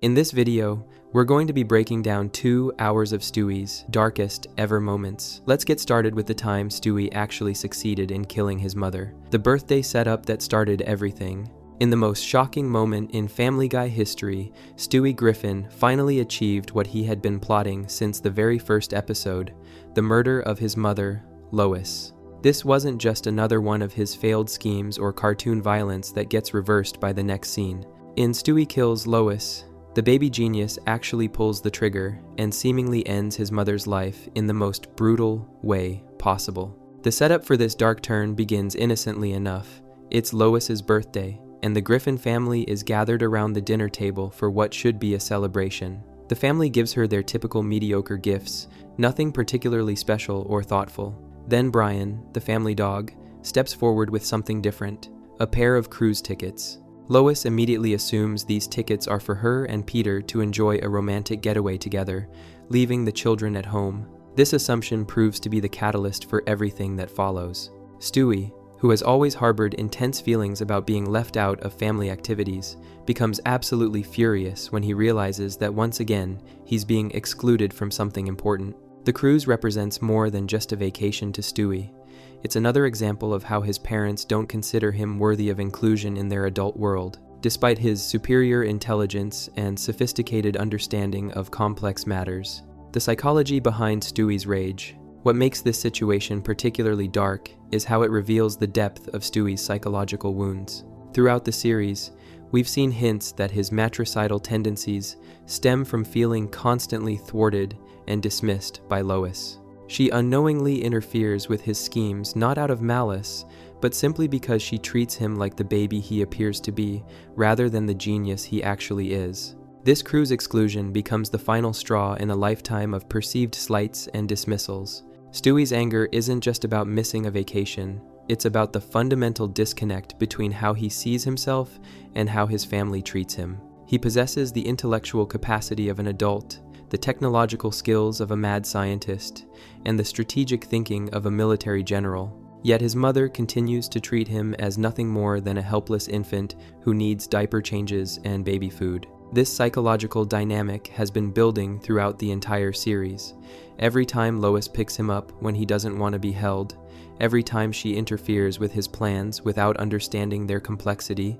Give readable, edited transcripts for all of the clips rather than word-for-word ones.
In this video, we're going to be breaking down 2 hours of Stewie's darkest ever moments. Let's get started with the time Stewie actually succeeded in killing his mother. The birthday setup that started everything. In the most shocking moment in Family Guy history, Stewie Griffin finally achieved what he had been plotting since the very first episode, the murder of his mother, Lois. This wasn't just another one of his failed schemes or cartoon violence that gets reversed by the next scene. In Stewie Kills Lois, the baby genius actually pulls the trigger and seemingly ends his mother's life in the most brutal way possible. The setup for this dark turn begins innocently enough. It's Lois's birthday, and the Griffin family is gathered around the dinner table for what should be a celebration. The family gives her their typical mediocre gifts, nothing particularly special or thoughtful. Then Brian, the family dog, steps forward with something different, a pair of cruise tickets. Lois immediately assumes these tickets are for her and Peter to enjoy a romantic getaway together, leaving the children at home. This assumption proves to be the catalyst for everything that follows. Stewie, who has always harbored intense feelings about being left out of family activities, becomes absolutely furious when he realizes that once again, he's being excluded from something important. The cruise represents more than just a vacation to Stewie. It's another example of how his parents don't consider him worthy of inclusion in their adult world. Despite his superior intelligence and sophisticated understanding of complex matters, the psychology behind Stewie's rage. What makes this situation particularly dark is how it reveals the depth of Stewie's psychological wounds. Throughout the series, we've seen hints that his matricidal tendencies stem from feeling constantly thwarted and dismissed by Lois. She unknowingly interferes with his schemes not out of malice, but simply because she treats him like the baby he appears to be, rather than the genius he actually is. This cruise exclusion becomes the final straw in a lifetime of perceived slights and dismissals. Stewie's anger isn't just about missing a vacation, it's about the fundamental disconnect between how he sees himself and how his family treats him. He possesses the intellectual capacity of an adult, the technological skills of a mad scientist, and the strategic thinking of a military general. Yet his mother continues to treat him as nothing more than a helpless infant who needs diaper changes and baby food. This psychological dynamic has been building throughout the entire series. Every time Lois picks him up when he doesn't want to be held, every time she interferes with his plans without understanding their complexity,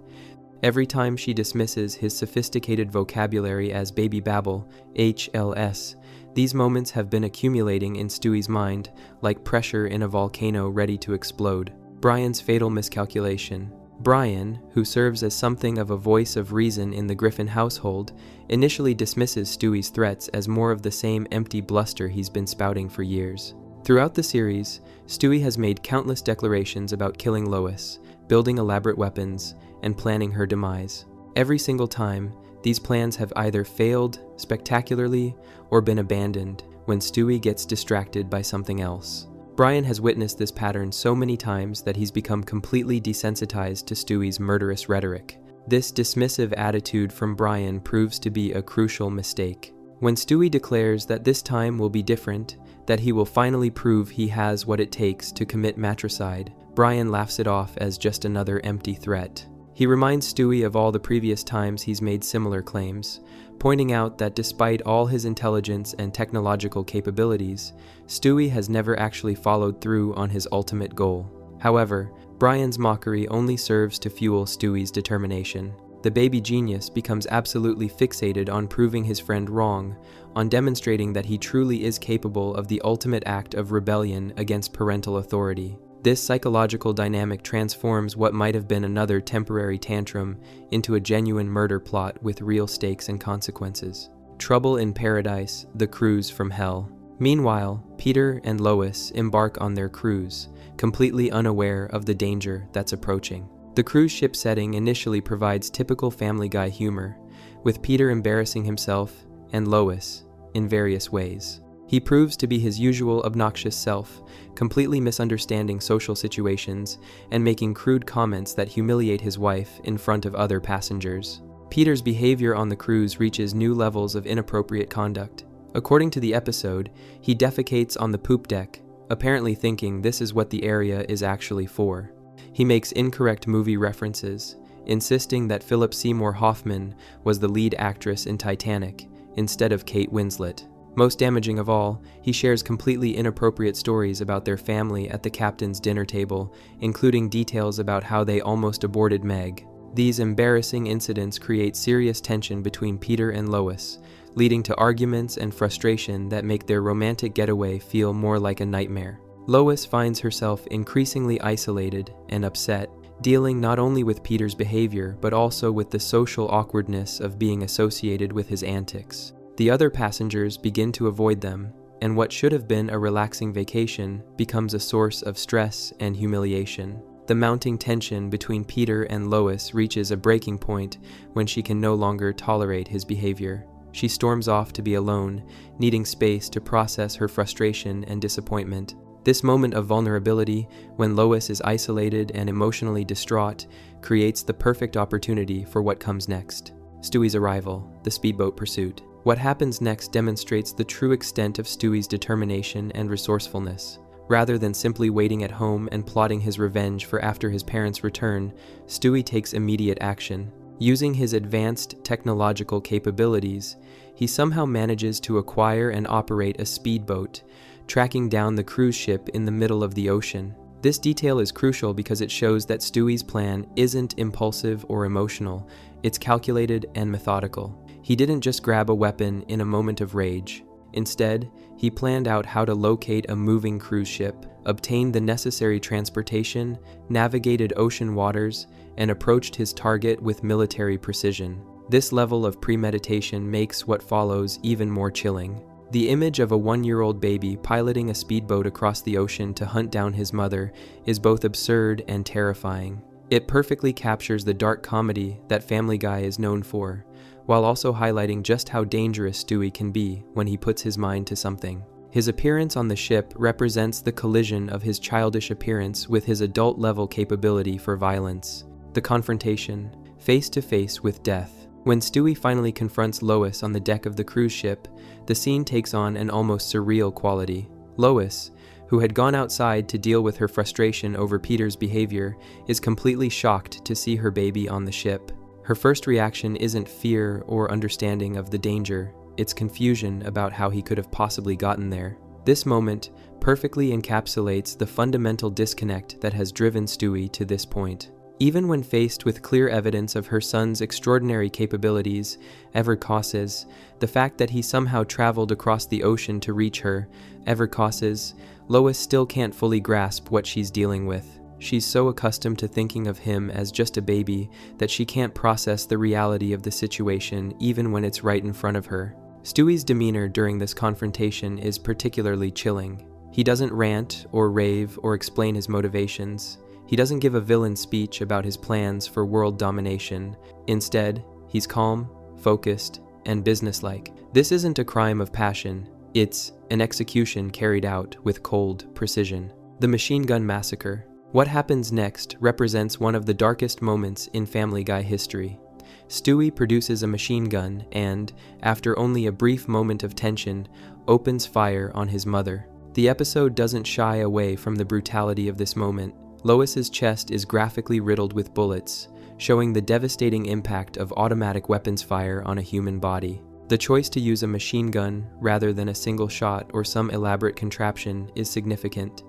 every time she dismisses his sophisticated vocabulary as baby babble, HLS, these moments have been accumulating in Stewie's mind like pressure in a volcano ready to explode. Brian's fatal miscalculation. Brian, who serves as something of a voice of reason in the Griffin household, initially dismisses Stewie's threats as more of the same empty bluster he's been spouting for years. Throughout the series, Stewie has made countless declarations about killing Lois, building elaborate weapons, and planning her demise. Every single time, these plans have either failed spectacularly or been abandoned when Stewie gets distracted by something else. Brian has witnessed this pattern so many times that he's become completely desensitized to Stewie's murderous rhetoric. This dismissive attitude from Brian proves to be a crucial mistake. When Stewie declares that this time will be different, that he will finally prove he has what it takes to commit matricide, Brian laughs it off as just another empty threat. He reminds Stewie of all the previous times he's made similar claims, pointing out that despite all his intelligence and technological capabilities, Stewie has never actually followed through on his ultimate goal. However, Brian's mockery only serves to fuel Stewie's determination. The baby genius becomes absolutely fixated on proving his friend wrong, on demonstrating that he truly is capable of the ultimate act of rebellion against parental authority. This psychological dynamic transforms what might have been another temporary tantrum into a genuine murder plot with real stakes and consequences. Trouble in Paradise, the cruise from hell. Meanwhile, Peter and Lois embark on their cruise, completely unaware of the danger that's approaching. The cruise ship setting initially provides typical Family Guy humor, with Peter embarrassing himself and Lois in various ways. He proves to be his usual obnoxious self, completely misunderstanding social situations and making crude comments that humiliate his wife in front of other passengers. Peter's behavior on the cruise reaches new levels of inappropriate conduct. According to the episode, he defecates on the poop deck, apparently thinking this is what the area is actually for. He makes incorrect movie references, insisting that Philip Seymour Hoffman was the lead actress in Titanic instead of Kate Winslet. Most damaging of all, he shares completely inappropriate stories about their family at the captain's dinner table, including details about how they almost aborted Meg. These embarrassing incidents create serious tension between Peter and Lois, leading to arguments and frustration that make their romantic getaway feel more like a nightmare. Lois finds herself increasingly isolated and upset, dealing not only with Peter's behavior but also with the social awkwardness of being associated with his antics. The other passengers begin to avoid them, and what should have been a relaxing vacation becomes a source of stress and humiliation. The mounting tension between Peter and Lois reaches a breaking point when she can no longer tolerate his behavior. She storms off to be alone, needing space to process her frustration and disappointment. This moment of vulnerability, when Lois is isolated and emotionally distraught, creates the perfect opportunity for what comes next. Stewie's arrival, the speedboat pursuit. What happens next demonstrates the true extent of Stewie's determination and resourcefulness. Rather than simply waiting at home and plotting his revenge for after his parents return, Stewie takes immediate action. Using his advanced technological capabilities, he somehow manages to acquire and operate a speedboat, tracking down the cruise ship in the middle of the ocean. This detail is crucial because it shows that Stewie's plan isn't impulsive or emotional, it's calculated and methodical. He didn't just grab a weapon in a moment of rage. Instead, he planned out how to locate a moving cruise ship, obtained the necessary transportation, navigated ocean waters, and approached his target with military precision. This level of premeditation makes what follows even more chilling. The image of a 1-year-old baby piloting a speedboat across the ocean to hunt down his mother is both absurd and terrifying. It perfectly captures the dark comedy that Family Guy is known for, while also highlighting just how dangerous Stewie can be when he puts his mind to something. His appearance on the ship represents the collision of his childish appearance with his adult-level capability for violence. The confrontation, face-to-face with death. When Stewie finally confronts Lois on the deck of the cruise ship, the scene takes on an almost surreal quality. Lois, who had gone outside to deal with her frustration over Peter's behavior, is completely shocked to see her baby on the ship. Her first reaction isn't fear or understanding of the danger, it's confusion about how he could have possibly gotten there. This moment perfectly encapsulates the fundamental disconnect that has driven Stewie to this point. Even when faced with clear evidence of her son's extraordinary capabilities, ever causes, the fact that he somehow traveled across the ocean to reach her, ever causes, Lois still can't fully grasp what she's dealing with. She's so accustomed to thinking of him as just a baby that she can't process the reality of the situation even when it's right in front of her. Stewie's demeanor during this confrontation is particularly chilling. He doesn't rant or rave or explain his motivations. He doesn't give a villain speech about his plans for world domination. Instead, he's calm, focused, and businesslike. This isn't a crime of passion. It's an execution carried out with cold precision. The Machine Gun Massacre. What happens next represents one of the darkest moments in Family Guy history. Stewie produces a machine gun and, after only a brief moment of tension, opens fire on his mother. The episode doesn't shy away from the brutality of this moment. Lois's chest is graphically riddled with bullets, showing the devastating impact of automatic weapons fire on a human body. The choice to use a machine gun rather than a single shot or some elaborate contraption is significant.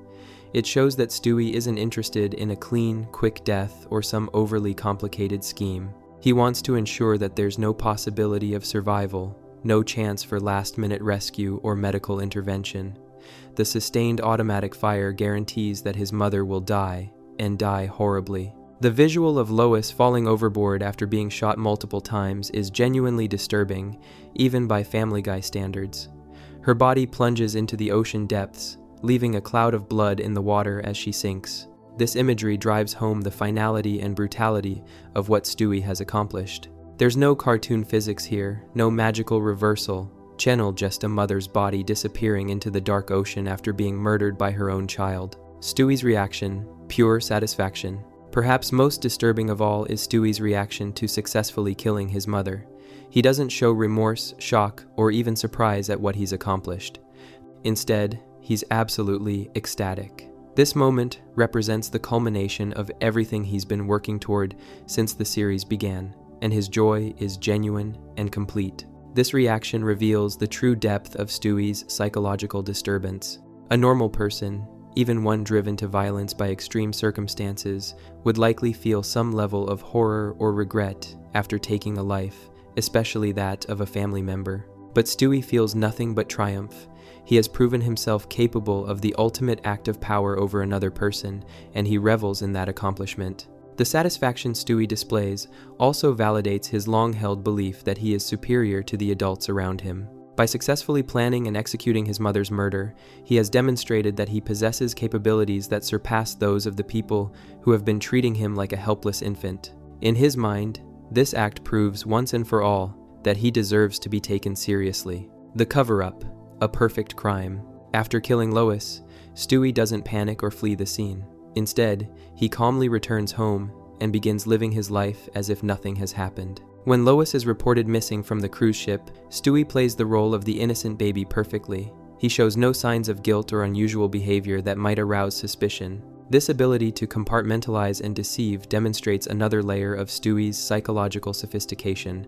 It shows that Stewie isn't interested in a clean, quick death or some overly complicated scheme. He wants to ensure that there's no possibility of survival, no chance for last-minute rescue or medical intervention. The sustained automatic fire guarantees that his mother will die, and die horribly. The visual of Lois falling overboard after being shot multiple times is genuinely disturbing, even by Family Guy standards. Her body plunges into the ocean depths, leaving a cloud of blood in the water as she sinks. This imagery drives home the finality and brutality of what Stewie has accomplished. There's no cartoon physics here, no magical reversal, channeled just a mother's body disappearing into the dark ocean after being murdered by her own child. Stewie's reaction, pure satisfaction. Perhaps most disturbing of all is Stewie's reaction to successfully killing his mother. He doesn't show remorse, shock, or even surprise at what he's accomplished. Instead, he's absolutely ecstatic. This moment represents the culmination of everything he's been working toward since the series began, and his joy is genuine and complete. This reaction reveals the true depth of Stewie's psychological disturbance. A normal person, even one driven to violence by extreme circumstances, would likely feel some level of horror or regret after taking a life, especially that of a family member. But Stewie feels nothing but triumph. He has proven himself capable of the ultimate act of power over another person, and he revels in that accomplishment. The satisfaction Stewie displays also validates his long-held belief that he is superior to the adults around him. By successfully planning and executing his mother's murder, he has demonstrated that he possesses capabilities that surpass those of the people who have been treating him like a helpless infant. In his mind, this act proves once and for all that he deserves to be taken seriously. The cover-up, a perfect crime. After killing Lois, Stewie doesn't panic or flee the scene. Instead, he calmly returns home and begins living his life as if nothing has happened. When Lois is reported missing from the cruise ship, Stewie plays the role of the innocent baby perfectly. He shows no signs of guilt or unusual behavior that might arouse suspicion. This ability to compartmentalize and deceive demonstrates another layer of Stewie's psychological sophistication.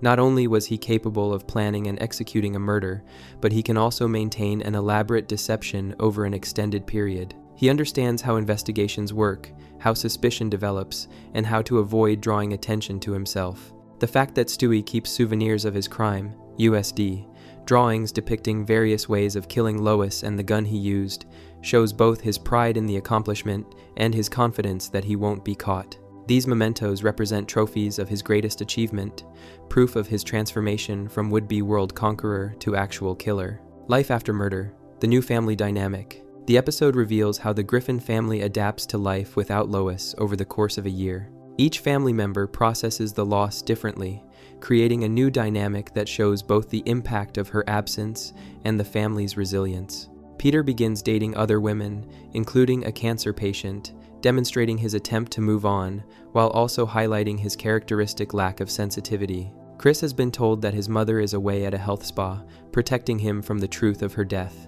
Not only was he capable of planning and executing a murder, but he can also maintain an elaborate deception over an extended period. He understands how investigations work, how suspicion develops, and how to avoid drawing attention to himself. The fact that Stewie keeps souvenirs of his crime, USD, drawings depicting various ways of killing Lois and the gun he used, shows both his pride in the accomplishment and his confidence that he won't be caught. These mementos represent trophies of his greatest achievement, proof of his transformation from would-be world conqueror to actual killer. Life after murder, the new family dynamic. The episode reveals how the Griffin family adapts to life without Lois over the course of a year. Each family member processes the loss differently, creating a new dynamic that shows both the impact of her absence and the family's resilience. Peter begins dating other women, including a cancer patient, demonstrating his attempt to move on, while also highlighting his characteristic lack of sensitivity. Chris has been told that his mother is away at a health spa, protecting him from the truth of her death.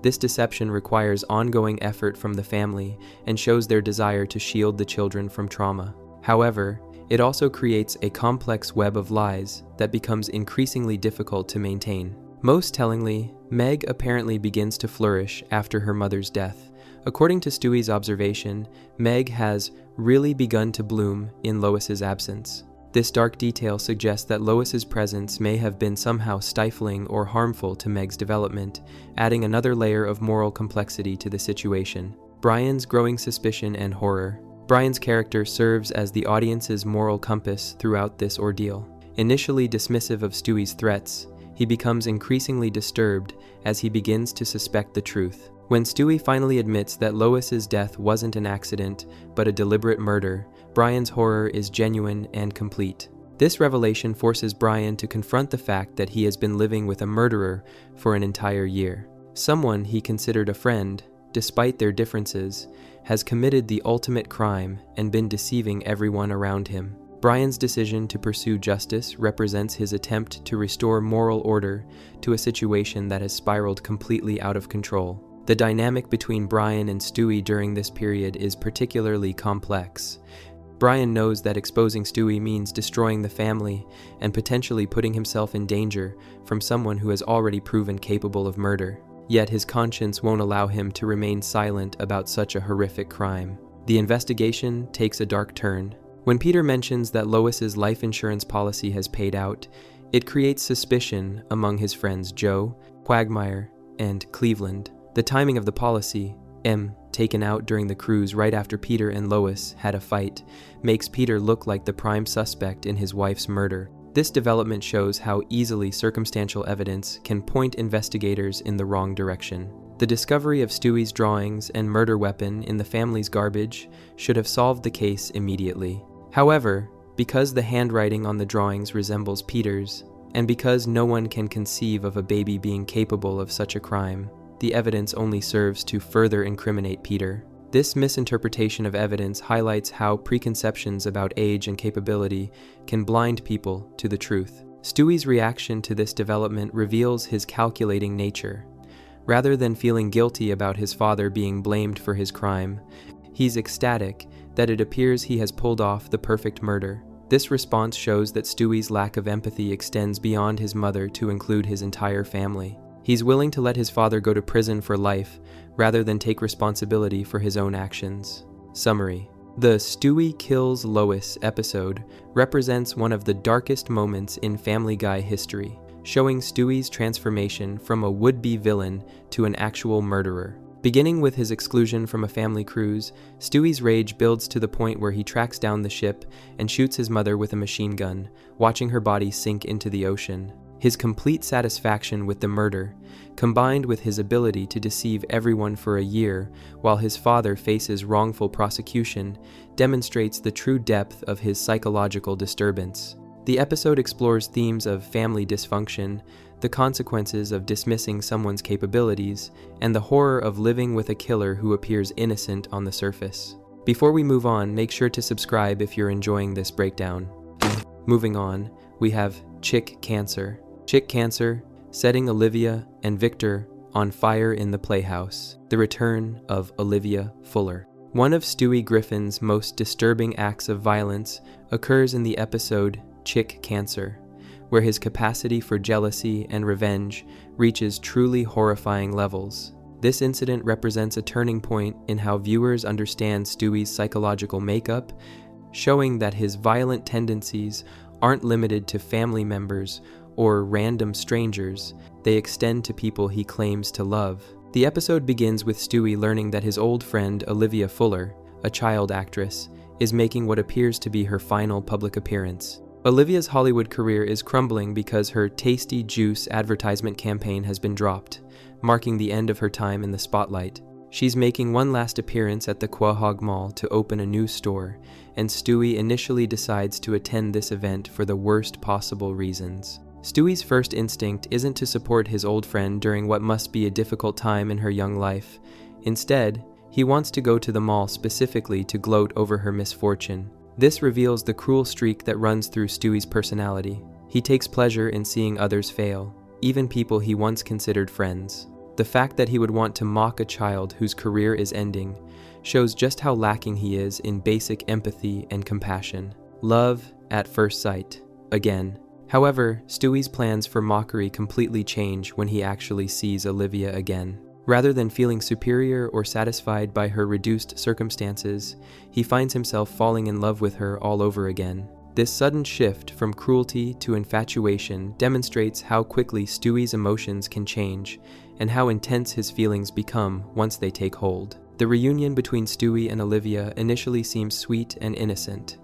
This deception requires ongoing effort from the family and shows their desire to shield the children from trauma. However, it also creates a complex web of lies that becomes increasingly difficult to maintain. Most tellingly, Meg apparently begins to flourish after her mother's death. According to Stewie's observation, Meg has really begun to bloom in Lois's absence. This dark detail suggests that Lois's presence may have been somehow stifling or harmful to Meg's development, adding another layer of moral complexity to the situation. Brian's growing suspicion and horror. Brian's character serves as the audience's moral compass throughout this ordeal. Initially dismissive of Stewie's threats, he becomes increasingly disturbed as he begins to suspect the truth. When Stewie finally admits that Lois's death wasn't an accident, but a deliberate murder, Brian's horror is genuine and complete. This revelation forces Brian to confront the fact that he has been living with a murderer for an entire year. Someone he considered a friend, despite their differences, has committed the ultimate crime and been deceiving everyone around him. Brian's decision to pursue justice represents his attempt to restore moral order to a situation that has spiraled completely out of control. The dynamic between Brian and Stewie during this period is particularly complex. Brian knows that exposing Stewie means destroying the family and potentially putting himself in danger from someone who has already proven capable of murder. Yet his conscience won't allow him to remain silent about such a horrific crime. The investigation takes a dark turn. When Peter mentions that Lois's life insurance policy has paid out, it creates suspicion among his friends Joe, Quagmire, and Cleveland. The timing of the policy, taken out during the cruise right after Peter and Lois had a fight, makes Peter look like the prime suspect in his wife's murder. This development shows how easily circumstantial evidence can point investigators in the wrong direction. The discovery of Stewie's drawings and murder weapon in the family's garbage should have solved the case immediately. However, because the handwriting on the drawings resembles Peter's, and because no one can conceive of a baby being capable of such a crime, the evidence only serves to further incriminate Peter. This misinterpretation of evidence highlights how preconceptions about age and capability can blind people to the truth. Stewie's reaction to this development reveals his calculating nature. Rather than feeling guilty about his father being blamed for his crime, he's ecstatic that it appears he has pulled off the perfect murder. This response shows that Stewie's lack of empathy extends beyond his mother to include his entire family. He's willing to let his father go to prison for life rather than take responsibility for his own actions. Summary: the Stewie Kills Lois episode represents one of the darkest moments in Family Guy history, showing Stewie's transformation from a would-be villain to an actual murderer. Beginning with his exclusion from a family cruise, Stewie's rage builds to the point where he tracks down the ship and shoots his mother with a machine gun, watching her body sink into the ocean. His complete satisfaction with the murder, combined with his ability to deceive everyone for a year while his father faces wrongful prosecution, demonstrates the true depth of his psychological disturbance. The episode explores themes of family dysfunction, the consequences of dismissing someone's capabilities, and the horror of living with a killer who appears innocent on the surface. Before we move on, make sure to subscribe if you're enjoying this breakdown. Moving on, we have Chick Cancer. Chick Cancer, setting Olivia and Victor on fire in the playhouse. The return of Olivia Fuller. One of Stewie Griffin's most disturbing acts of violence occurs in the episode Chick Cancer, where his capacity for jealousy and revenge reaches truly horrifying levels. This incident represents a turning point in how viewers understand Stewie's psychological makeup, showing that his violent tendencies aren't limited to family members or random strangers, they extend to people he claims to love. The episode begins with Stewie learning that his old friend Olivia Fuller, a child actress, is making what appears to be her final public appearance. Olivia's Hollywood career is crumbling because her Tasty Juice advertisement campaign has been dropped, marking the end of her time in the spotlight. She's making one last appearance at the Quahog Mall to open a new store, and Stewie initially decides to attend this event for the worst possible reasons. Stewie's first instinct isn't to support his old friend during what must be a difficult time in her young life. Instead, he wants to go to the mall specifically to gloat over her misfortune. This reveals the cruel streak that runs through Stewie's personality. He takes pleasure in seeing others fail, even people he once considered friends. The fact that he would want to mock a child whose career is ending shows just how lacking he is in basic empathy and compassion. Love at first sight, again. However, Stewie's plans for mockery completely change when he actually sees Olivia again. Rather than feeling superior or satisfied by her reduced circumstances, he finds himself falling in love with her all over again. This sudden shift from cruelty to infatuation demonstrates how quickly Stewie's emotions can change and how intense his feelings become once they take hold. The reunion between Stewie and Olivia initially seems sweet and innocent.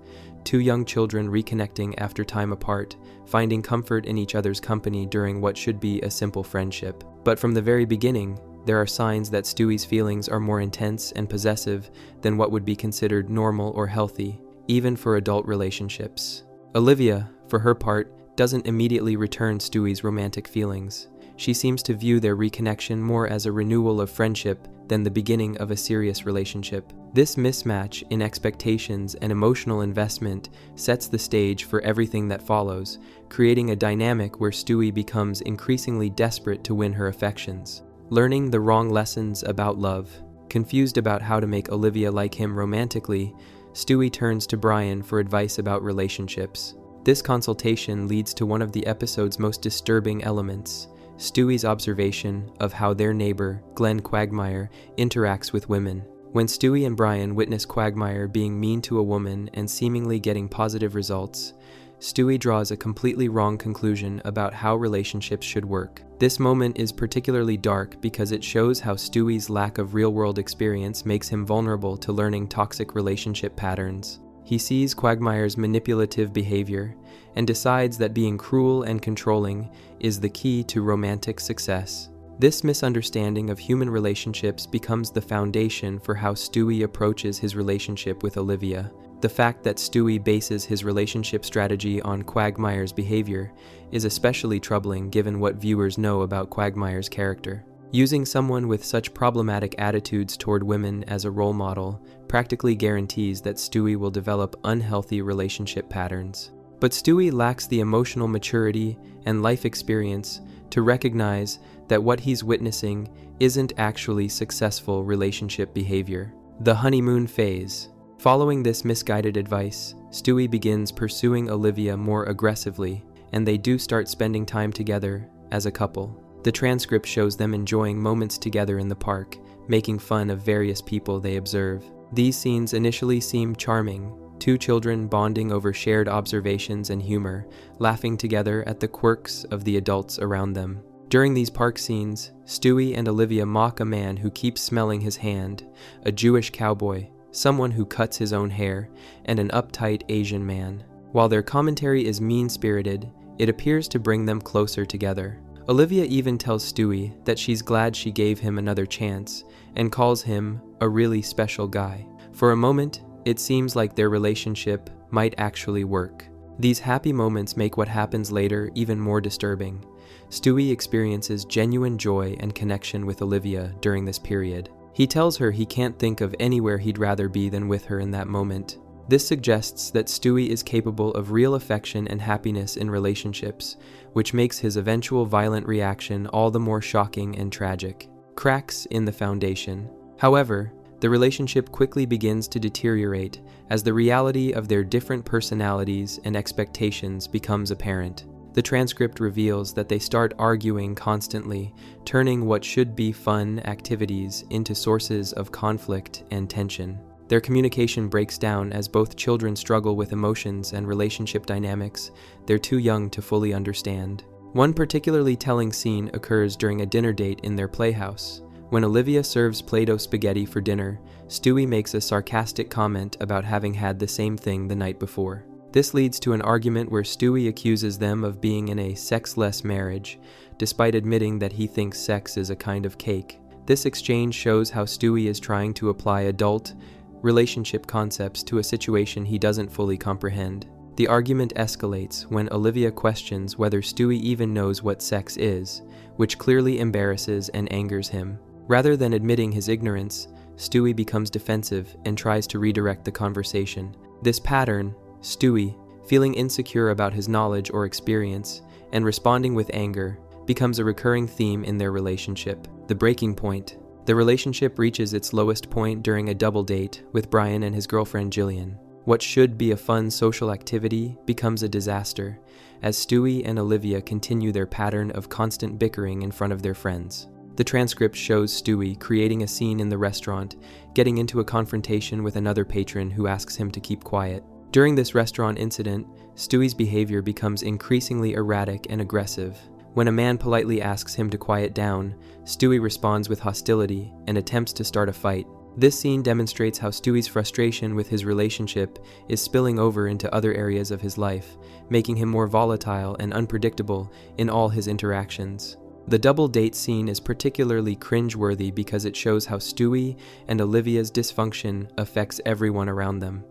Two young children reconnecting after time apart, finding comfort in each other's company during what should be a simple friendship. But from the very beginning, there are signs that Stewie's feelings are more intense and possessive than what would be considered normal or healthy, even for adult relationships. Olivia, for her part, doesn't immediately return Stewie's romantic feelings. She seems to view their reconnection more as a renewal of friendship than the beginning of a serious relationship. This mismatch in expectations and emotional investment sets the stage for everything that follows, creating a dynamic where Stewie becomes increasingly desperate to win her affections. Learning the wrong lessons about love. Confused about how to make Olivia like him romantically, Stewie turns to Brian for advice about relationships. This consultation leads to one of the episode's most disturbing elements, Stewie's observation of how their neighbor, Glenn Quagmire, interacts with women. When Stewie and Brian witness Quagmire being mean to a woman and seemingly getting positive results, Stewie draws a completely wrong conclusion about how relationships should work. This moment is particularly dark because it shows how Stewie's lack of real-world experience makes him vulnerable to learning toxic relationship patterns. He sees Quagmire's manipulative behavior and decides that being cruel and controlling is the key to romantic success. This misunderstanding of human relationships becomes the foundation for how Stewie approaches his relationship with Olivia. The fact that Stewie bases his relationship strategy on Quagmire's behavior is especially troubling given what viewers know about Quagmire's character. Using someone with such problematic attitudes toward women as a role model practically guarantees that Stewie will develop unhealthy relationship patterns. But Stewie lacks the emotional maturity and life experience to recognize that what he's witnessing isn't actually successful relationship behavior. The honeymoon phase. Following this misguided advice, Stewie begins pursuing Olivia more aggressively, and they do start spending time together as a couple. The transcript shows them enjoying moments together in the park, making fun of various people they observe. These scenes initially seem charming, two children bonding over shared observations and humor, laughing together at the quirks of the adults around them. During these park scenes, Stewie and Olivia mock a man who keeps smelling his hand, a Jewish cowboy, someone who cuts his own hair, and an uptight Asian man. While their commentary is mean-spirited, it appears to bring them closer together. Olivia even tells Stewie that she's glad she gave him another chance, and calls him a really special guy. For a moment, it seems like their relationship might actually work. These happy moments make what happens later even more disturbing. Stewie experiences genuine joy and connection with Olivia during this period. He tells her he can't think of anywhere he'd rather be than with her in that moment. This suggests that Stewie is capable of real affection and happiness in relationships, which makes his eventual violent reaction all the more shocking and tragic. Cracks in the foundation. However, the relationship quickly begins to deteriorate as the reality of their different personalities and expectations becomes apparent. The transcript reveals that they start arguing constantly, turning what should be fun activities into sources of conflict and tension. Their communication breaks down as both children struggle with emotions and relationship dynamics they're too young to fully understand. One particularly telling scene occurs during a dinner date in their playhouse. When Olivia serves Play-Doh spaghetti for dinner, Stewie makes a sarcastic comment about having had the same thing the night before. This leads to an argument where Stewie accuses them of being in a sexless marriage, despite admitting that he thinks sex is a kind of cake. This exchange shows how Stewie is trying to apply adult relationship concepts to a situation he doesn't fully comprehend. The argument escalates when Olivia questions whether Stewie even knows what sex is, which clearly embarrasses and angers him. Rather than admitting his ignorance, Stewie becomes defensive and tries to redirect the conversation. This pattern, Stewie, feeling insecure about his knowledge or experience, and responding with anger, becomes a recurring theme in their relationship. The breaking point. The relationship reaches its lowest point during a double date with Brian and his girlfriend Jillian. What should be a fun social activity becomes a disaster, as Stewie and Olivia continue their pattern of constant bickering in front of their friends. The transcript shows Stewie creating a scene in the restaurant, getting into a confrontation with another patron who asks him to keep quiet. During this restaurant incident, Stewie's behavior becomes increasingly erratic and aggressive. When a man politely asks him to quiet down, Stewie responds with hostility and attempts to start a fight. This scene demonstrates how Stewie's frustration with his relationship is spilling over into other areas of his life, making him more volatile and unpredictable in all his interactions. The double date scene is particularly cringeworthy because it shows how Stewie and Olivia's dysfunction affects everyone around them.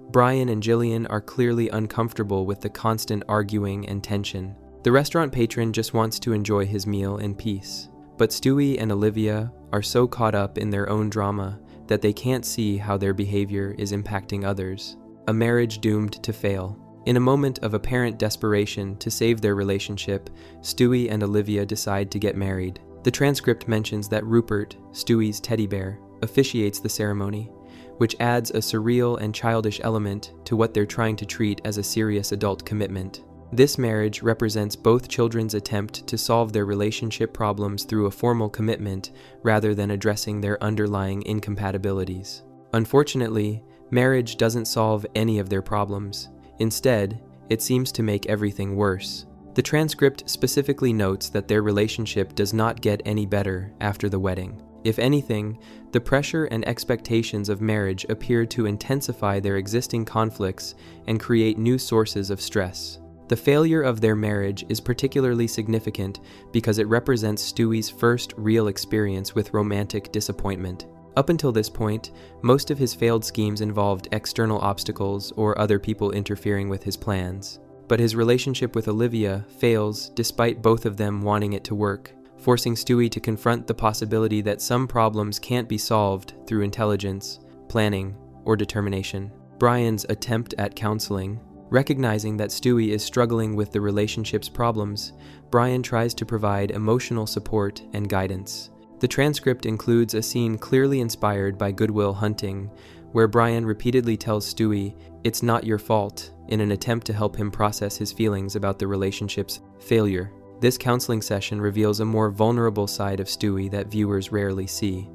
Brian and Jillian are clearly uncomfortable with the constant arguing and tension. The restaurant patron just wants to enjoy his meal in peace. But Stewie and Olivia are so caught up in their own drama that they can't see how their behavior is impacting others. A marriage doomed to fail. In a moment of apparent desperation to save their relationship, Stewie and Olivia decide to get married. The transcript mentions that Rupert, Stewie's teddy bear, officiates the ceremony, which adds a surreal and childish element to what they're trying to treat as a serious adult commitment. This marriage represents both children's attempt to solve their relationship problems through a formal commitment rather than addressing their underlying incompatibilities. Unfortunately, marriage doesn't solve any of their problems. Instead, it seems to make everything worse. The transcript specifically notes that their relationship does not get any better after the wedding. If anything, the pressure and expectations of marriage appear to intensify their existing conflicts and create new sources of stress. The failure of their marriage is particularly significant because it represents Stewie's first real experience with romantic disappointment. Up until this point, most of his failed schemes involved external obstacles or other people interfering with his plans. But his relationship with Olivia fails despite both of them wanting it to work, forcing Stewie to confront the possibility that some problems can't be solved through intelligence, planning, or determination. Brian's attempt at counseling, Recognizing that Stewie is struggling with the relationship's problems, Brian tries to provide emotional support and guidance. The transcript includes a scene clearly inspired by Good Will Hunting, where Brian repeatedly tells Stewie, "It's not your fault," in an attempt to help him process his feelings about the relationship's failure. This counseling session reveals a more vulnerable side of Stewie that viewers rarely see.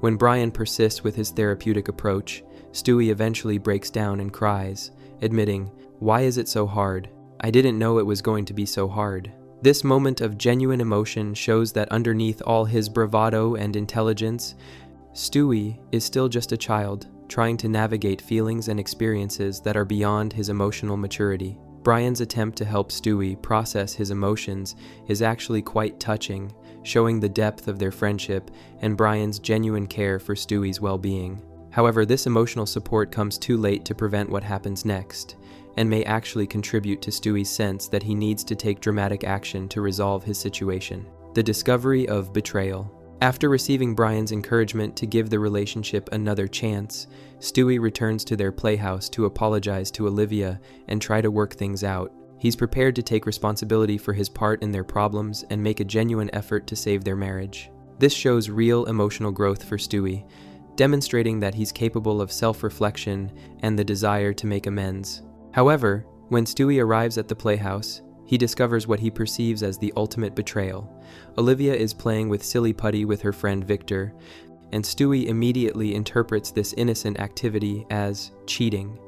When Brian persists with his therapeutic approach, Stewie eventually breaks down and cries, admitting, "Why is it so hard? I didn't know it was going to be so hard." This moment of genuine emotion shows that underneath all his bravado and intelligence, Stewie is still just a child, trying to navigate feelings and experiences that are beyond his emotional maturity. Brian's attempt to help Stewie process his emotions is actually quite touching, showing the depth of their friendship and Brian's genuine care for Stewie's well-being. However, this emotional support comes too late to prevent what happens next, and may actually contribute to Stewie's sense that he needs to take dramatic action to resolve his situation. The discovery of betrayal. After receiving Brian's encouragement to give the relationship another chance, Stewie returns to their playhouse to apologize to Olivia and try to work things out. He's prepared to take responsibility for his part in their problems and make a genuine effort to save their marriage. This shows real emotional growth for Stewie, demonstrating that he's capable of self-reflection and the desire to make amends. However, when Stewie arrives at the playhouse, he discovers what he perceives as the ultimate betrayal. Olivia is playing with silly putty with her friend Victor, and Stewie immediately interprets this innocent activity as cheating.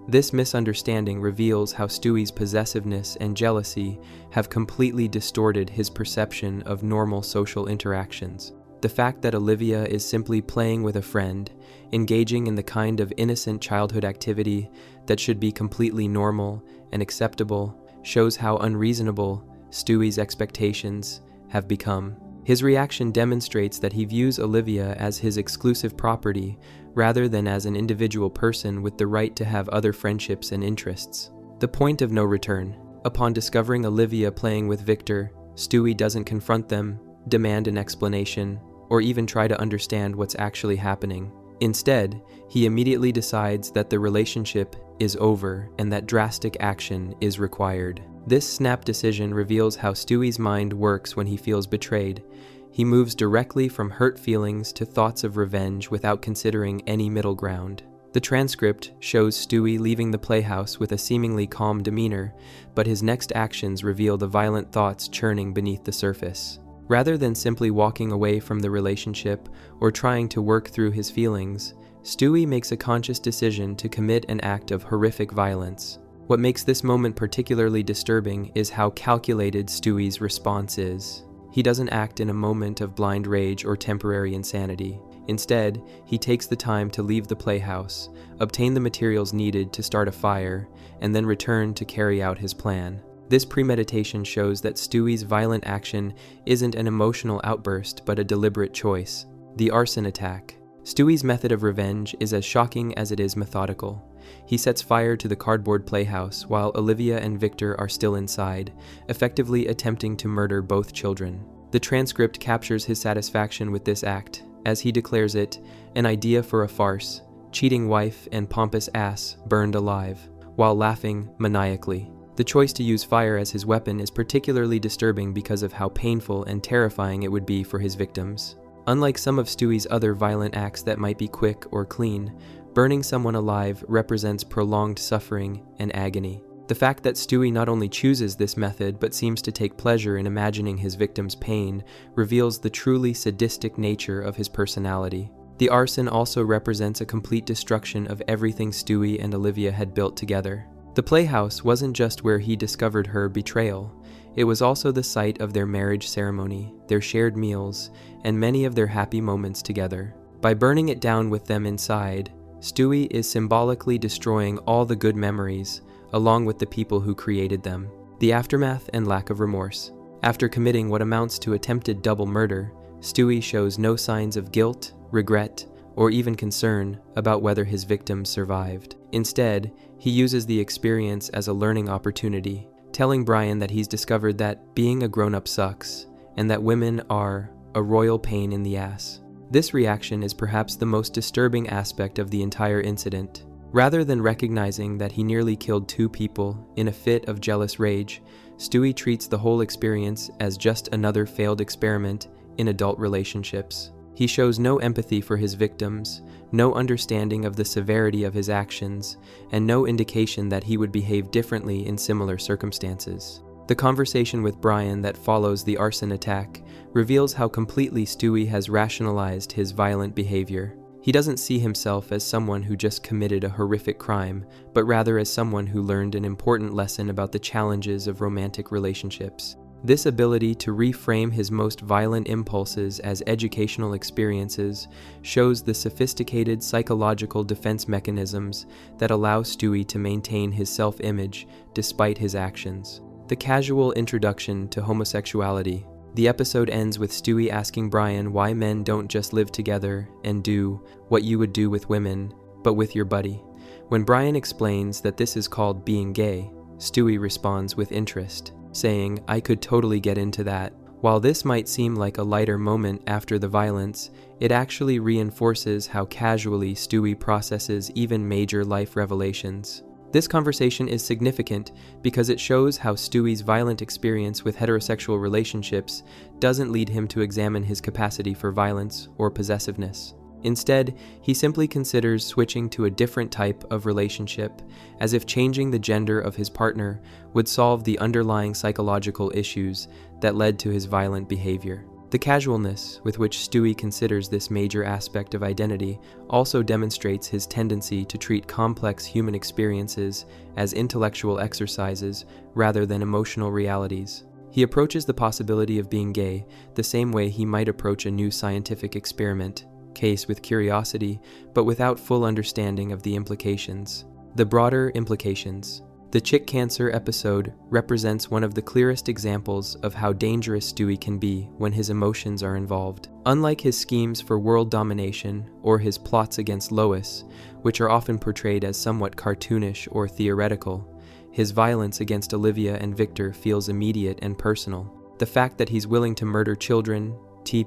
This misunderstanding reveals how Stewie's possessiveness and jealousy have completely distorted his perception of normal social interactions. The fact that Olivia is simply playing with a friend, engaging in the kind of innocent childhood activity that should be completely normal and acceptable, shows how unreasonable Stewie's expectations have become. His reaction demonstrates that he views Olivia as his exclusive property rather than as an individual person with the right to have other friendships and interests. The point of no return. Upon discovering Olivia playing with Victor, Stewie doesn't confront them, demand an explanation, or even try to understand what's actually happening. Instead, he immediately decides that the relationship is over and that drastic action is required. This snap decision reveals how Stewie's mind works when he feels betrayed. He moves directly from hurt feelings to thoughts of revenge without considering any middle ground. The transcript shows Stewie leaving the playhouse with a seemingly calm demeanor, but his next actions reveal the violent thoughts churning beneath the surface. Rather than simply walking away from the relationship or trying to work through his feelings, Stewie makes a conscious decision to commit an act of horrific violence. What makes this moment particularly disturbing is how calculated Stewie's response is. He doesn't act in a moment of blind rage or temporary insanity. Instead, he takes the time to leave the playhouse, obtain the materials needed to start a fire, and then return to carry out his plan. This premeditation shows that Stewie's violent action isn't an emotional outburst but a deliberate choice. The arson attack. Stewie's method of revenge is as shocking as it is methodical. He sets fire to the cardboard playhouse while Olivia and Victor are still inside, effectively attempting to murder both children. The transcript captures his satisfaction with this act, as he declares it an idea for a farce, cheating wife and pompous ass burned alive, while laughing maniacally. The choice to use fire as his weapon is particularly disturbing because of how painful and terrifying it would be for his victims. Unlike some of Stewie's other violent acts that might be quick or clean, burning someone alive represents prolonged suffering and agony. The fact that Stewie not only chooses this method but seems to take pleasure in imagining his victim's pain reveals the truly sadistic nature of his personality. The arson also represents a complete destruction of everything Stewie and Olivia had built together. The playhouse wasn't just where he discovered her betrayal. It was also the site of their marriage ceremony, their shared meals, and many of their happy moments together. By burning it down with them inside, Stewie is symbolically destroying all the good memories, along with the people who created them. The aftermath and lack of remorse. After committing what amounts to attempted double murder, Stewie shows no signs of guilt, regret, or even concern about whether his victims survived. Instead, he uses the experience as a learning opportunity, telling Brian that he's discovered that being a grown-up sucks, and that women are a royal pain in the ass. This reaction is perhaps the most disturbing aspect of the entire incident. Rather than recognizing that he nearly killed 2 people in a fit of jealous rage, Stewie treats the whole experience as just another failed experiment in adult relationships. He shows no empathy for his victims, no understanding of the severity of his actions, and no indication that he would behave differently in similar circumstances. The conversation with Brian that follows the arson attack reveals how completely Stewie has rationalized his violent behavior. He doesn't see himself as someone who just committed a horrific crime, but rather as someone who learned an important lesson about the challenges of romantic relationships. This ability to reframe his most violent impulses as educational experiences shows the sophisticated psychological defense mechanisms that allow Stewie to maintain his self-image despite his actions. The casual introduction to homosexuality. The episode ends with Stewie asking Brian why men don't just live together and do what you would do with women, but with your buddy. When Brian explains that this is called being gay, Stewie responds with interest, saying, "I could totally get into that." While this might seem like a lighter moment after the violence, it actually reinforces how casually Stewie processes even major life revelations. This conversation is significant because it shows how Stewie's violent experience with heterosexual relationships doesn't lead him to examine his capacity for violence or possessiveness. Instead, he simply considers switching to a different type of relationship, as if changing the gender of his partner would solve the underlying psychological issues that led to his violent behavior. The casualness with which Stewie considers this major aspect of identity also demonstrates his tendency to treat complex human experiences as intellectual exercises rather than emotional realities. He approaches the possibility of being gay the same way he might approach a new scientific experiment case with curiosity, but without full understanding of the implications. The broader implications. The chick cancer episode represents one of the clearest examples of how dangerous Stewie can be when his emotions are involved. Unlike his schemes for world domination or his plots against Lois, which are often portrayed as somewhat cartoonish or theoretical, his violence against Olivia and Victor feels immediate and personal. The fact that he's willing to murder children,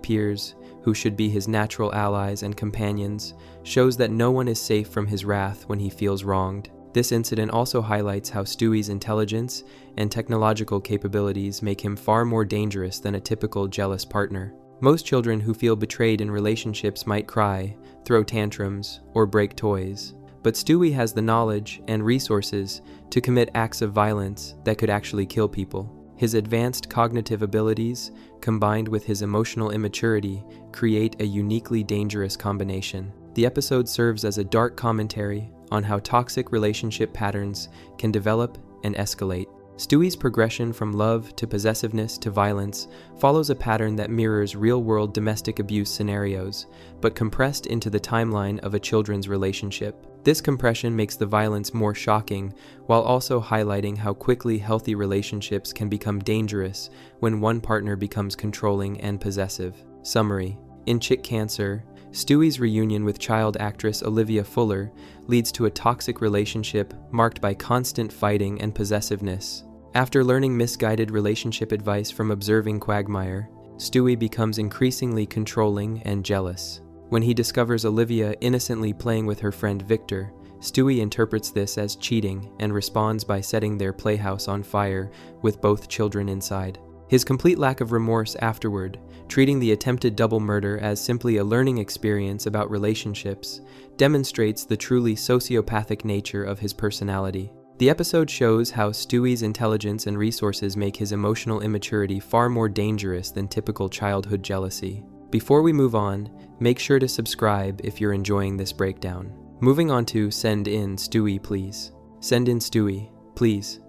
peers, who should be his natural allies and companions, shows that no one is safe from his wrath when he feels wronged. This incident also highlights how Stewie's intelligence and technological capabilities make him far more dangerous than a typical jealous partner. Most children who feel betrayed in relationships might cry, throw tantrums, or break toys. But Stewie has the knowledge and resources to commit acts of violence that could actually kill people. His advanced cognitive abilities, combined with his emotional immaturity, create a uniquely dangerous combination. The episode serves as a dark commentary on how toxic relationship patterns can develop and escalate. Stewie's progression from love to possessiveness to violence follows a pattern that mirrors real-world domestic abuse scenarios, but compressed into the timeline of a children's relationship. This compression makes the violence more shocking, while also highlighting how quickly healthy relationships can become dangerous when one partner becomes controlling and possessive. Summary: in Chick Cancer, Stewie's reunion with child actress Olivia Fuller leads to a toxic relationship marked by constant fighting and possessiveness. After learning misguided relationship advice from observing Quagmire, Stewie becomes increasingly controlling and jealous. When he discovers Olivia innocently playing with her friend Victor, Stewie interprets this as cheating and responds by setting their playhouse on fire with both children inside. His complete lack of remorse afterward, treating the attempted double murder as simply a learning experience about relationships, demonstrates the truly sociopathic nature of his personality. The episode shows how Stewie's intelligence and resources make his emotional immaturity far more dangerous than typical childhood jealousy. Before we move on, make sure to subscribe if you're enjoying this breakdown. Moving on to Send in Stewie, Please. Send in Stewie, Please.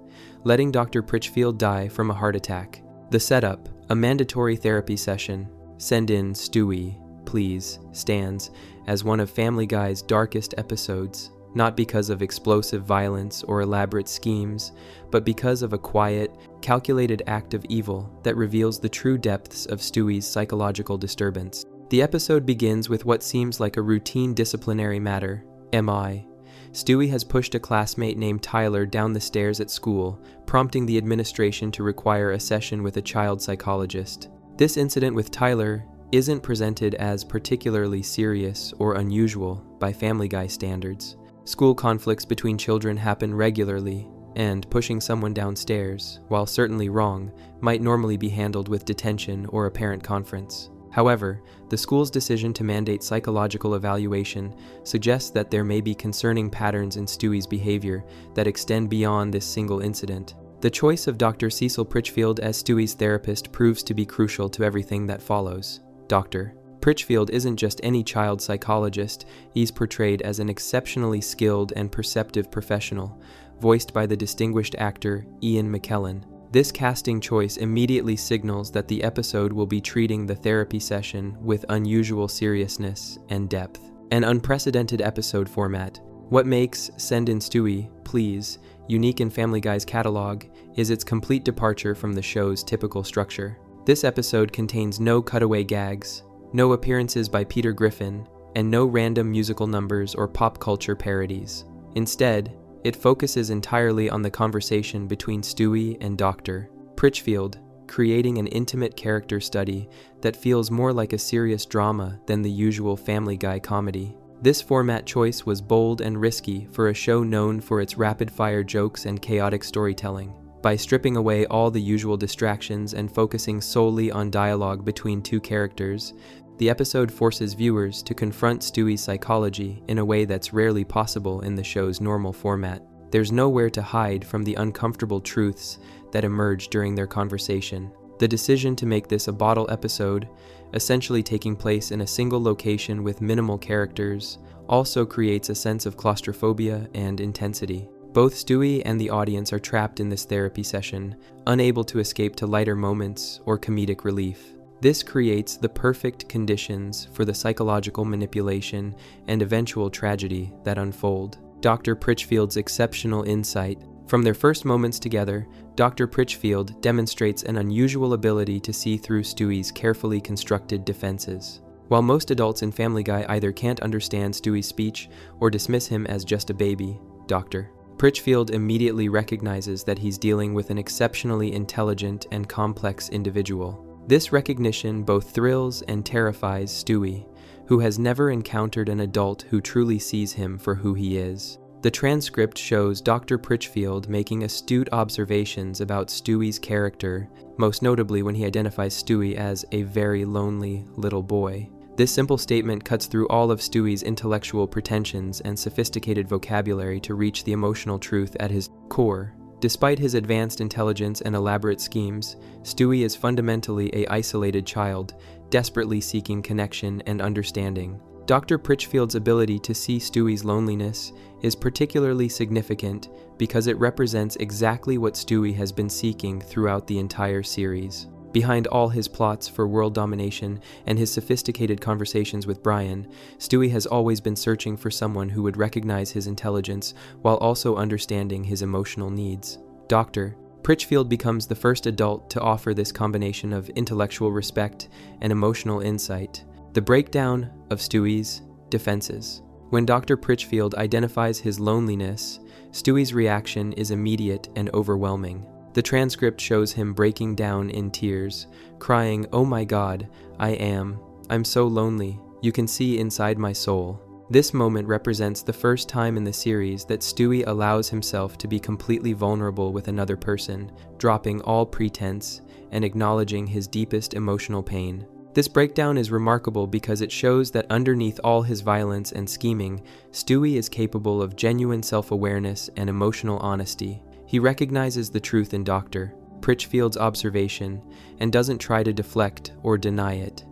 Letting Dr. Pritchfield die from a heart attack. The setup, a mandatory therapy session. Send in Stewie, Please stands as one of Family Guy's darkest episodes, not because of explosive violence or elaborate schemes, but because of a quiet, calculated act of evil that reveals the true depths of Stewie's psychological disturbance. The episode begins with what seems like a routine disciplinary matter, MI. Stewie has pushed a classmate named Tyler down the stairs at school, prompting the administration to require a session with a child psychologist. This incident with Tyler isn't presented as particularly serious or unusual by Family Guy standards. School conflicts between children happen regularly, and pushing someone downstairs, while certainly wrong, might normally be handled with detention or a parent conference. However, the school's decision to mandate psychological evaluation suggests that there may be concerning patterns in Stewie's behavior that extend beyond this single incident. The choice of Dr. Cecil Pritchfield as Stewie's therapist proves to be crucial to everything that follows. Dr. Pritchfield isn't just any child psychologist, he's portrayed as an exceptionally skilled and perceptive professional, voiced by the distinguished actor Ian McKellen. This casting choice immediately signals that the episode will be treating the therapy session with unusual seriousness and depth. An unprecedented episode format. What makes Send in Stewie, Please unique in Family Guy's catalog is its complete departure from the show's typical structure. This episode contains no cutaway gags, no appearances by Peter Griffin, and no random musical numbers or pop culture parodies. Instead, it focuses entirely on the conversation between Stewie and Dr. Pritchfield, creating an intimate character study that feels more like a serious drama than the usual Family Guy comedy. This format choice was bold and risky for a show known for its rapid-fire jokes and chaotic storytelling. By stripping away all the usual distractions and focusing solely on dialogue between two characters, the episode forces viewers to confront Stewie's psychology in a way that's rarely possible in the show's normal format. There's nowhere to hide from the uncomfortable truths that emerge during their conversation. The decision to make this a bottle episode, essentially taking place in a single location with minimal characters, also creates a sense of claustrophobia and intensity. Both Stewie and the audience are trapped in this therapy session, unable to escape to lighter moments or comedic relief. This creates the perfect conditions for the psychological manipulation and eventual tragedy that unfold. Dr. Pritchfield's exceptional insight. From their first moments together, Dr. Pritchfield demonstrates an unusual ability to see through Stewie's carefully constructed defenses. While most adults in Family Guy either can't understand Stewie's speech or dismiss him as just a baby, Dr. Pritchfield immediately recognizes that he's dealing with an exceptionally intelligent and complex individual. This recognition both thrills and terrifies Stewie, who has never encountered an adult who truly sees him for who he is. The transcript shows Dr. Pritchfield making astute observations about Stewie's character, most notably when he identifies Stewie as a very lonely little boy. This simple statement cuts through all of Stewie's intellectual pretensions and sophisticated vocabulary to reach the emotional truth at his core. Despite his advanced intelligence and elaborate schemes, Stewie is fundamentally an isolated child, desperately seeking connection and understanding. Dr. Pritchfield's ability to see Stewie's loneliness is particularly significant because it represents exactly what Stewie has been seeking throughout the entire series. Behind all his plots for world domination and his sophisticated conversations with Brian, Stewie has always been searching for someone who would recognize his intelligence while also understanding his emotional needs. Dr. Pritchfield becomes the first adult to offer this combination of intellectual respect and emotional insight. The breakdown of Stewie's defenses. When Dr. Pritchfield identifies his loneliness, Stewie's reaction is immediate and overwhelming. The transcript shows him breaking down in tears, crying, "Oh my God, I'm so lonely. You can see inside my soul." This moment represents the first time in the series that Stewie allows himself to be completely vulnerable with another person, dropping all pretense and acknowledging his deepest emotional pain. This breakdown is remarkable because it shows that underneath all his violence and scheming, Stewie is capable of genuine self-awareness and emotional honesty. He recognizes the truth in Dr. Pritchfield's observation and doesn't try to deflect or deny it.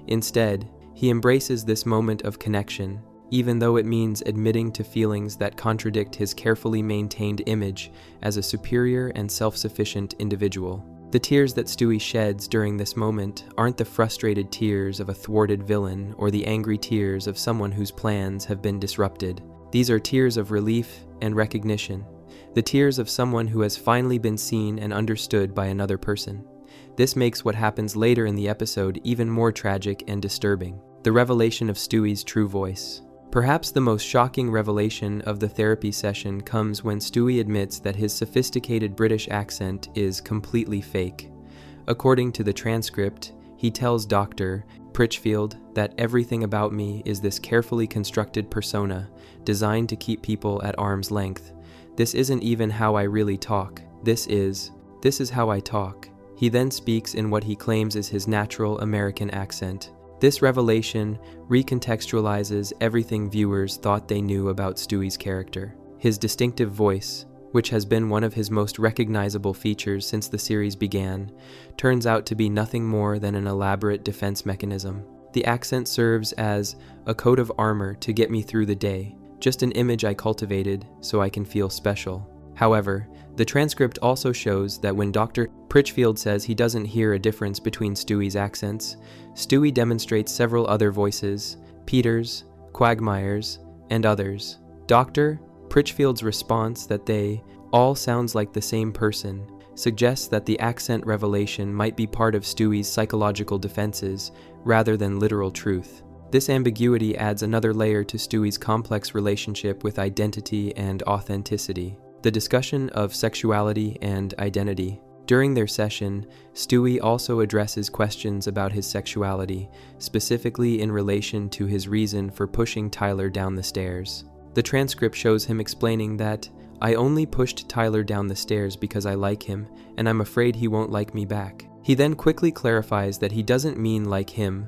Instead, he embraces this moment of connection, even though it means admitting to feelings that contradict his carefully maintained image as a superior and self-sufficient individual. The tears that Stewie sheds during this moment aren't the frustrated tears of a thwarted villain or the angry tears of someone whose plans have been disrupted. These are tears of relief and recognition. The tears of someone who has finally been seen and understood by another person. This makes what happens later in the episode even more tragic and disturbing. The revelation of Stewie's true voice. Perhaps the most shocking revelation of the therapy session comes when Stewie admits that his sophisticated British accent is completely fake. According to the transcript, he tells Dr. Pritchfield, that everything about me is this carefully constructed persona designed to keep people at arm's length. This isn't even how I really talk. This is how I talk. He then speaks in what he claims is his natural American accent. This revelation recontextualizes everything viewers thought they knew about Stewie's character. His distinctive voice, which has been one of his most recognizable features since the series began, turns out to be nothing more than an elaborate defense mechanism. The accent serves as a coat of armor to get me through the day, just an image I cultivated so I can feel special. However, the transcript also shows that when Dr. Pritchfield says he doesn't hear a difference between Stewie's accents, Stewie demonstrates several other voices, Peter's, Quagmire's, and others. Dr. Pritchfield's response that they all sounds like the same person suggests that the accent revelation might be part of Stewie's psychological defenses rather than literal truth. This ambiguity adds another layer to Stewie's complex relationship with identity and authenticity. The discussion of sexuality and identity. During their session, Stewie also addresses questions about his sexuality, specifically in relation to his reason for pushing Tyler down the stairs. The transcript shows him explaining that, "I only pushed Tyler down the stairs because I like him, and I'm afraid he won't like me back." He then quickly clarifies that he doesn't mean like him,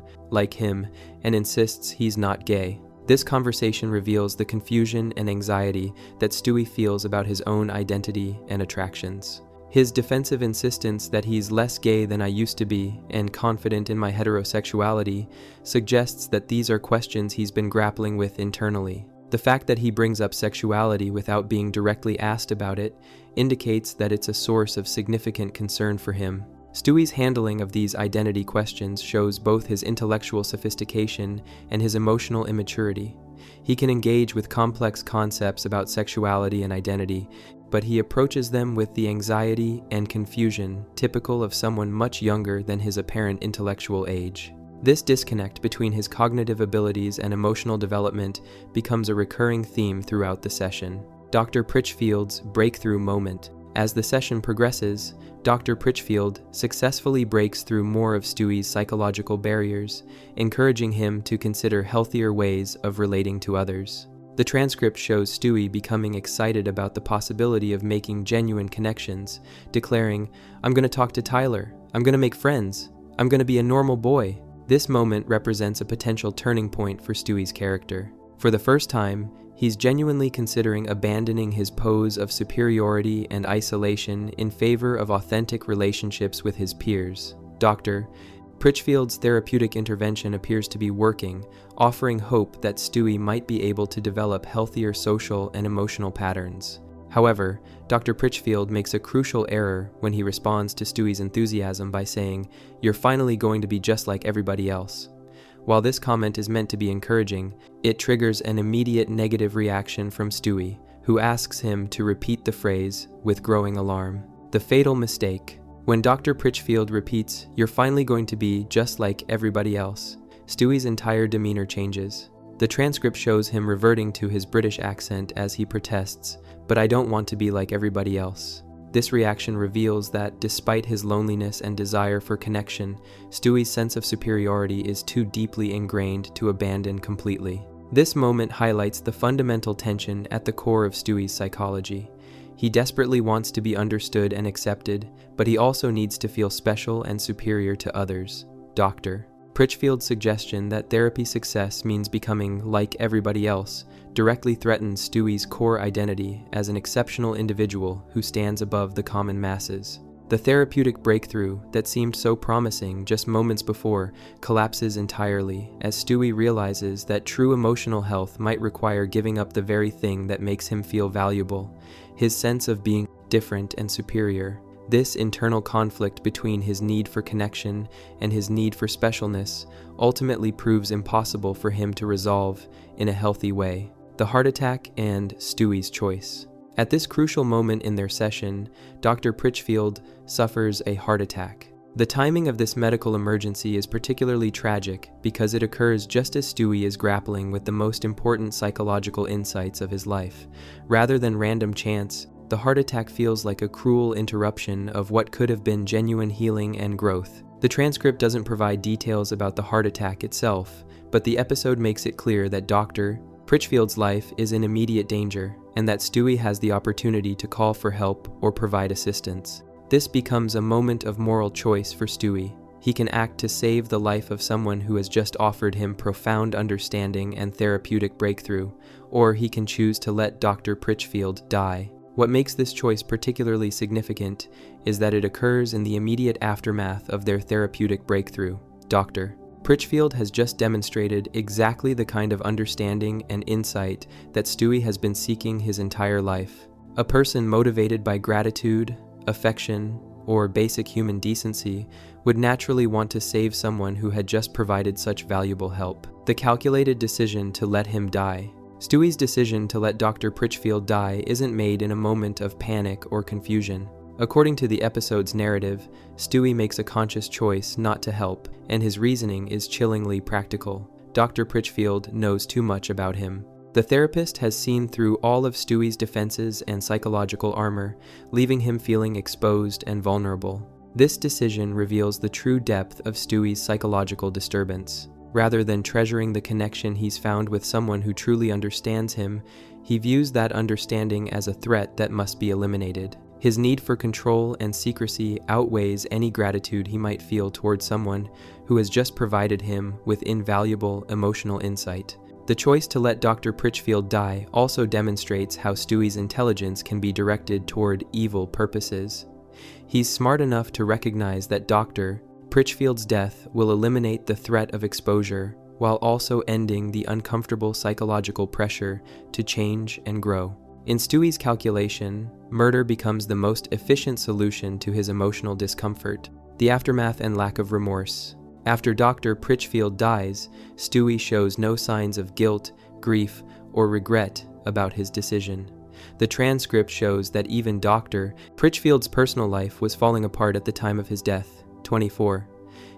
and insists he's not gay. This conversation reveals the confusion and anxiety that Stewie feels about his own identity and attractions. His defensive insistence that he's less gay than I used to be and confident in my heterosexuality suggests that these are questions he's been grappling with internally. The fact that he brings up sexuality without being directly asked about it indicates that it's a source of significant concern for him. Stewie's handling of these identity questions shows both his intellectual sophistication and his emotional immaturity. He can engage with complex concepts about sexuality and identity, but he approaches them with the anxiety and confusion typical of someone much younger than his apparent intellectual age. This disconnect between his cognitive abilities and emotional development becomes a recurring theme throughout the session. Dr. Pritchfield's breakthrough moment. As the session progresses, Dr. Pritchfield successfully breaks through more of Stewie's psychological barriers, encouraging him to consider healthier ways of relating to others. The transcript shows Stewie becoming excited about the possibility of making genuine connections, declaring, "I'm going to talk to Tyler. I'm going to make friends. I'm going to be a normal boy." This moment represents a potential turning point for Stewie's character. For the first time, he's genuinely considering abandoning his pose of superiority and isolation in favor of authentic relationships with his peers. Dr. Pritchfield's therapeutic intervention appears to be working, offering hope that Stewie might be able to develop healthier social and emotional patterns. However, Dr. Pritchfield makes a crucial error when he responds to Stewie's enthusiasm by saying, "You're finally going to be just like everybody else." While this comment is meant to be encouraging, it triggers an immediate negative reaction from Stewie, who asks him to repeat the phrase with growing alarm. The fatal mistake. When Dr. Pritchfield repeats, "You're finally going to be just like everybody else," Stewie's entire demeanor changes. The transcript shows him reverting to his British accent as he protests, "But I don't want to be like everybody else." This reaction reveals that, despite his loneliness and desire for connection, Stewie's sense of superiority is too deeply ingrained to abandon completely. This moment highlights the fundamental tension at the core of Stewie's psychology. He desperately wants to be understood and accepted, but he also needs to feel special and superior to others. Dr. Pritchfield's suggestion that therapy success means becoming like everybody else directly threatens Stewie's core identity as an exceptional individual who stands above the common masses. The therapeutic breakthrough that seemed so promising just moments before collapses entirely as Stewie realizes that true emotional health might require giving up the very thing that makes him feel valuable, his sense of being different and superior. This internal conflict between his need for connection and his need for specialness ultimately proves impossible for him to resolve in a healthy way. The heart attack and Stewie's choice. At this crucial moment in their session, Dr. Pritchfield suffers a heart attack. The timing of this medical emergency is particularly tragic because it occurs just as Stewie is grappling with the most important psychological insights of his life. Rather than random chance, the heart attack feels like a cruel interruption of what could have been genuine healing and growth. The transcript doesn't provide details about the heart attack itself, but the episode makes it clear that Dr. Pritchfield's life is in immediate danger, and that Stewie has the opportunity to call for help or provide assistance. This becomes a moment of moral choice for Stewie. He can act to save the life of someone who has just offered him profound understanding and therapeutic breakthrough, or he can choose to let Dr. Pritchfield die. What makes this choice particularly significant is that it occurs in the immediate aftermath of their therapeutic breakthrough. Dr. Pritchfield has just demonstrated exactly the kind of understanding and insight that Stewie has been seeking his entire life. A person motivated by gratitude, affection, or basic human decency would naturally want to save someone who had just provided such valuable help. The calculated decision to let him die. Stewie's decision to let Dr. Pritchfield die isn't made in a moment of panic or confusion. According to the episode's narrative, Stewie makes a conscious choice not to help, and his reasoning is chillingly practical. Dr. Pritchfield knows too much about him. The therapist has seen through all of Stewie's defenses and psychological armor, leaving him feeling exposed and vulnerable. This decision reveals the true depth of Stewie's psychological disturbance. Rather than treasuring the connection he's found with someone who truly understands him, he views that understanding as a threat that must be eliminated. His need for control and secrecy outweighs any gratitude he might feel towards someone who has just provided him with invaluable emotional insight. The choice to let Dr. Pritchfield die also demonstrates how Stewie's intelligence can be directed toward evil purposes. He's smart enough to recognize that Dr. Pritchfield's death will eliminate the threat of exposure, while also ending the uncomfortable psychological pressure to change and grow. In Stewie's calculation, murder becomes the most efficient solution to his emotional discomfort, the aftermath and lack of remorse. After Dr. Pritchfield dies, Stewie shows no signs of guilt, grief, or regret about his decision. The transcript shows that even Dr. Pritchfield's personal life was falling apart at the time of his death. 24.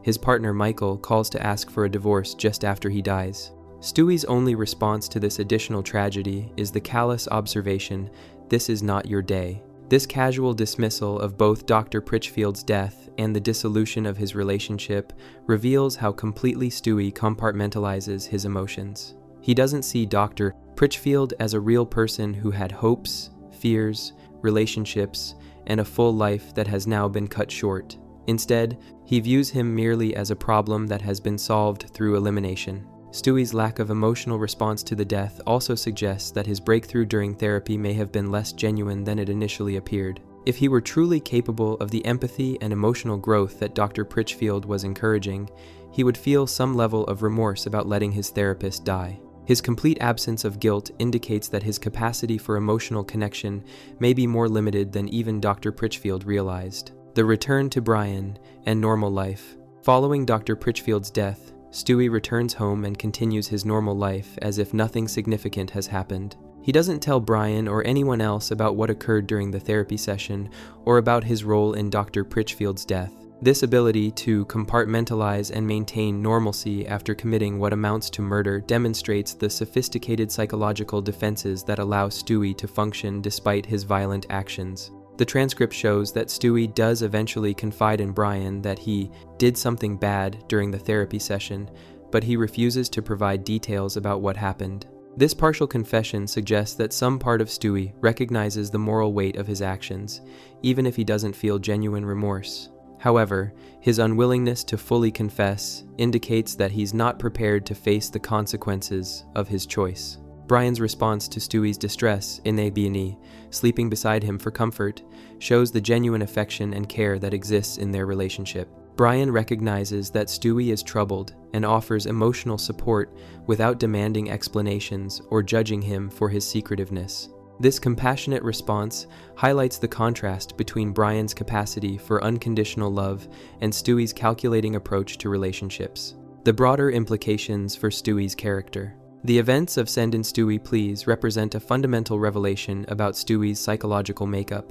His partner Michael calls to ask for a divorce just after he dies. Stewie's only response to this additional tragedy is the callous observation, "This is not your day." This casual dismissal of both Dr. Pritchfield's death and the dissolution of his relationship reveals how completely Stewie compartmentalizes his emotions. He doesn't see Dr. Pritchfield as a real person who had hopes, fears, relationships, and a full life that has now been cut short. Instead, he views him merely as a problem that has been solved through elimination. Stewie's lack of emotional response to the death also suggests that his breakthrough during therapy may have been less genuine than it initially appeared. If he were truly capable of the empathy and emotional growth that Dr. Pritchfield was encouraging, he would feel some level of remorse about letting his therapist die. His complete absence of guilt indicates that his capacity for emotional connection may be more limited than even Dr. Pritchfield realized. The return to Brian and normal life. Following Dr. Pritchfield's death, Stewie returns home and continues his normal life as if nothing significant has happened. He doesn't tell Brian or anyone else about what occurred during the therapy session or about his role in Dr. Pritchfield's death. This ability to compartmentalize and maintain normalcy after committing what amounts to murder demonstrates the sophisticated psychological defenses that allow Stewie to function despite his violent actions. The transcript shows that Stewie does eventually confide in Brian that he did something bad during the therapy session, but he refuses to provide details about what happened. This partial confession suggests that some part of Stewie recognizes the moral weight of his actions, even if he doesn't feel genuine remorse. However, his unwillingness to fully confess indicates that he's not prepared to face the consequences of his choice. Brian's response to Stewie's distress in A&E, sleeping beside him for comfort, shows the genuine affection and care that exists in their relationship. Brian recognizes that Stewie is troubled and offers emotional support without demanding explanations or judging him for his secretiveness. This compassionate response highlights the contrast between Brian's capacity for unconditional love and Stewie's calculating approach to relationships. The broader implications for Stewie's character. The events of Send and Stewie Please represent a fundamental revelation about Stewie's psychological makeup.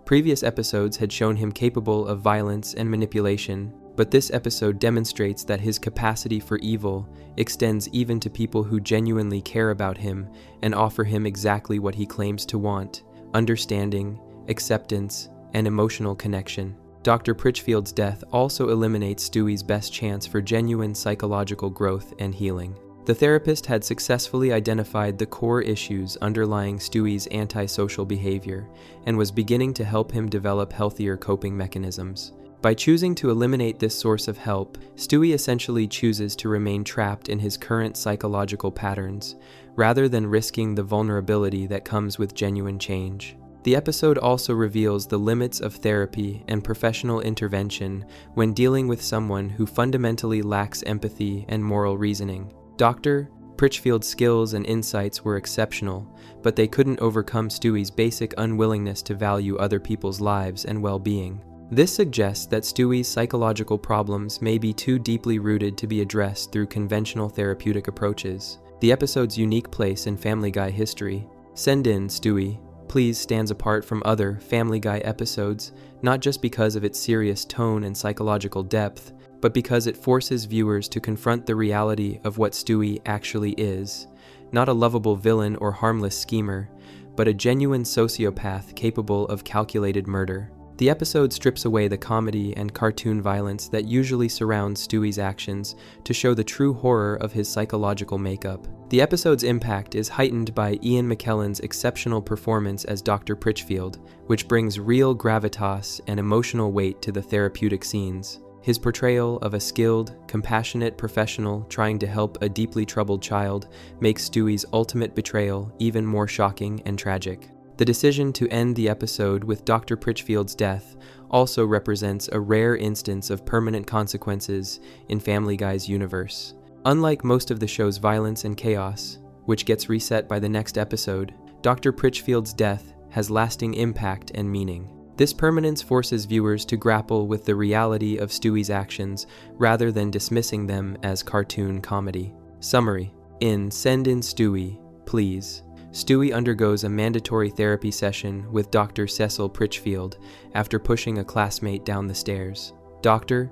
Previous episodes had shown him capable of violence and manipulation, but this episode demonstrates that his capacity for evil extends even to people who genuinely care about him and offer him exactly what he claims to want: understanding, acceptance, and emotional connection. Dr. Pritchfield's death also eliminates Stewie's best chance for genuine psychological growth and healing. The therapist had successfully identified the core issues underlying Stewie's antisocial behavior and was beginning to help him develop healthier coping mechanisms. By choosing to eliminate this source of help, Stewie essentially chooses to remain trapped in his current psychological patterns, rather than risking the vulnerability that comes with genuine change. The episode also reveals the limits of therapy and professional intervention when dealing with someone who fundamentally lacks empathy and moral reasoning. Dr. Pritchfield's skills and insights were exceptional, but they couldn't overcome Stewie's basic unwillingness to value other people's lives and well-being. This suggests that Stewie's psychological problems may be too deeply rooted to be addressed through conventional therapeutic approaches. The episode's unique place in Family Guy history. Send in, Stewie, Please stands apart from other Family Guy episodes, not just because of its serious tone and psychological depth, but because it forces viewers to confront the reality of what Stewie actually is. Not a lovable villain or harmless schemer, but a genuine sociopath capable of calculated murder. The episode strips away the comedy and cartoon violence that usually surrounds Stewie's actions to show the true horror of his psychological makeup. The episode's impact is heightened by Ian McKellen's exceptional performance as Dr. Pritchfield, which brings real gravitas and emotional weight to the therapeutic scenes. His portrayal of a skilled, compassionate professional trying to help a deeply troubled child makes Stewie's ultimate betrayal even more shocking and tragic. The decision to end the episode with Dr. Pritchfield's death also represents a rare instance of permanent consequences in Family Guy's universe. Unlike most of the show's violence and chaos, which gets reset by the next episode, Dr. Pritchfield's death has lasting impact and meaning. This permanence forces viewers to grapple with the reality of Stewie's actions rather than dismissing them as cartoon comedy. Summary: in Send in Stewie, Please, Stewie undergoes a mandatory therapy session with Dr. Cecil Pritchfield after pushing a classmate down the stairs. Dr.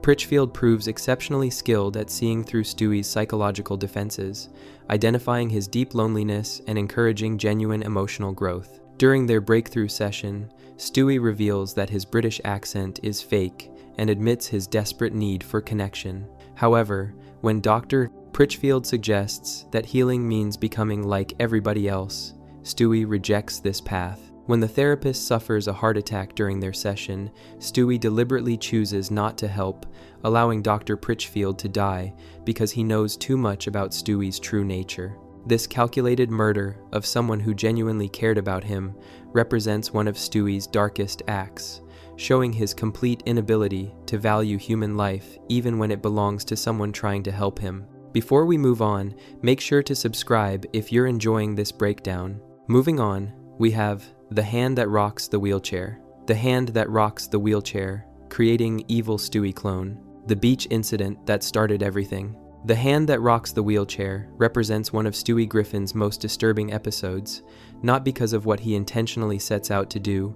Pritchfield proves exceptionally skilled at seeing through Stewie's psychological defenses, identifying his deep loneliness and encouraging genuine emotional growth. During their breakthrough session, Stewie reveals that his British accent is fake and admits his desperate need for connection. However, when Dr. Pritchfield suggests that healing means becoming like everybody else, Stewie rejects this path. When the therapist suffers a heart attack during their session, Stewie deliberately chooses not to help, allowing Dr. Pritchfield to die because he knows too much about Stewie's true nature. This calculated murder of someone who genuinely cared about him represents one of Stewie's darkest acts, showing his complete inability to value human life even when it belongs to someone trying to help him. Before we move on, make sure to subscribe if you're enjoying this breakdown. Moving on, we have The Hand That Rocks the Wheelchair. The Hand That Rocks the Wheelchair, creating evil Stewie clone. The beach incident that started everything. The Hand That Rocks the Wheelchair represents one of Stewie Griffin's most disturbing episodes, not because of what he intentionally sets out to do,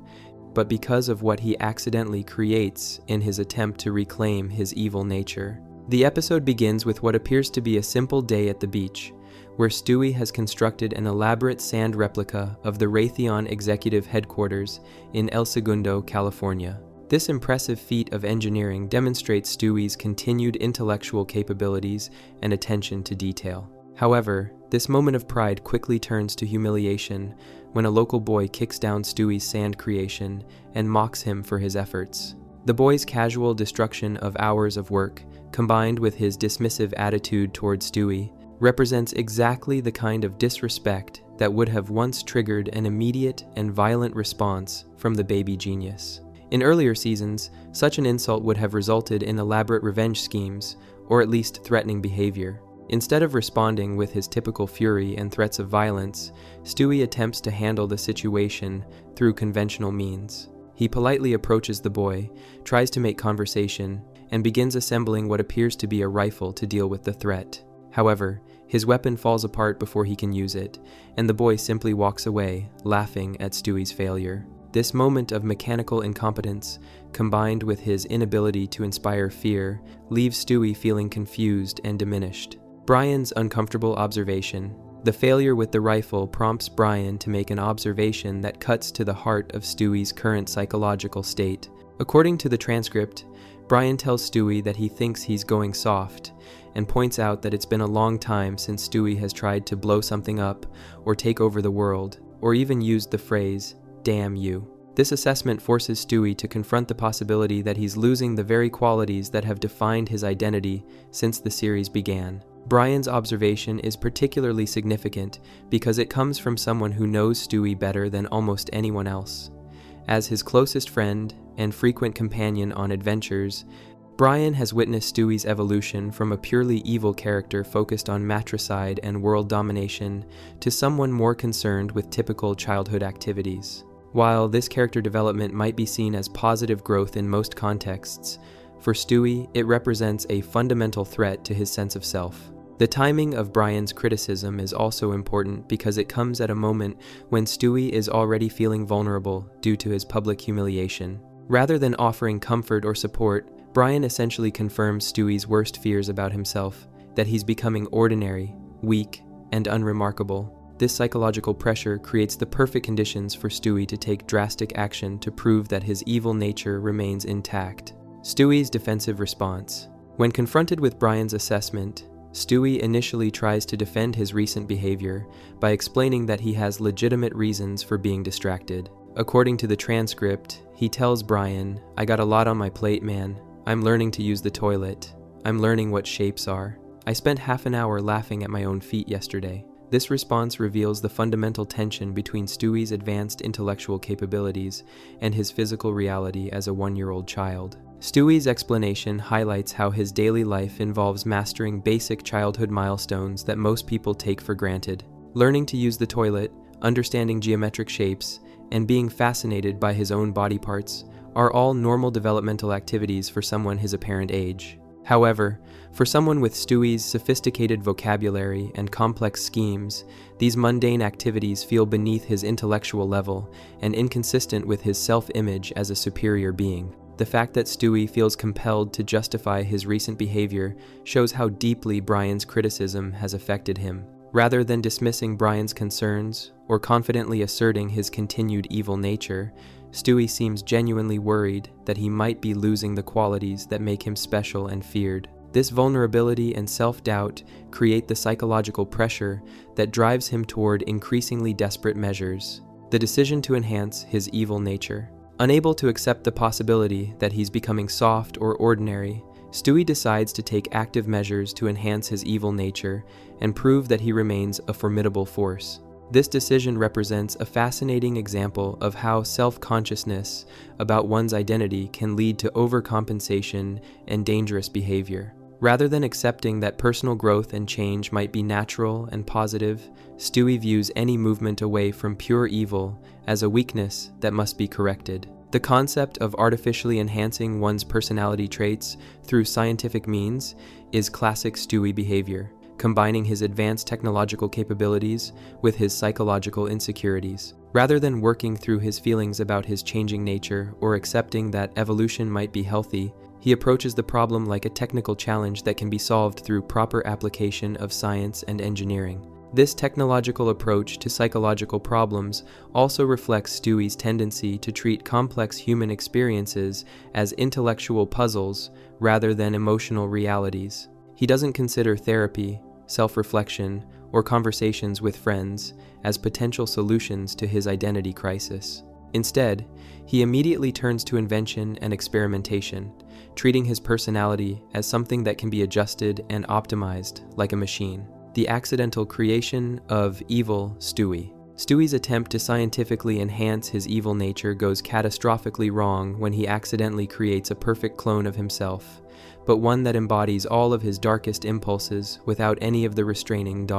but because of what he accidentally creates in his attempt to reclaim his evil nature. The episode begins with what appears to be a simple day at the beach, where Stewie has constructed an elaborate sand replica of the Raytheon executive headquarters in El Segundo, California. This impressive feat of engineering demonstrates Stewie's continued intellectual capabilities and attention to detail. However, this moment of pride quickly turns to humiliation when a local boy kicks down Stewie's sand creation and mocks him for his efforts. The boy's casual destruction of hours of work, combined with his dismissive attitude toward Stewie, represents exactly the kind of disrespect that would have once triggered an immediate and violent response from the baby genius. In earlier seasons, such an insult would have resulted in elaborate revenge schemes, or at least threatening behavior. Instead of responding with his typical fury and threats of violence, Stewie attempts to handle the situation through conventional means. He politely approaches the boy, tries to make conversation, and begins assembling what appears to be a rifle to deal with the threat. However, his weapon falls apart before he can use it, and the boy simply walks away, laughing at Stewie's failure. This moment of mechanical incompetence, combined with his inability to inspire fear, leaves Stewie feeling confused and diminished. Brian's uncomfortable observation. The failure with the rifle prompts Brian to make an observation that cuts to the heart of Stewie's current psychological state. According to the transcript, Brian tells Stewie that he thinks he's going soft and points out that it's been a long time since Stewie has tried to blow something up or take over the world, or even used the phrase, "damn you." This assessment forces Stewie to confront the possibility that he's losing the very qualities that have defined his identity since the series began. Brian's observation is particularly significant because it comes from someone who knows Stewie better than almost anyone else. As his closest friend and frequent companion on adventures, Brian has witnessed Stewie's evolution from a purely evil character focused on matricide and world domination to someone more concerned with typical childhood activities. While this character development might be seen as positive growth in most contexts, for Stewie, it represents a fundamental threat to his sense of self. The timing of Brian's criticism is also important because it comes at a moment when Stewie is already feeling vulnerable due to his public humiliation. Rather than offering comfort or support, Brian essentially confirms Stewie's worst fears about himself, that he's becoming ordinary, weak, and unremarkable. This psychological pressure creates the perfect conditions for Stewie to take drastic action to prove that his evil nature remains intact. Stewie's defensive response. When confronted with Brian's assessment, Stewie initially tries to defend his recent behavior by explaining that he has legitimate reasons for being distracted. According to the transcript, he tells Brian, "I got a lot on my plate, man. I'm learning to use the toilet. I'm learning what shapes are. I spent half an hour laughing at my own feet yesterday." This response reveals the fundamental tension between Stewie's advanced intellectual capabilities and his physical reality as a one-year-old child. Stewie's explanation highlights how his daily life involves mastering basic childhood milestones that most people take for granted. Learning to use the toilet, understanding geometric shapes, and being fascinated by his own body parts are all normal developmental activities for someone his apparent age. However, for someone with Stewie's sophisticated vocabulary and complex schemes, these mundane activities feel beneath his intellectual level and inconsistent with his self-image as a superior being. The fact that Stewie feels compelled to justify his recent behavior shows how deeply Brian's criticism has affected him. Rather than dismissing Brian's concerns or confidently asserting his continued evil nature, Stewie seems genuinely worried that he might be losing the qualities that make him special and feared. This vulnerability and self-doubt create the psychological pressure that drives him toward increasingly desperate measures. The decision to enhance his evil nature. Unable to accept the possibility that he's becoming soft or ordinary, Stewie decides to take active measures to enhance his evil nature and prove that he remains a formidable force. This decision represents a fascinating example of how self-consciousness about one's identity can lead to overcompensation and dangerous behavior. Rather than accepting that personal growth and change might be natural and positive, Stewie views any movement away from pure evil as a weakness that must be corrected. The concept of artificially enhancing one's personality traits through scientific means is classic Stewie behavior, combining his advanced technological capabilities with his psychological insecurities. Rather than working through his feelings about his changing nature or accepting that evolution might be healthy, he approaches the problem like a technical challenge that can be solved through proper application of science and engineering. This technological approach to psychological problems also reflects Stewie's tendency to treat complex human experiences as intellectual puzzles rather than emotional realities. He doesn't consider therapy, self-reflection, or conversations with friends as potential solutions to his identity crisis. Instead, he immediately turns to invention and experimentation, treating his personality as something that can be adjusted and optimized like a machine. The accidental creation of evil Stewie. Stewie's attempt to scientifically enhance his evil nature goes catastrophically wrong when he accidentally creates a perfect clone of himself, but one that embodies all of his darkest impulses without any of the restraining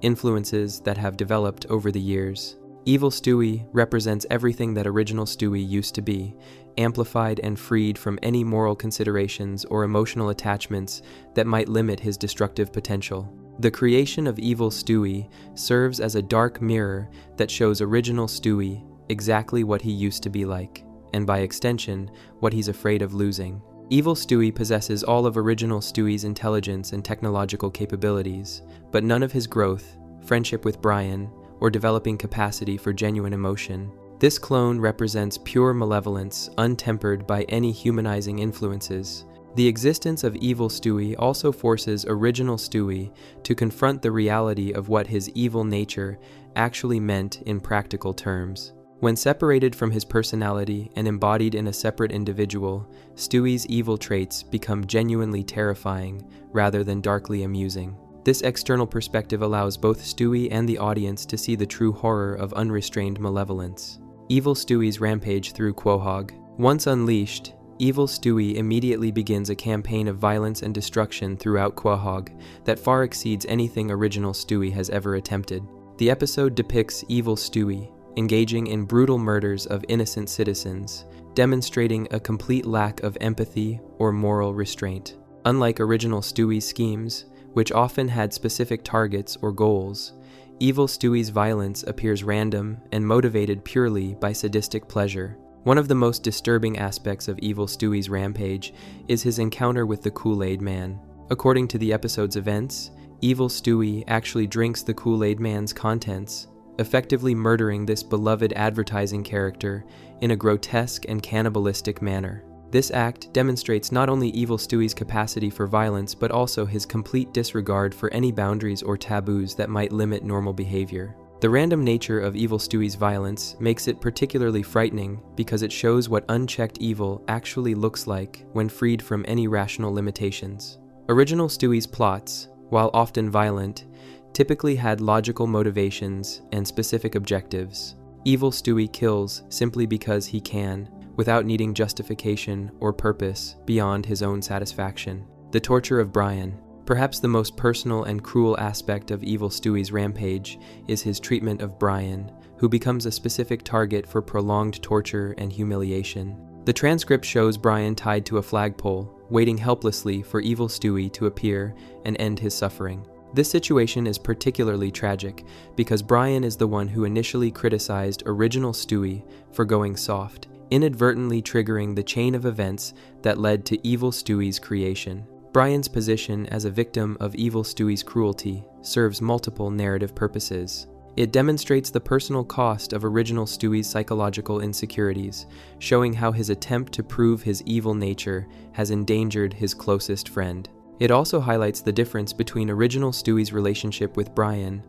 influences that have developed over the years. Evil Stewie represents everything that original Stewie used to be, amplified and freed from any moral considerations or emotional attachments that might limit his destructive potential. The creation of evil Stewie serves as a dark mirror that shows original Stewie exactly what he used to be like, and by extension, what he's afraid of losing. Evil Stewie possesses all of original Stewie's intelligence and technological capabilities, but none of his growth, friendship with Brian, or developing capacity for genuine emotion. This clone represents pure malevolence, untempered by any humanizing influences. The existence of evil Stewie also forces original Stewie to confront the reality of what his evil nature actually meant in practical terms. When separated from his personality and embodied in a separate individual, Stewie's evil traits become genuinely terrifying rather than darkly amusing. This external perspective allows both Stewie and the audience to see the true horror of unrestrained malevolence. Evil Stewie's rampage through Quahog. Once unleashed, evil Stewie immediately begins a campaign of violence and destruction throughout Quahog that far exceeds anything original Stewie has ever attempted. The episode depicts evil Stewie engaging in brutal murders of innocent citizens, demonstrating a complete lack of empathy or moral restraint. Unlike original Stewie's schemes, which often had specific targets or goals, evil Stewie's violence appears random and motivated purely by sadistic pleasure. One of the most disturbing aspects of evil Stewie's rampage is his encounter with the Kool-Aid Man. According to the episode's events, evil Stewie actually drinks the Kool-Aid Man's contents, effectively murdering this beloved advertising character in a grotesque and cannibalistic manner. This act demonstrates not only evil Stewie's capacity for violence, but also his complete disregard for any boundaries or taboos that might limit normal behavior. The random nature of evil Stewie's violence makes it particularly frightening because it shows what unchecked evil actually looks like when freed from any rational limitations. Original Stewie's plots, while often violent, typically had logical motivations and specific objectives. Evil Stewie kills simply because he can, without needing justification or purpose beyond his own satisfaction. The torture of Brian. Perhaps the most personal and cruel aspect of evil Stewie's rampage is his treatment of Brian, who becomes a specific target for prolonged torture and humiliation. The transcript shows Brian tied to a flagpole, waiting helplessly for evil Stewie to appear and end his suffering. This situation is particularly tragic because Brian is the one who initially criticized original Stewie for going soft, inadvertently triggering the chain of events that led to evil Stewie's creation. Brian's position as a victim of evil Stewie's cruelty serves multiple narrative purposes. It demonstrates the personal cost of original Stewie's psychological insecurities, showing how his attempt to prove his evil nature has endangered his closest friend. It also highlights the difference between original Stewie's relationship with Brian,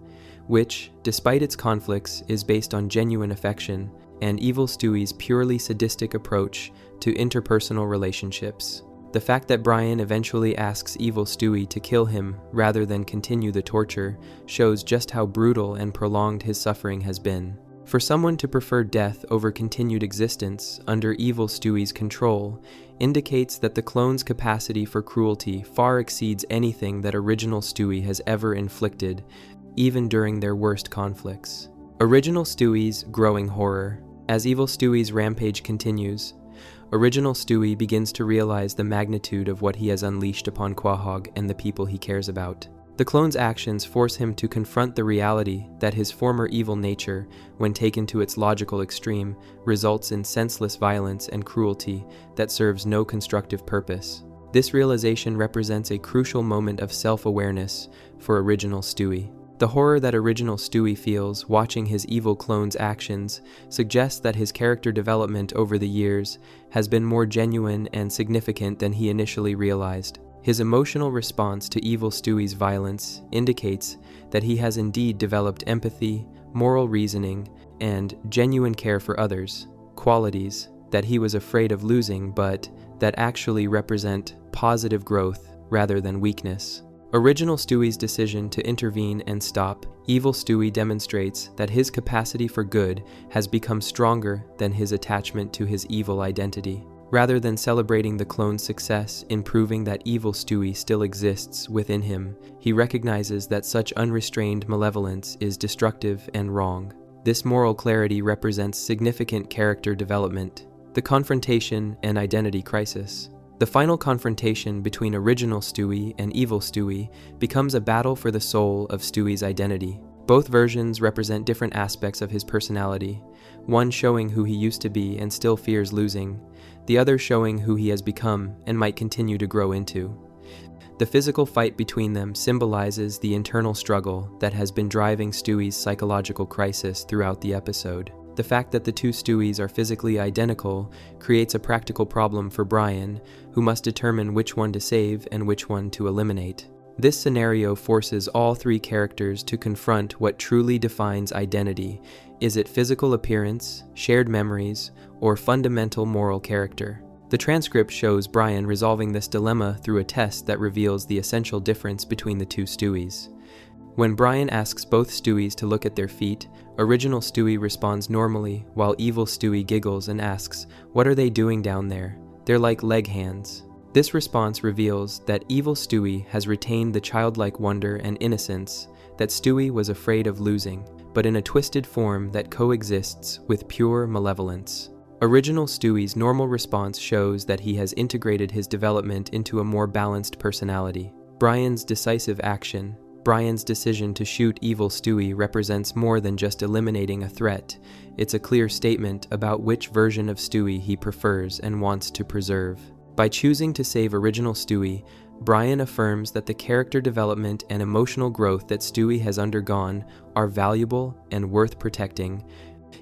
which, despite its conflicts, is based on genuine affection, and evil Stewie's purely sadistic approach to interpersonal relationships. The fact that Brian eventually asks evil Stewie to kill him rather than continue the torture shows just how brutal and prolonged his suffering has been. For someone to prefer death over continued existence under evil Stewie's control indicates that the clone's capacity for cruelty far exceeds anything that original Stewie has ever inflicted, even during their worst conflicts. Original Stewie's growing horror. As evil Stewie's rampage continues, original Stewie begins to realize the magnitude of what he has unleashed upon Quahog and the people he cares about. The clone's actions force him to confront the reality that his former evil nature, when taken to its logical extreme, results in senseless violence and cruelty that serves no constructive purpose. This realization represents a crucial moment of self-awareness for original Stewie. The horror that original Stewie feels watching his evil clone's actions suggests that his character development over the years has been more genuine and significant than he initially realized. His emotional response to evil Stewie's violence indicates that he has indeed developed empathy, moral reasoning, and genuine care for others, qualities that he was afraid of losing but that actually represent positive growth rather than weakness. Original Stewie's decision to intervene and stop evil Stewie demonstrates that his capacity for good has become stronger than his attachment to his evil identity. Rather than celebrating the clone's success in proving that evil Stewie still exists within him, he recognizes that such unrestrained malevolence is destructive and wrong. This moral clarity represents significant character development. The confrontation and identity crisis. The final confrontation between original Stewie and evil Stewie becomes a battle for the soul of Stewie's identity. Both versions represent different aspects of his personality, one showing who he used to be and still fears losing, the other showing who he has become and might continue to grow into. The physical fight between them symbolizes the internal struggle that has been driving Stewie's psychological crisis throughout the episode. The fact that the two Stewies are physically identical creates a practical problem for Brian, who must determine which one to save and which one to eliminate. This scenario forces all three characters to confront what truly defines identity. Is it physical appearance, shared memories, or fundamental moral character? The transcript shows Brian resolving this dilemma through a test that reveals the essential difference between the two Stewies. When Brian asks both Stewies to look at their feet, original Stewie responds normally, while evil Stewie giggles and asks, "What are they doing down there? They're like leg hands." This response reveals that evil Stewie has retained the childlike wonder and innocence that Stewie was afraid of losing, but in a twisted form that coexists with pure malevolence. Original Stewie's normal response shows that he has integrated his development into a more balanced personality. Brian's decisive action, Brian's decision to shoot evil Stewie, represents more than just eliminating a threat. It's a clear statement about which version of Stewie he prefers and wants to preserve. By choosing to save original Stewie, Brian affirms that the character development and emotional growth that Stewie has undergone are valuable and worth protecting,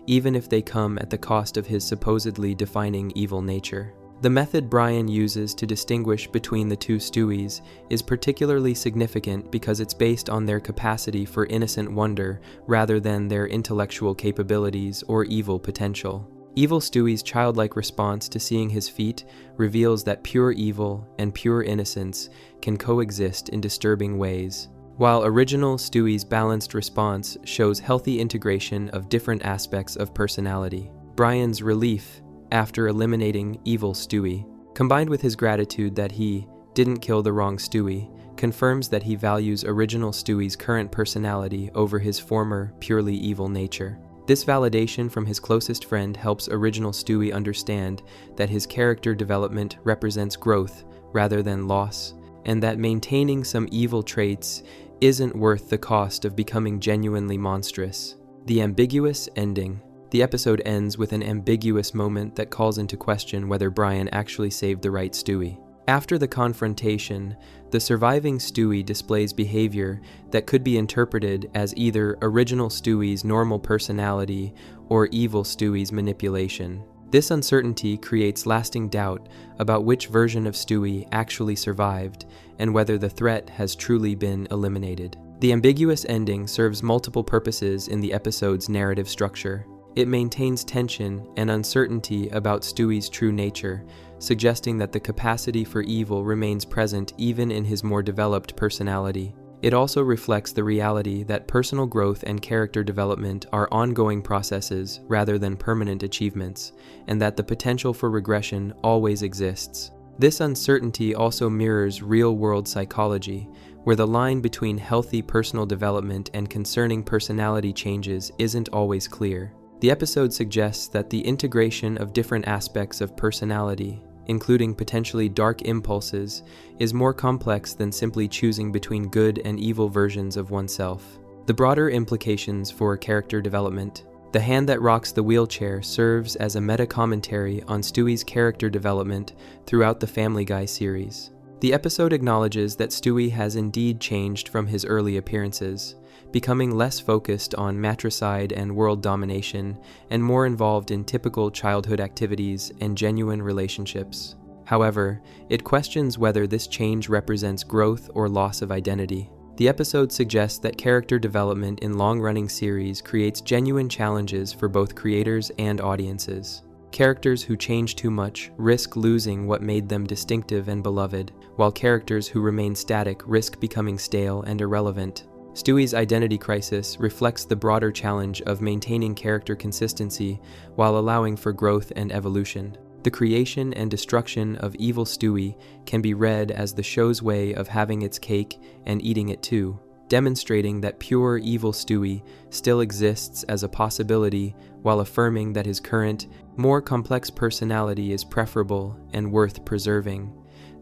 even if they come at the cost of his supposedly defining evil nature. The method Brian uses to distinguish between the two Stewies is particularly significant because it's based on their capacity for innocent wonder rather than their intellectual capabilities or evil potential. Evil Stewie's childlike response to seeing his feet reveals that pure evil and pure innocence can coexist in disturbing ways, while original Stewie's balanced response shows healthy integration of different aspects of personality. Brian's relief after eliminating evil Stewie, combined with his gratitude that he didn't kill the wrong Stewie, confirms that he values original Stewie's current personality over his former, purely evil nature. This validation from his closest friend helps original Stewie understand that his character development represents growth rather than loss, and that maintaining some evil traits isn't worth the cost of becoming genuinely monstrous. The ambiguous ending. The episode ends with an ambiguous moment that calls into question whether Brian actually saved the right Stewie. After the confrontation, the surviving Stewie displays behavior that could be interpreted as either original Stewie's normal personality or evil Stewie's manipulation. This uncertainty creates lasting doubt about which version of Stewie actually survived and whether the threat has truly been eliminated. The ambiguous ending serves multiple purposes in the episode's narrative structure. It maintains tension and uncertainty about Stewie's true nature, suggesting that the capacity for evil remains present even in his more developed personality. It also reflects the reality that personal growth and character development are ongoing processes rather than permanent achievements, and that the potential for regression always exists. This uncertainty also mirrors real-world psychology, where the line between healthy personal development and concerning personality changes isn't always clear. The episode suggests that the integration of different aspects of personality, including potentially dark impulses, is more complex than simply choosing between good and evil versions of oneself. The broader implications for character development. The hand that rocks the wheelchair serves as a meta-commentary on Stewie's character development throughout the Family Guy series. The episode acknowledges that Stewie has indeed changed from his early appearances, becoming less focused on matricide and world domination and more involved in typical childhood activities and genuine relationships. However, it questions whether this change represents growth or loss of identity. The episode suggests that character development in long-running series creates genuine challenges for both creators and audiences. Characters who change too much risk losing what made them distinctive and beloved, while characters who remain static risk becoming stale and irrelevant. Stewie's identity crisis reflects the broader challenge of maintaining character consistency while allowing for growth and evolution. The creation and destruction of evil Stewie can be read as the show's way of having its cake and eating it too, demonstrating that pure evil Stewie still exists as a possibility while affirming that his current, more complex personality is preferable and worth preserving.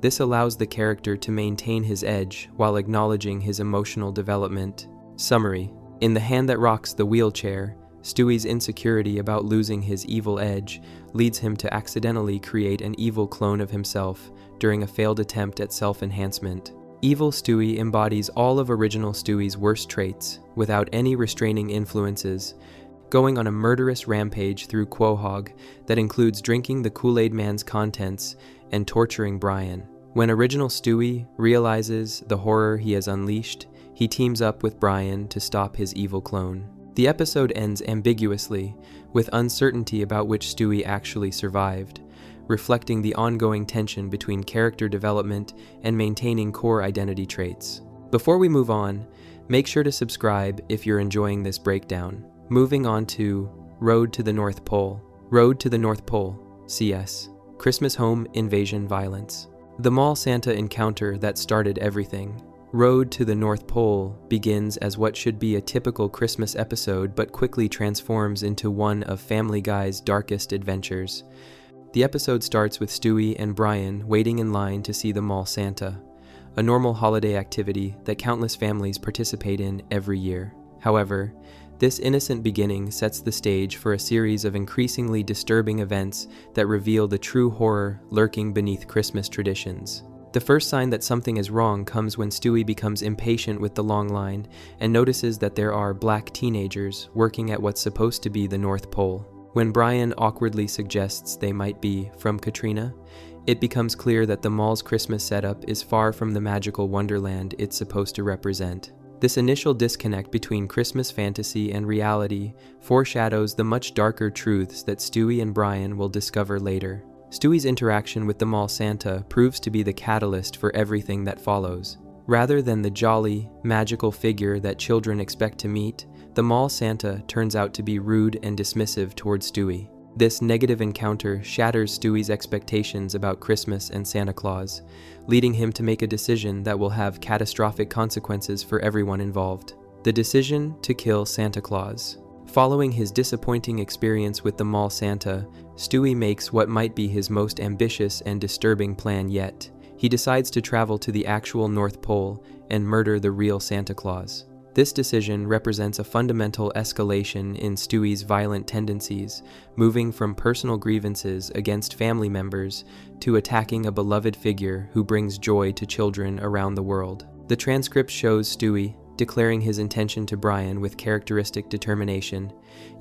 This allows the character to maintain his edge while acknowledging his emotional development. Summary. In The Hand That Rocks the Wheelchair, Stewie's insecurity about losing his evil edge leads him to accidentally create an evil clone of himself during a failed attempt at self-enhancement. Evil Stewie embodies all of original Stewie's worst traits without any restraining influences, going on a murderous rampage through Quahog that includes drinking the Kool-Aid Man's contents and torturing Brian. When original Stewie realizes the horror he has unleashed, he teams up with Brian to stop his evil clone. The episode ends ambiguously, with uncertainty about which Stewie actually survived, reflecting the ongoing tension between character development and maintaining core identity traits. Before we move on, make sure to subscribe if you're enjoying this breakdown. Moving on to Road to the North Pole. Road to the North Pole, CS. Christmas Home Invasion Violence. The Mall Santa encounter that started everything. Road to the North Pole begins as what should be a typical Christmas episode but quickly transforms into one of Family Guy's darkest adventures. The episode starts with Stewie and Brian waiting in line to see the Mall Santa, a normal holiday activity that countless families participate in every year. However, this innocent beginning sets the stage for a series of increasingly disturbing events that reveal the true horror lurking beneath Christmas traditions. The first sign that something is wrong comes when Stewie becomes impatient with the long line and notices that there are black teenagers working at what's supposed to be the North Pole. When Brian awkwardly suggests they might be from Katrina, it becomes clear that the mall's Christmas setup is far from the magical wonderland it's supposed to represent. This initial disconnect between Christmas fantasy and reality foreshadows the much darker truths that Stewie and Brian will discover later. Stewie's interaction with the Mall Santa proves to be the catalyst for everything that follows. Rather than the jolly, magical figure that children expect to meet, the Mall Santa turns out to be rude and dismissive towards Stewie. This negative encounter shatters Stewie's expectations about Christmas and Santa Claus, leading him to make a decision that will have catastrophic consequences for everyone involved. The decision to kill Santa Claus. Following his disappointing experience with the Mall Santa, Stewie makes what might be his most ambitious and disturbing plan yet. He decides to travel to the actual North Pole and murder the real Santa Claus. This decision represents a fundamental escalation in Stewie's violent tendencies, moving from personal grievances against family members to attacking a beloved figure who brings joy to children around the world. The transcript shows Stewie declaring his intention to Brian with characteristic determination.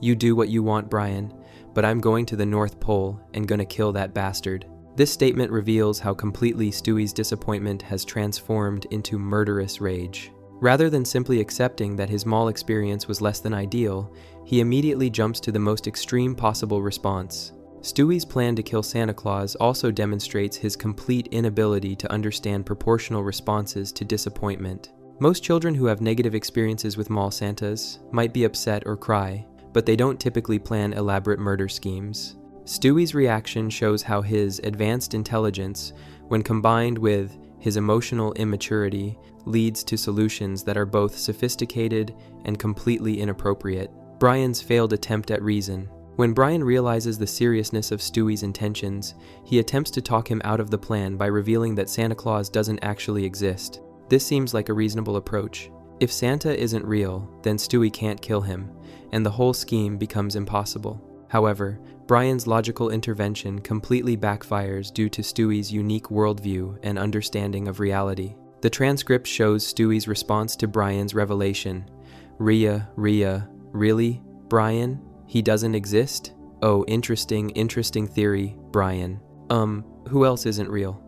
"You do what you want, Brian, but I'm going to the North Pole and gonna kill that bastard." This statement reveals how completely Stewie's disappointment has transformed into murderous rage. Rather than simply accepting that his mall experience was less than ideal, he immediately jumps to the most extreme possible response. Stewie's plan to kill Santa Claus also demonstrates his complete inability to understand proportional responses to disappointment. Most children who have negative experiences with Mall Santas might be upset or cry, but they don't typically plan elaborate murder schemes. Stewie's reaction shows how his advanced intelligence, when combined with his emotional immaturity, leads to solutions that are both sophisticated and completely inappropriate. Brian's failed attempt at reason. When Brian realizes the seriousness of Stewie's intentions, he attempts to talk him out of the plan by revealing that Santa Claus doesn't actually exist. This seems like a reasonable approach. If Santa isn't real, then Stewie can't kill him, and the whole scheme becomes impossible. However, Brian's logical intervention completely backfires due to Stewie's unique worldview and understanding of reality. The transcript shows Stewie's response to Brian's revelation. Rhea, really? Brian? He doesn't exist? Oh, interesting theory, Brian. Who else isn't real?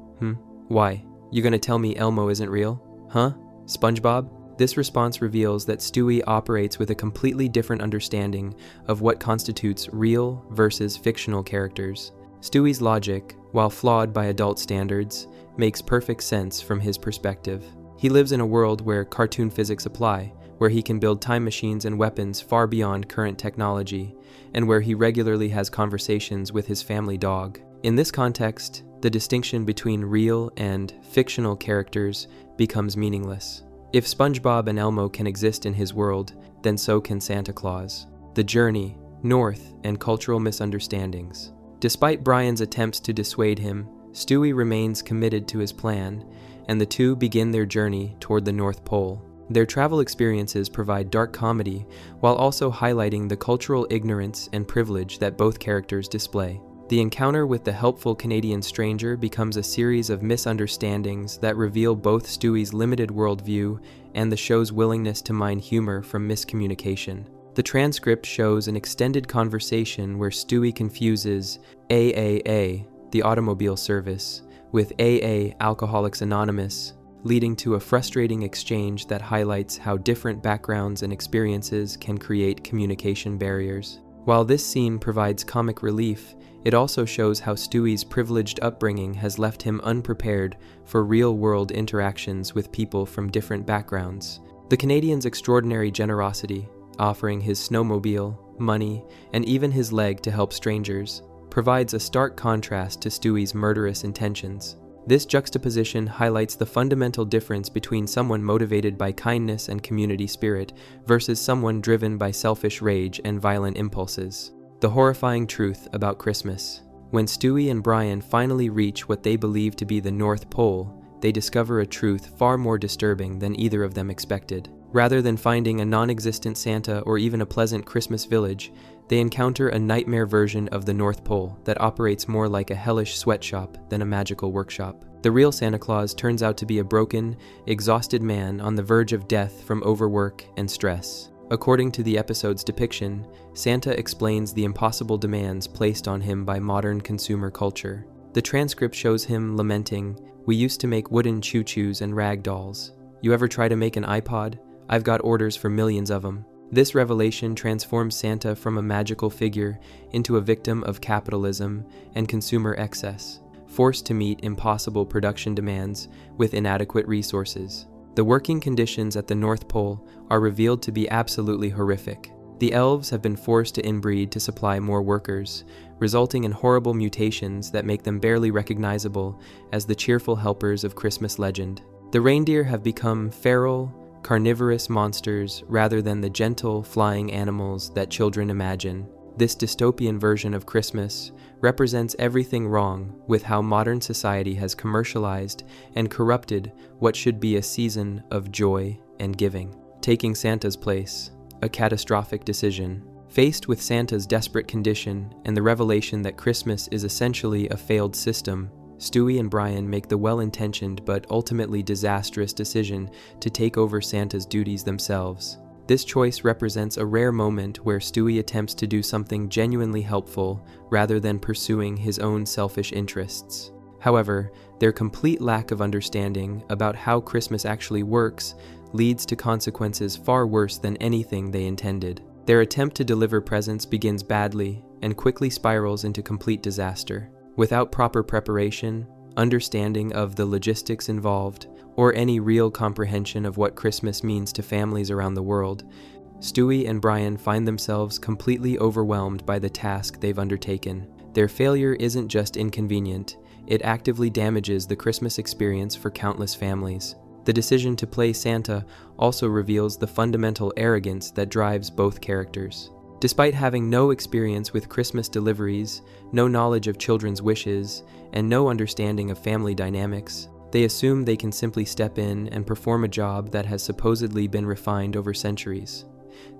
Why? You gonna tell me Elmo isn't real? Huh? SpongeBob? This response reveals that Stewie operates with a completely different understanding of what constitutes real versus fictional characters. Stewie's logic, while flawed by adult standards, makes perfect sense from his perspective. He lives in a world where cartoon physics apply, where he can build time machines and weapons far beyond current technology, and where he regularly has conversations with his family dog. In this context, the distinction between real and fictional characters becomes meaningless. If SpongeBob and Elmo can exist in his world, then so can Santa Claus. The journey, north, and cultural misunderstandings. Despite Brian's attempts to dissuade him, Stewie remains committed to his plan, and the two begin their journey toward the North Pole. Their travel experiences provide dark comedy while also highlighting the cultural ignorance and privilege that both characters display. The encounter with the helpful Canadian stranger becomes a series of misunderstandings that reveal both Stewie's limited worldview and the show's willingness to mine humor from miscommunication. The transcript shows an extended conversation where Stewie confuses AAA, the automobile service, with AA, Alcoholics Anonymous, leading to a frustrating exchange that highlights how different backgrounds and experiences can create communication barriers. While this scene provides comic relief, it also shows how Stewie's privileged upbringing has left him unprepared for real-world interactions with people from different backgrounds. The Canadian's extraordinary generosity, offering his snowmobile, money, and even his leg to help strangers, provides a stark contrast to Stewie's murderous intentions. This juxtaposition highlights the fundamental difference between someone motivated by kindness and community spirit versus someone driven by selfish rage and violent impulses. The horrifying truth about Christmas. When Stewie and Brian finally reach what they believe to be the North Pole, they discover a truth far more disturbing than either of them expected. Rather than finding a non-existent Santa or even a pleasant Christmas village, they encounter a nightmare version of the North Pole that operates more like a hellish sweatshop than a magical workshop. The real Santa Claus turns out to be a broken, exhausted man on the verge of death from overwork and stress. According to the episode's depiction, Santa explains the impossible demands placed on him by modern consumer culture. The transcript shows him lamenting, "We used to make wooden choo-choos and rag dolls. You ever try to make an iPod? I've got orders for millions of them." This revelation transforms Santa from a magical figure into a victim of capitalism and consumer excess, forced to meet impossible production demands with inadequate resources. The working conditions at the North Pole are revealed to be absolutely horrific. The elves have been forced to inbreed to supply more workers, resulting in horrible mutations that make them barely recognizable as the cheerful helpers of Christmas legend. The reindeer have become feral, carnivorous monsters rather than the gentle, flying animals that children imagine. This dystopian version of Christmas represents everything wrong with how modern society has commercialized and corrupted what should be a season of joy and giving. Taking Santa's place, a catastrophic decision. Faced with Santa's desperate condition and the revelation that Christmas is essentially a failed system, Stewie and Brian make the well-intentioned but ultimately disastrous decision to take over Santa's duties themselves. This choice represents a rare moment where Stewie attempts to do something genuinely helpful rather than pursuing his own selfish interests. However, their complete lack of understanding about how Christmas actually works leads to consequences far worse than anything they intended. Their attempt to deliver presents begins badly and quickly spirals into complete disaster. Without proper preparation, understanding of the logistics involved, or any real comprehension of what Christmas means to families around the world, Stewie and Brian find themselves completely overwhelmed by the task they've undertaken. Their failure isn't just inconvenient, it actively damages the Christmas experience for countless families. The decision to play Santa also reveals the fundamental arrogance that drives both characters. Despite having no experience with Christmas deliveries, no knowledge of children's wishes, and no understanding of family dynamics, they assume they can simply step in and perform a job that has supposedly been refined over centuries.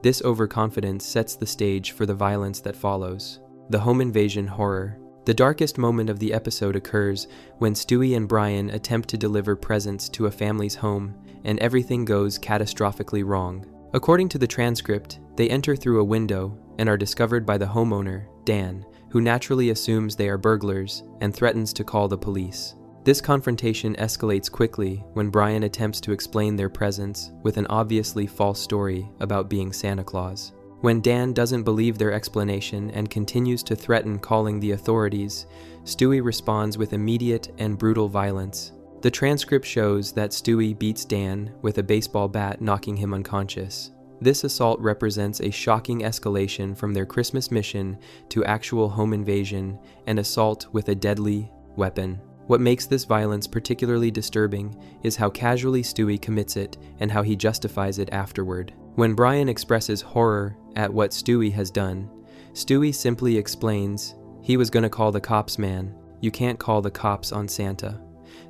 This overconfidence sets the stage for the violence that follows. The home invasion horror. The darkest moment of the episode occurs when Stewie and Brian attempt to deliver presents to a family's home, and everything goes catastrophically wrong. According to the transcript, they enter through a window and are discovered by the homeowner, Dan, who naturally assumes they are burglars and threatens to call the police. This confrontation escalates quickly when Brian attempts to explain their presence with an obviously false story about being Santa Claus. When Dan doesn't believe their explanation and continues to threaten calling the authorities, Stewie responds with immediate and brutal violence. The transcript shows that Stewie beats Dan with a baseball bat, knocking him unconscious. This assault represents a shocking escalation from their Christmas mission to actual home invasion and assault with a deadly weapon. What makes this violence particularly disturbing is how casually Stewie commits it and how he justifies it afterward. When Brian expresses horror at what Stewie has done, Stewie simply explains, "He was gonna call the cops, man. You can't call the cops on Santa."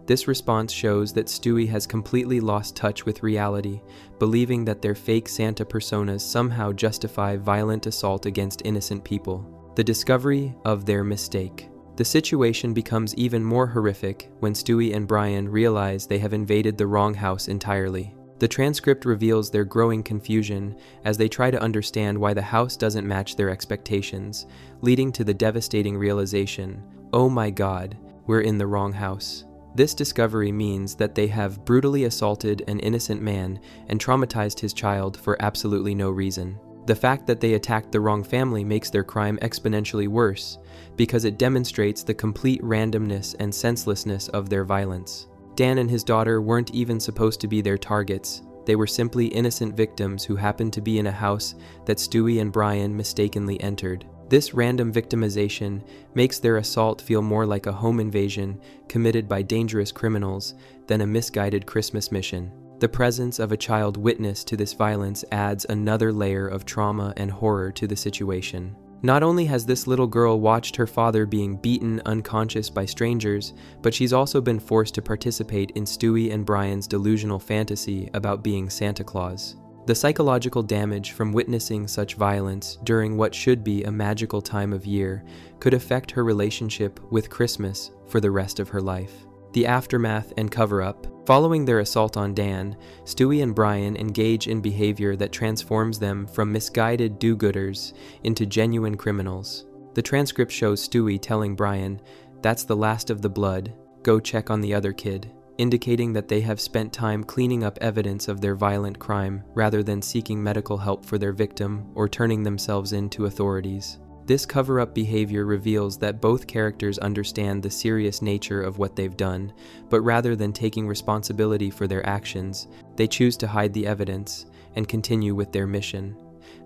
This response shows that Stewie has completely lost touch with reality, believing that their fake Santa personas somehow justify violent assault against innocent people. The discovery of their mistake. The situation becomes even more horrific when Stewie and Brian realize they have invaded the wrong house entirely. The transcript reveals their growing confusion as they try to understand why the house doesn't match their expectations, leading to the devastating realization, "Oh my God, we're in the wrong house." This discovery means that they have brutally assaulted an innocent man and traumatized his child for absolutely no reason. The fact that they attacked the wrong family makes their crime exponentially worse, because it demonstrates the complete randomness and senselessness of their violence. Dan and his daughter weren't even supposed to be their targets. They were simply innocent victims who happened to be in a house that Stewie and Brian mistakenly entered. This random victimization makes their assault feel more like a home invasion committed by dangerous criminals than a misguided Christmas mission. The presence of a child witness to this violence adds another layer of trauma and horror to the situation. Not only has this little girl watched her father being beaten unconscious by strangers, but she's also been forced to participate in Stewie and Brian's delusional fantasy about being Santa Claus. The psychological damage from witnessing such violence during what should be a magical time of year could affect her relationship with Christmas for the rest of her life. The aftermath and cover-up. Following their assault on Dan, Stewie and Brian engage in behavior that transforms them from misguided do-gooders into genuine criminals. The transcript shows Stewie telling Brian, "That's the last of the blood, go check on the other kid," indicating that they have spent time cleaning up evidence of their violent crime rather than seeking medical help for their victim or turning themselves in to authorities. This cover-up behavior reveals that both characters understand the serious nature of what they've done, but rather than taking responsibility for their actions, they choose to hide the evidence and continue with their mission.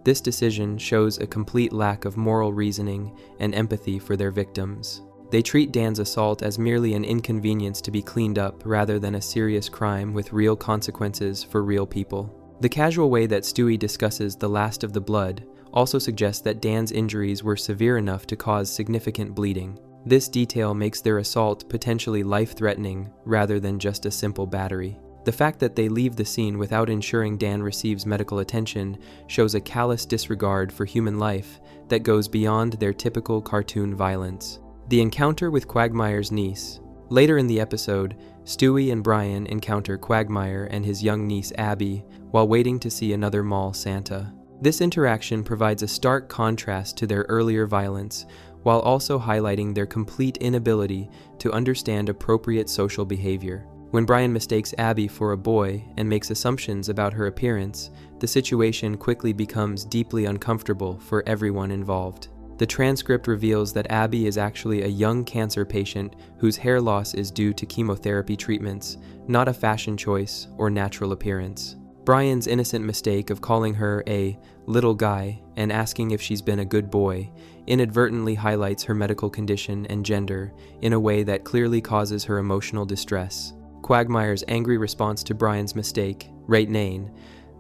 This decision shows a complete lack of moral reasoning and empathy for their victims. They treat Dan's assault as merely an inconvenience to be cleaned up rather than a serious crime with real consequences for real people. The casual way that Stewie discusses the last of the blood also suggests that Dan's injuries were severe enough to cause significant bleeding. This detail makes their assault potentially life-threatening rather than just a simple battery. The fact that they leave the scene without ensuring Dan receives medical attention shows a callous disregard for human life that goes beyond their typical cartoon violence. The encounter with Quagmire's niece. Later in the episode, Stewie and Brian encounter Quagmire and his young niece Abby while waiting to see another mall Santa. This interaction provides a stark contrast to their earlier violence, while also highlighting their complete inability to understand appropriate social behavior. When Brian mistakes Abby for a boy and makes assumptions about her appearance, the situation quickly becomes deeply uncomfortable for everyone involved. The transcript reveals that Abby is actually a young cancer patient whose hair loss is due to chemotherapy treatments, not a fashion choice or natural appearance. Brian's innocent mistake of calling her a little guy and asking if she's been a good boy inadvertently highlights her medical condition and gender in a way that clearly causes her emotional distress. Quagmire's angry response to Brian's mistake, "Right Nane,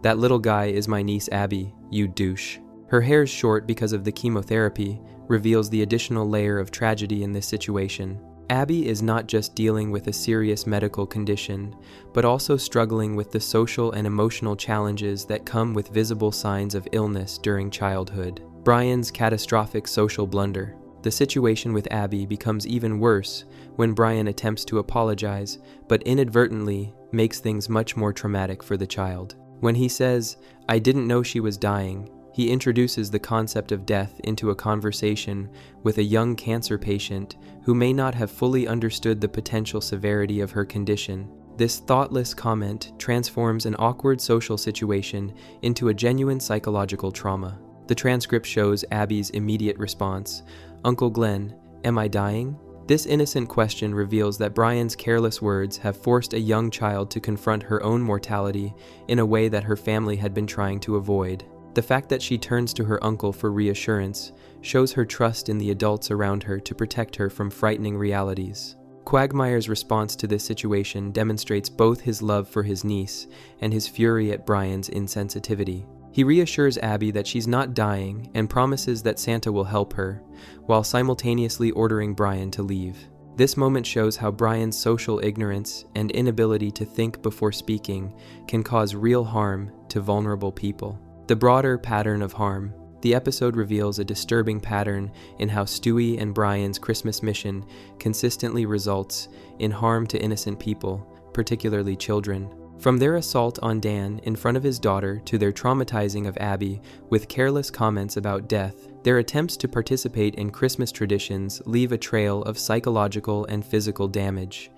that little guy is my niece Abby, you douche." Her hair's short because of the chemotherapy reveals the additional layer of tragedy in this situation. Abby is not just dealing with a serious medical condition, but also struggling with the social and emotional challenges that come with visible signs of illness during childhood. Brian's catastrophic social blunder. The situation with Abby becomes even worse when Brian attempts to apologize, but inadvertently makes things much more traumatic for the child. When he says, "I didn't know she was dying," he introduces the concept of death into a conversation with a young cancer patient who may not have fully understood the potential severity of her condition. This thoughtless comment transforms an awkward social situation into a genuine psychological trauma. The transcript shows Abby's immediate response, "Uncle Glenn, am I dying?" This innocent question reveals that Brian's careless words have forced a young child to confront her own mortality in a way that her family had been trying to avoid. The fact that she turns to her uncle for reassurance shows her trust in the adults around her to protect her from frightening realities. Quagmire's response to this situation demonstrates both his love for his niece and his fury at Brian's insensitivity. He reassures Abby that she's not dying and promises that Santa will help her, while simultaneously ordering Brian to leave. This moment shows how Brian's social ignorance and inability to think before speaking can cause real harm to vulnerable people. The broader pattern of harm. The episode reveals a disturbing pattern in how Stewie and Brian's Christmas mission consistently results in harm to innocent people, particularly children. From their assault on Dan in front of his daughter to their traumatizing of Abby with careless comments about death, their attempts to participate in Christmas traditions leave a trail of psychological and physical damage.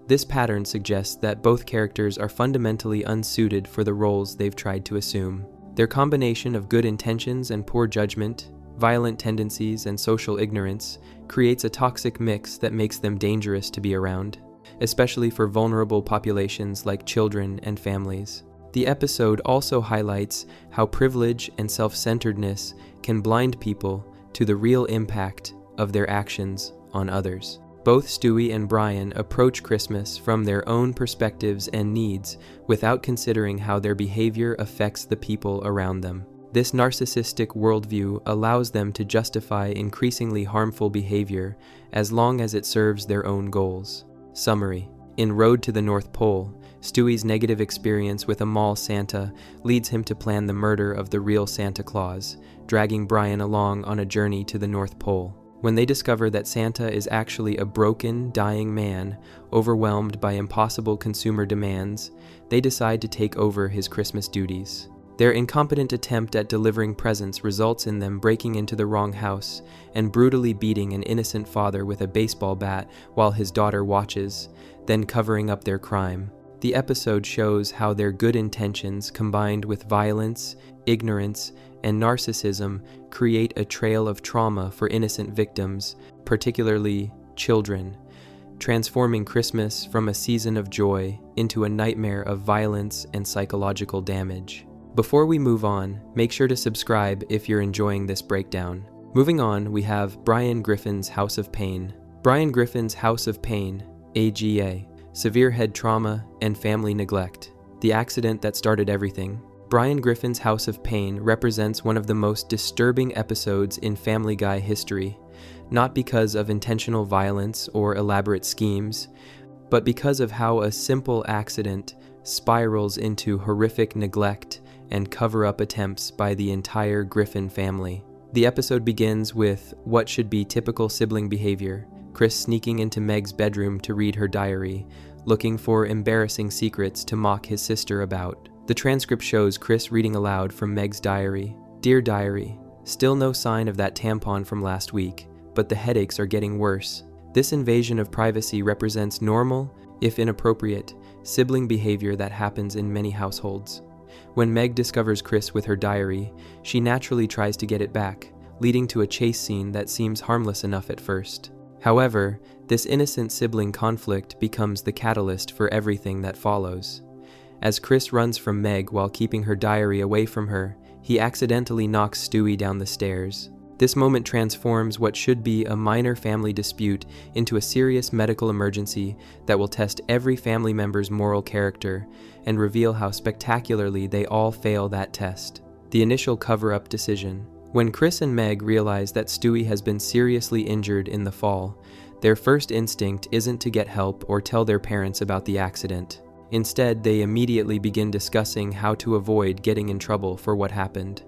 This pattern suggests that both characters are fundamentally unsuited for the roles they've tried to assume. Their combination of good intentions and poor judgment, violent tendencies and social ignorance, creates a toxic mix that makes them dangerous to be around, especially for vulnerable populations like children and families. The episode also highlights how privilege and self-centeredness can blind people to the real impact of their actions on others. Both Stewie and Brian approach Christmas from their own perspectives and needs without considering how their behavior affects the people around them. This narcissistic worldview allows them to justify increasingly harmful behavior as long as it serves their own goals. Summary: in Road to the North Pole, Stewie's negative experience with a mall Santa leads him to plan the murder of the real Santa Claus, dragging Brian along on a journey to the North Pole. When they discover that Santa is actually a broken, dying man, overwhelmed by impossible consumer demands, they decide to take over his Christmas duties. Their incompetent attempt at delivering presents results in them breaking into the wrong house and brutally beating an innocent father with a baseball bat while his daughter watches, then covering up their crime. The episode shows how their good intentions combined with violence, ignorance, and narcissism create a trail of trauma for innocent victims, particularly children, transforming Christmas from a season of joy into a nightmare of violence and psychological damage. Before we move on, make sure to subscribe if you're enjoying this breakdown. Moving on, we have Brian Griffin's House of Pain. Brian Griffin's House of Pain, AGA, severe head trauma and family neglect, the accident that started everything. Brian Griffin's House of Pain represents one of the most disturbing episodes in Family Guy history, not because of intentional violence or elaborate schemes, but because of how a simple accident spirals into horrific neglect and cover-up attempts by the entire Griffin family. The episode begins with what should be typical sibling behavior: Chris sneaking into Meg's bedroom to read her diary, looking for embarrassing secrets to mock his sister about. The transcript shows Chris reading aloud from Meg's diary. "Dear diary, still no sign of that tampon from last week, but the headaches are getting worse." This invasion of privacy represents normal, if inappropriate, sibling behavior that happens in many households. When Meg discovers Chris with her diary, she naturally tries to get it back, leading to a chase scene that seems harmless enough at first. However, this innocent sibling conflict becomes the catalyst for everything that follows. As Chris runs from Meg while keeping her diary away from her, he accidentally knocks Stewie down the stairs. This moment transforms what should be a minor family dispute into a serious medical emergency that will test every family member's moral character and reveal how spectacularly they all fail that test. The initial cover-up decision. When Chris and Meg realize that Stewie has been seriously injured in the fall, their first instinct isn't to get help or tell their parents about the accident. Instead, they immediately begin discussing how to avoid getting in trouble for what happened.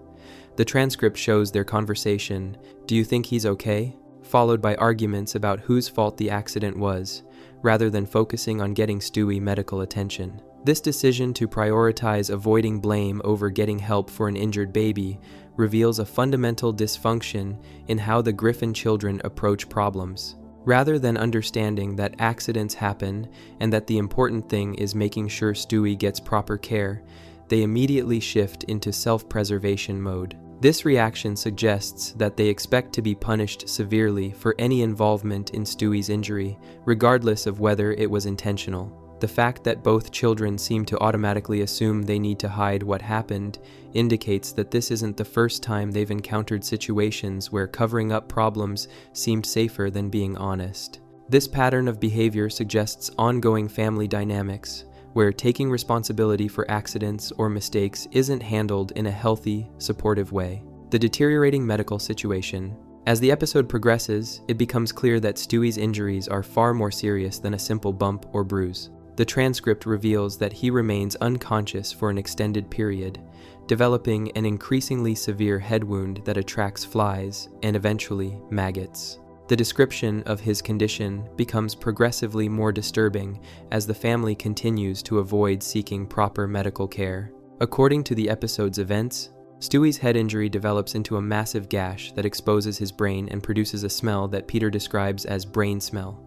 The transcript shows their conversation, "Do you think he's okay?" followed by arguments about whose fault the accident was, rather than focusing on getting Stewie medical attention. This decision to prioritize avoiding blame over getting help for an injured baby reveals a fundamental dysfunction in how the Griffin children approach problems. Rather than understanding that accidents happen and that the important thing is making sure Stewie gets proper care, they immediately shift into self-preservation mode. This reaction suggests that they expect to be punished severely for any involvement in Stewie's injury, regardless of whether it was intentional. The fact that both children seem to automatically assume they need to hide what happened indicates that this isn't the first time they've encountered situations where covering up problems seemed safer than being honest. This pattern of behavior suggests ongoing family dynamics, where taking responsibility for accidents or mistakes isn't handled in a healthy, supportive way. The deteriorating medical situation. As the episode progresses, it becomes clear that Stewie's injuries are far more serious than a simple bump or bruise. The transcript reveals that he remains unconscious for an extended period, developing an increasingly severe head wound that attracts flies and eventually maggots. The description of his condition becomes progressively more disturbing as the family continues to avoid seeking proper medical care. According to the episode's events, Stewie's head injury develops into a massive gash that exposes his brain and produces a smell that Peter describes as brain smell.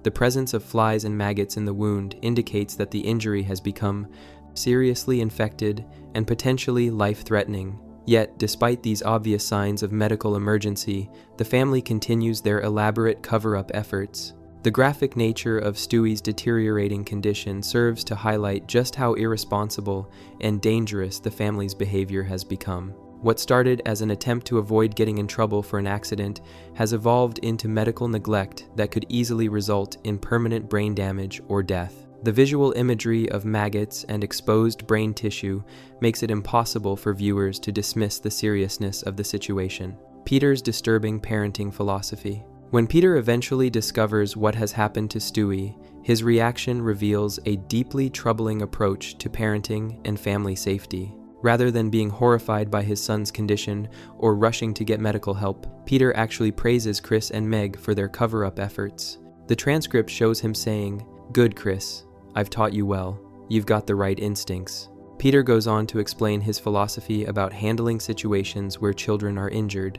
The presence of flies and maggots in the wound indicates that the injury has become seriously infected and potentially life-threatening. Yet, despite these obvious signs of medical emergency, the family continues their elaborate cover-up efforts. The graphic nature of Stewie's deteriorating condition serves to highlight just how irresponsible and dangerous the family's behavior has become. What started as an attempt to avoid getting in trouble for an accident has evolved into medical neglect that could easily result in permanent brain damage or death. The visual imagery of maggots and exposed brain tissue makes it impossible for viewers to dismiss the seriousness of the situation. Peter's disturbing parenting philosophy. When Peter eventually discovers what has happened to Stewie, his reaction reveals a deeply troubling approach to parenting and family safety. Rather than being horrified by his son's condition or rushing to get medical help, Peter actually praises Chris and Meg for their cover-up efforts. The transcript shows him saying, "Good, Chris. I've taught you well. You've got the right instincts." Peter goes on to explain his philosophy about handling situations where children are injured.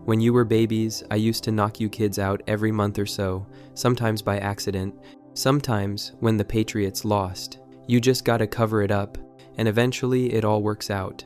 "When you were babies, I used to knock you kids out every month or so, sometimes by accident, sometimes when the Patriots lost. You just gotta cover it up, and eventually it all works out."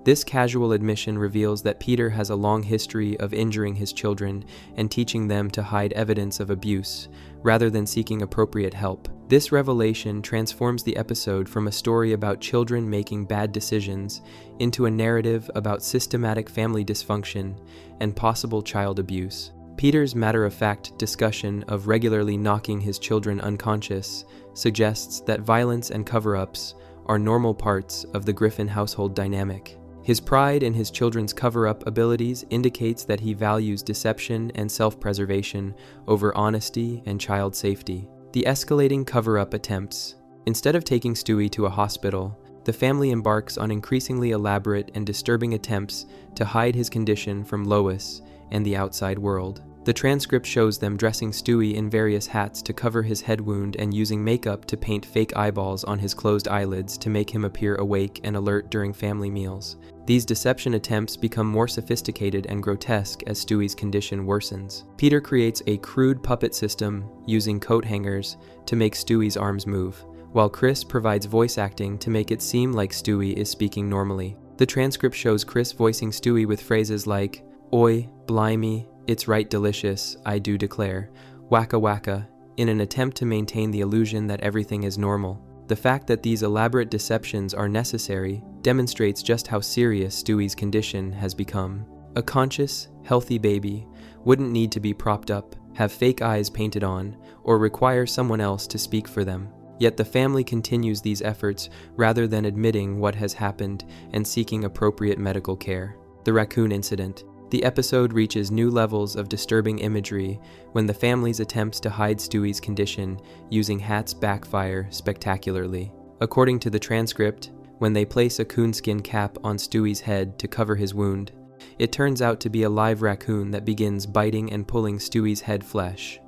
This casual admission reveals that Peter has a long history of injuring his children and teaching them to hide evidence of abuse, rather than seeking appropriate help. This revelation transforms the episode from a story about children making bad decisions into a narrative about systematic family dysfunction and possible child abuse. Peter's matter-of-fact discussion of regularly knocking his children unconscious suggests that violence and cover-ups are normal parts of the Griffin household dynamic. His pride in his children's cover-up abilities indicates that he values deception and self-preservation over honesty and child safety. The escalating cover-up attempts. Instead of taking Stewie to a hospital, the family embarks on increasingly elaborate and disturbing attempts to hide his condition from Lois and the outside world. The transcript shows them dressing Stewie in various hats to cover his head wound and using makeup to paint fake eyeballs on his closed eyelids to make him appear awake and alert during family meals. These deception attempts become more sophisticated and grotesque as Stewie's condition worsens. Peter creates a crude puppet system using coat hangers to make Stewie's arms move, while Chris provides voice acting to make it seem like Stewie is speaking normally. The transcript shows Chris voicing Stewie with phrases like, "Oi, blimey, it's right delicious, I do declare, wacka wacka," in an attempt to maintain the illusion that everything is normal. The fact that these elaborate deceptions are necessary demonstrates just how serious Stewie's condition has become. A conscious, healthy baby wouldn't need to be propped up, have fake eyes painted on, or require someone else to speak for them. Yet the family continues these efforts rather than admitting what has happened and seeking appropriate medical care. The raccoon incident. The episode reaches new levels of disturbing imagery when the family's attempts to hide Stewie's condition using hats backfire spectacularly. According to the transcript, when they place a coonskin cap on Stewie's head to cover his wound, it turns out to be a live raccoon that begins biting and pulling Stewie's head flesh.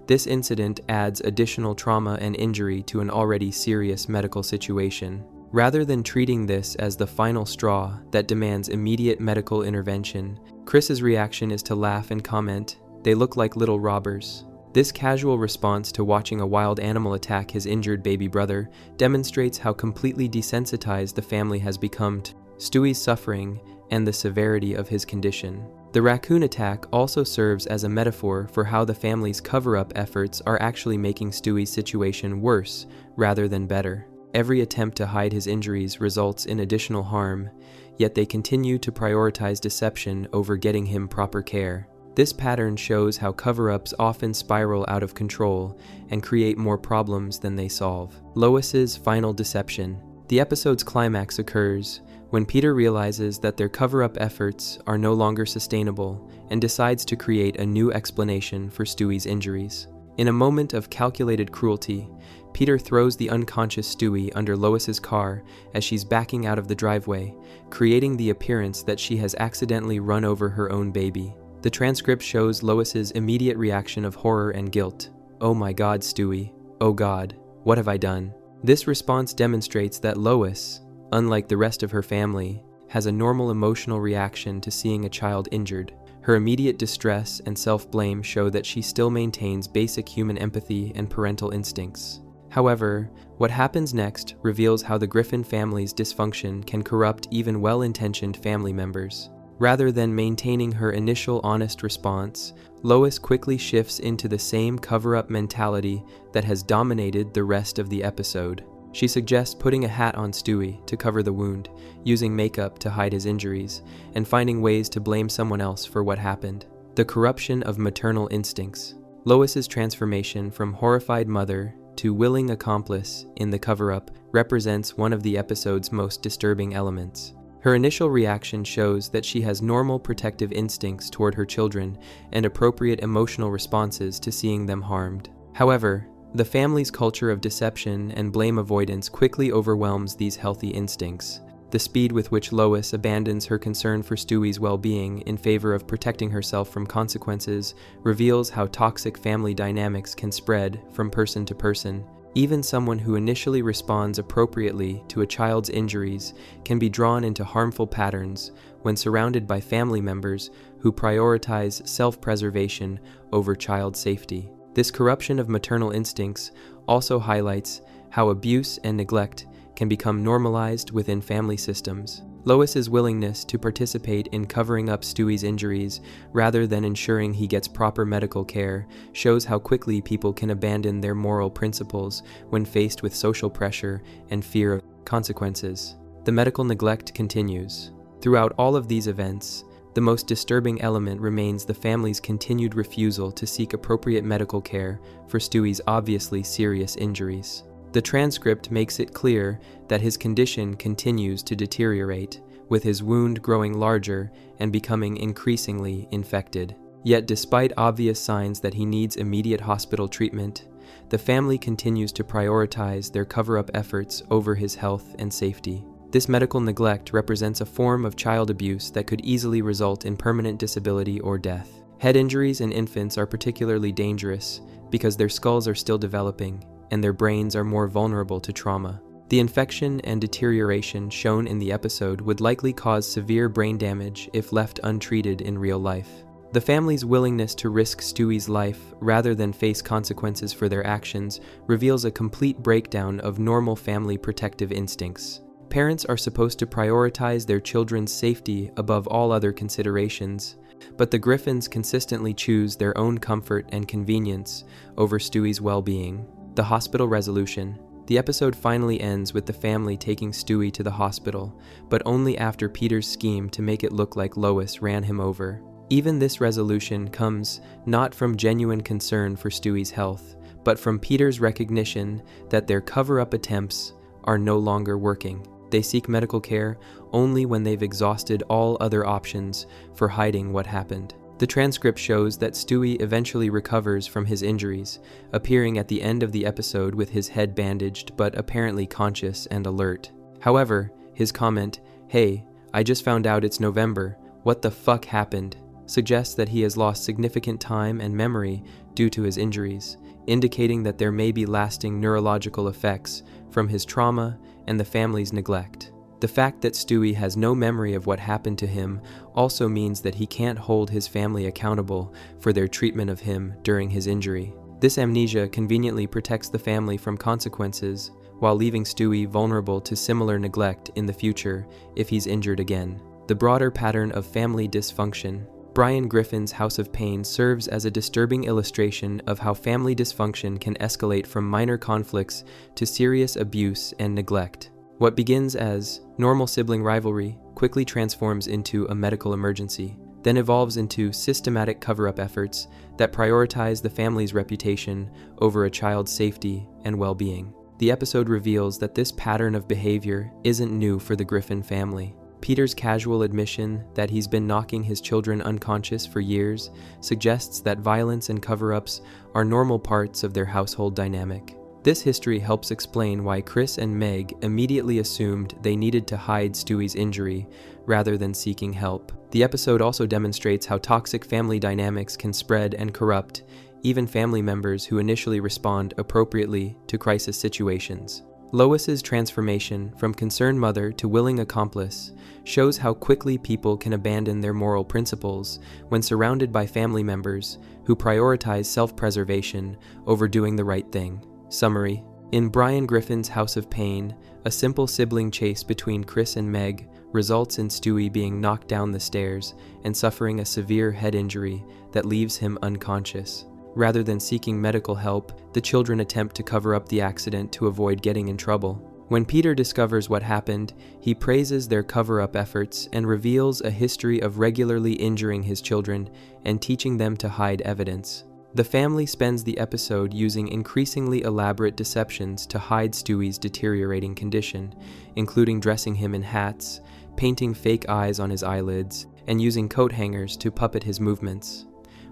This incident adds additional trauma and injury to an already serious medical situation. Rather than treating this as the final straw that demands immediate medical intervention, Chris's reaction is to laugh and comment, "They look like little robbers." This casual response to watching a wild animal attack his injured baby brother demonstrates how completely desensitized the family has become to Stewie's suffering and the severity of his condition. The raccoon attack also serves as a metaphor for how the family's cover-up efforts are actually making Stewie's situation worse rather than better. Every attempt to hide his injuries results in additional harm, yet they continue to prioritize deception over getting him proper care. This pattern shows how cover-ups often spiral out of control and create more problems than they solve. Lois's final deception. The episode's climax occurs when Peter realizes that their cover-up efforts are no longer sustainable and decides to create a new explanation for Stewie's injuries. In a moment of calculated cruelty, Peter throws the unconscious Stewie under Lois's car as she's backing out of the driveway, creating the appearance that she has accidentally run over her own baby. The transcript shows Lois's immediate reaction of horror and guilt. "Oh my God, Stewie. Oh God, what have I done?" This response demonstrates that Lois, unlike the rest of her family, has a normal emotional reaction to seeing a child injured. Her immediate distress and self-blame show that she still maintains basic human empathy and parental instincts. However, what happens next reveals how the Griffin family's dysfunction can corrupt even well-intentioned family members. Rather than maintaining her initial honest response, Lois quickly shifts into the same cover-up mentality that has dominated the rest of the episode. She suggests putting a hat on Stewie to cover the wound, using makeup to hide his injuries, and finding ways to blame someone else for what happened. The corruption of maternal instincts. Lois's transformation from horrified mother to willing accomplice in the cover-up represents one of the episode's most disturbing elements. Her initial reaction shows that she has normal protective instincts toward her children and appropriate emotional responses to seeing them harmed. However, the family's culture of deception and blame avoidance quickly overwhelms these healthy instincts. The speed with which Lois abandons her concern for Stewie's well-being in favor of protecting herself from consequences reveals how toxic family dynamics can spread from person to person. Even someone who initially responds appropriately to a child's injuries can be drawn into harmful patterns when surrounded by family members who prioritize self-preservation over child safety. This corruption of maternal instincts also highlights how abuse and neglect can become normalized within family systems. Lois's willingness to participate in covering up Stewie's injuries rather than ensuring he gets proper medical care shows how quickly people can abandon their moral principles when faced with social pressure and fear of consequences. The medical neglect continues. Throughout all of these events, the most disturbing element remains the family's continued refusal to seek appropriate medical care for Stewie's obviously serious injuries. The transcript makes it clear that his condition continues to deteriorate, with his wound growing larger and becoming increasingly infected. Yet despite obvious signs that he needs immediate hospital treatment, the family continues to prioritize their cover-up efforts over his health and safety. This medical neglect represents a form of child abuse that could easily result in permanent disability or death. Head injuries in infants are particularly dangerous because their skulls are still developing and their brains are more vulnerable to trauma. The infection and deterioration shown in the episode would likely cause severe brain damage if left untreated in real life. The family's willingness to risk Stewie's life rather than face consequences for their actions reveals a complete breakdown of normal family protective instincts. Parents are supposed to prioritize their children's safety above all other considerations, but the Griffins consistently choose their own comfort and convenience over Stewie's well-being. The hospital resolution. The episode finally ends with the family taking Stewie to the hospital, but only after Peter's scheme to make it look like Lois ran him over. Even this resolution comes not from genuine concern for Stewie's health, but from Peter's recognition that their cover-up attempts are no longer working. They seek medical care only when they've exhausted all other options for hiding what happened. The transcript shows that Stewie eventually recovers from his injuries, appearing at the end of the episode with his head bandaged but apparently conscious and alert. However, his comment, "Hey, I just found out it's November, what the fuck happened?" suggests that he has lost significant time and memory due to his injuries, indicating that there may be lasting neurological effects from his trauma and the family's neglect. The fact that Stewie has no memory of what happened to him also means that he can't hold his family accountable for their treatment of him during his injury. This amnesia conveniently protects the family from consequences while leaving Stewie vulnerable to similar neglect in the future if he's injured again. The broader pattern of family dysfunction. Brian Griffin's House of Pain serves as a disturbing illustration of how family dysfunction can escalate from minor conflicts to serious abuse and neglect. What begins as normal sibling rivalry quickly transforms into a medical emergency, then evolves into systematic cover-up efforts that prioritize the family's reputation over a child's safety and well-being. The episode reveals that this pattern of behavior isn't new for the Griffin family. Peter's casual admission that he's been knocking his children unconscious for years suggests that violence and cover-ups are normal parts of their household dynamic. This history helps explain why Chris and Meg immediately assumed they needed to hide Stewie's injury rather than seeking help. The episode also demonstrates how toxic family dynamics can spread and corrupt even family members who initially respond appropriately to crisis situations. Lois's transformation from concerned mother to willing accomplice shows how quickly people can abandon their moral principles when surrounded by family members who prioritize self-preservation over doing the right thing. Summary: in Brian Griffin's House of Pain, a simple sibling chase between Chris and Meg results in Stewie being knocked down the stairs and suffering a severe head injury that leaves him unconscious. Rather than seeking medical help, the children attempt to cover up the accident to avoid getting in trouble. When Peter discovers what happened, he praises their cover-up efforts and reveals a history of regularly injuring his children and teaching them to hide evidence. The family spends the episode using increasingly elaborate deceptions to hide Stewie's deteriorating condition, including dressing him in hats, painting fake eyes on his eyelids, and using coat hangers to puppet his movements.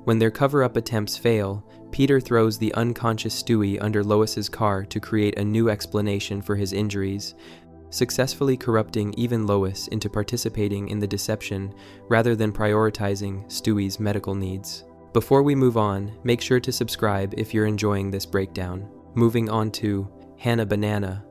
When their cover-up attempts fail, Peter throws the unconscious Stewie under Lois's car to create a new explanation for his injuries, successfully corrupting even Lois into participating in the deception rather than prioritizing Stewie's medical needs. Before we move on, make sure to subscribe if you're enjoying this breakdown. Moving on to Hannah Banana,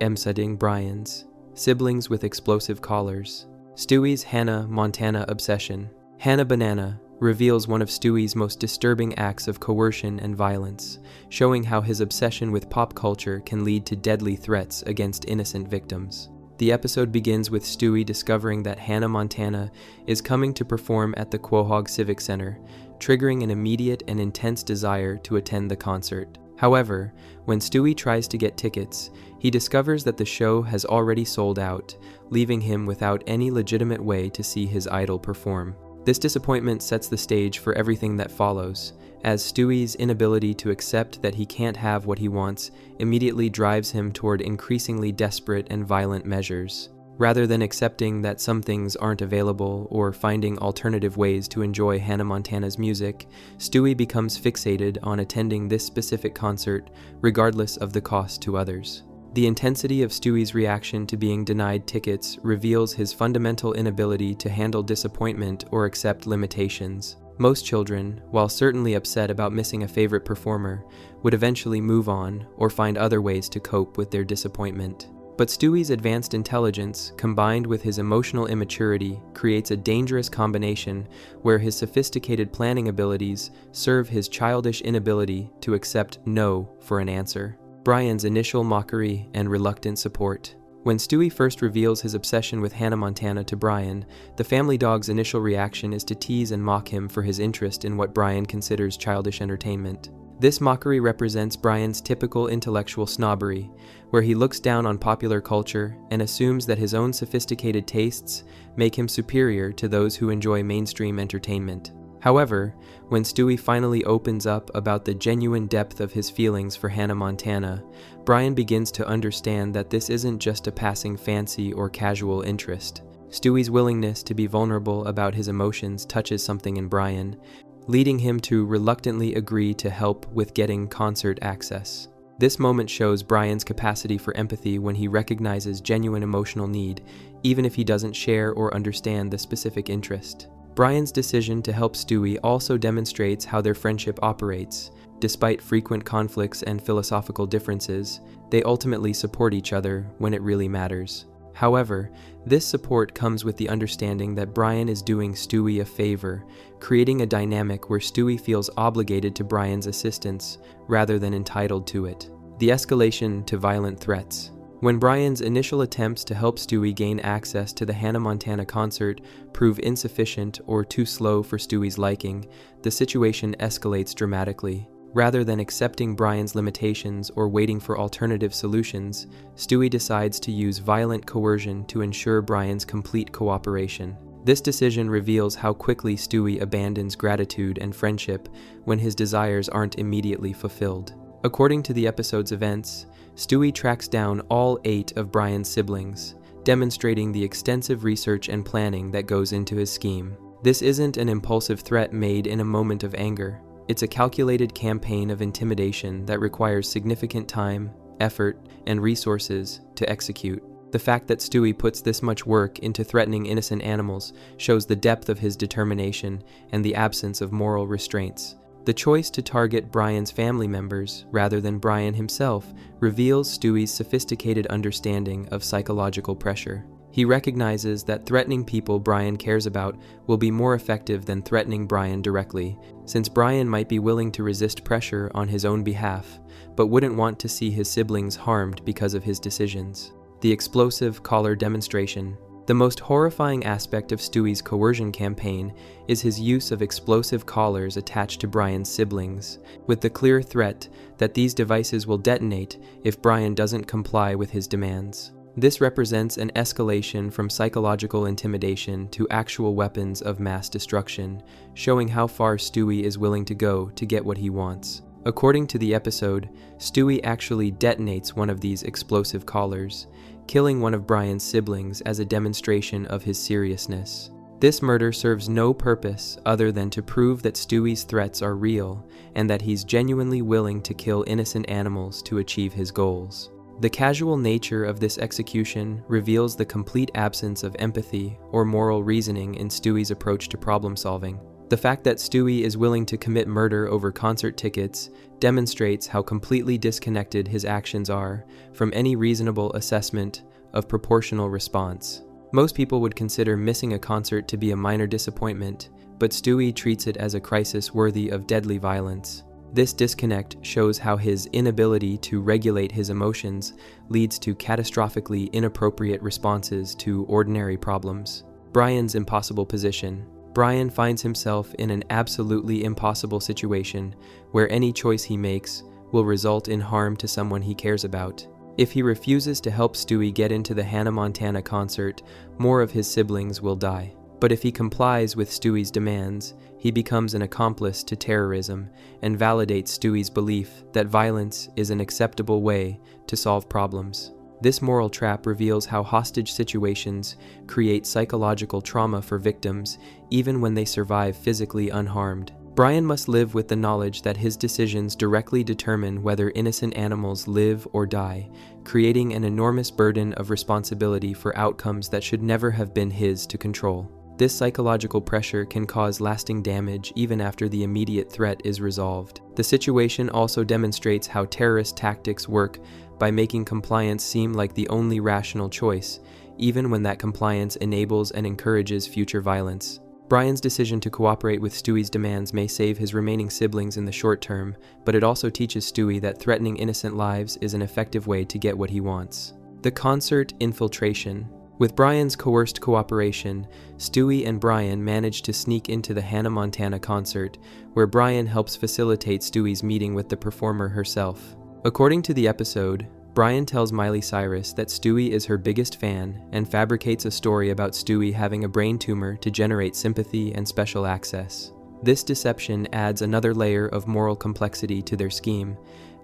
Emsading Brian's, siblings with explosive collars. Stewie's Hannah Montana obsession. Hannah Banana reveals one of Stewie's most disturbing acts of coercion and violence, showing how his obsession with pop culture can lead to deadly threats against innocent victims. The episode begins with Stewie discovering that Hannah Montana is coming to perform at the Quahog Civic Center, triggering an immediate and intense desire to attend the concert. However, when Stewie tries to get tickets, he discovers that the show has already sold out, leaving him without any legitimate way to see his idol perform. This disappointment sets the stage for everything that follows, as Stewie's inability to accept that he can't have what he wants immediately drives him toward increasingly desperate and violent measures. Rather than accepting that some things aren't available or finding alternative ways to enjoy Hannah Montana's music, Stewie becomes fixated on attending this specific concert regardless of the cost to others. The intensity of Stewie's reaction to being denied tickets reveals his fundamental inability to handle disappointment or accept limitations. Most children, while certainly upset about missing a favorite performer, would eventually move on or find other ways to cope with their disappointment. But Stewie's advanced intelligence, combined with his emotional immaturity, creates a dangerous combination where his sophisticated planning abilities serve his childish inability to accept no for an answer. Brian's initial mockery and reluctant support. When Stewie first reveals his obsession with Hannah Montana to Brian, the family dog's initial reaction is to tease and mock him for his interest in what Brian considers childish entertainment. This mockery represents Brian's typical intellectual snobbery, where he looks down on popular culture and assumes that his own sophisticated tastes make him superior to those who enjoy mainstream entertainment. However, when Stewie finally opens up about the genuine depth of his feelings for Hannah Montana, Brian begins to understand that this isn't just a passing fancy or casual interest. Stewie's willingness to be vulnerable about his emotions touches something in Brian, leading him to reluctantly agree to help with getting concert access. This moment shows Brian's capacity for empathy when he recognizes genuine emotional need, even if he doesn't share or understand the specific interest. Brian's decision to help Stewie also demonstrates how their friendship operates. Despite frequent conflicts and philosophical differences, they ultimately support each other when it really matters. However, this support comes with the understanding that Brian is doing Stewie a favor, creating a dynamic where Stewie feels obligated to Brian's assistance rather than entitled to it. The escalation to violent threats. When Brian's initial attempts to help Stewie gain access to the Hannah Montana concert prove insufficient or too slow for Stewie's liking, the situation escalates dramatically. Rather than accepting Brian's limitations or waiting for alternative solutions, Stewie decides to use violent coercion to ensure Brian's complete cooperation. This decision reveals how quickly Stewie abandons gratitude and friendship when his desires aren't immediately fulfilled. According to the episode's events, Stewie tracks down all 8 of Brian's siblings, demonstrating the extensive research and planning that goes into his scheme. This isn't an impulsive threat made in a moment of anger. It's a calculated campaign of intimidation that requires significant time, effort, and resources to execute. The fact that Stewie puts this much work into threatening innocent animals shows the depth of his determination and the absence of moral restraints. The choice to target Brian's family members rather than Brian himself reveals Stewie's sophisticated understanding of psychological pressure. He recognizes that threatening people Brian cares about will be more effective than threatening Brian directly, since Brian might be willing to resist pressure on his own behalf, but wouldn't want to see his siblings harmed because of his decisions. The explosive collar demonstration. The most horrifying aspect of Stewie's coercion campaign is his use of explosive collars attached to Brian's siblings, with the clear threat that these devices will detonate if Brian doesn't comply with his demands. This represents an escalation from psychological intimidation to actual weapons of mass destruction, showing how far Stewie is willing to go to get what he wants. According to the episode, Stewie actually detonates one of these explosive collars, killing one of Brian's siblings as a demonstration of his seriousness. This murder serves no purpose other than to prove that Stewie's threats are real and that he's genuinely willing to kill innocent animals to achieve his goals. The casual nature of this execution reveals the complete absence of empathy or moral reasoning in Stewie's approach to problem solving. The fact that Stewie is willing to commit murder over concert tickets demonstrates how completely disconnected his actions are from any reasonable assessment of proportional response. Most people would consider missing a concert to be a minor disappointment, but Stewie treats it as a crisis worthy of deadly violence. This disconnect shows how his inability to regulate his emotions leads to catastrophically inappropriate responses to ordinary problems. Brian's impossible position. Brian finds himself in an absolutely impossible situation where any choice he makes will result in harm to someone he cares about. If he refuses to help Stewie get into the Hannah Montana concert, more of his siblings will die. But if he complies with Stewie's demands, he becomes an accomplice to terrorism and validates Stewie's belief that violence is an acceptable way to solve problems. This moral trap reveals how hostage situations create psychological trauma for victims even when they survive physically unharmed. Brian must live with the knowledge that his decisions directly determine whether innocent animals live or die, creating an enormous burden of responsibility for outcomes that should never have been his to control. This psychological pressure can cause lasting damage even after the immediate threat is resolved. The situation also demonstrates how terrorist tactics work by making compliance seem like the only rational choice, even when that compliance enables and encourages future violence. Brian's decision to cooperate with Stewie's demands may save his remaining siblings in the short term, but it also teaches Stewie that threatening innocent lives is an effective way to get what he wants. The concert infiltration. With Brian's coerced cooperation, Stewie and Brian manage to sneak into the Hannah Montana concert, where Brian helps facilitate Stewie's meeting with the performer herself. According to the episode, Brian tells Miley Cyrus that Stewie is her biggest fan and fabricates a story about Stewie having a brain tumor to generate sympathy and special access. This deception adds another layer of moral complexity to their scheme,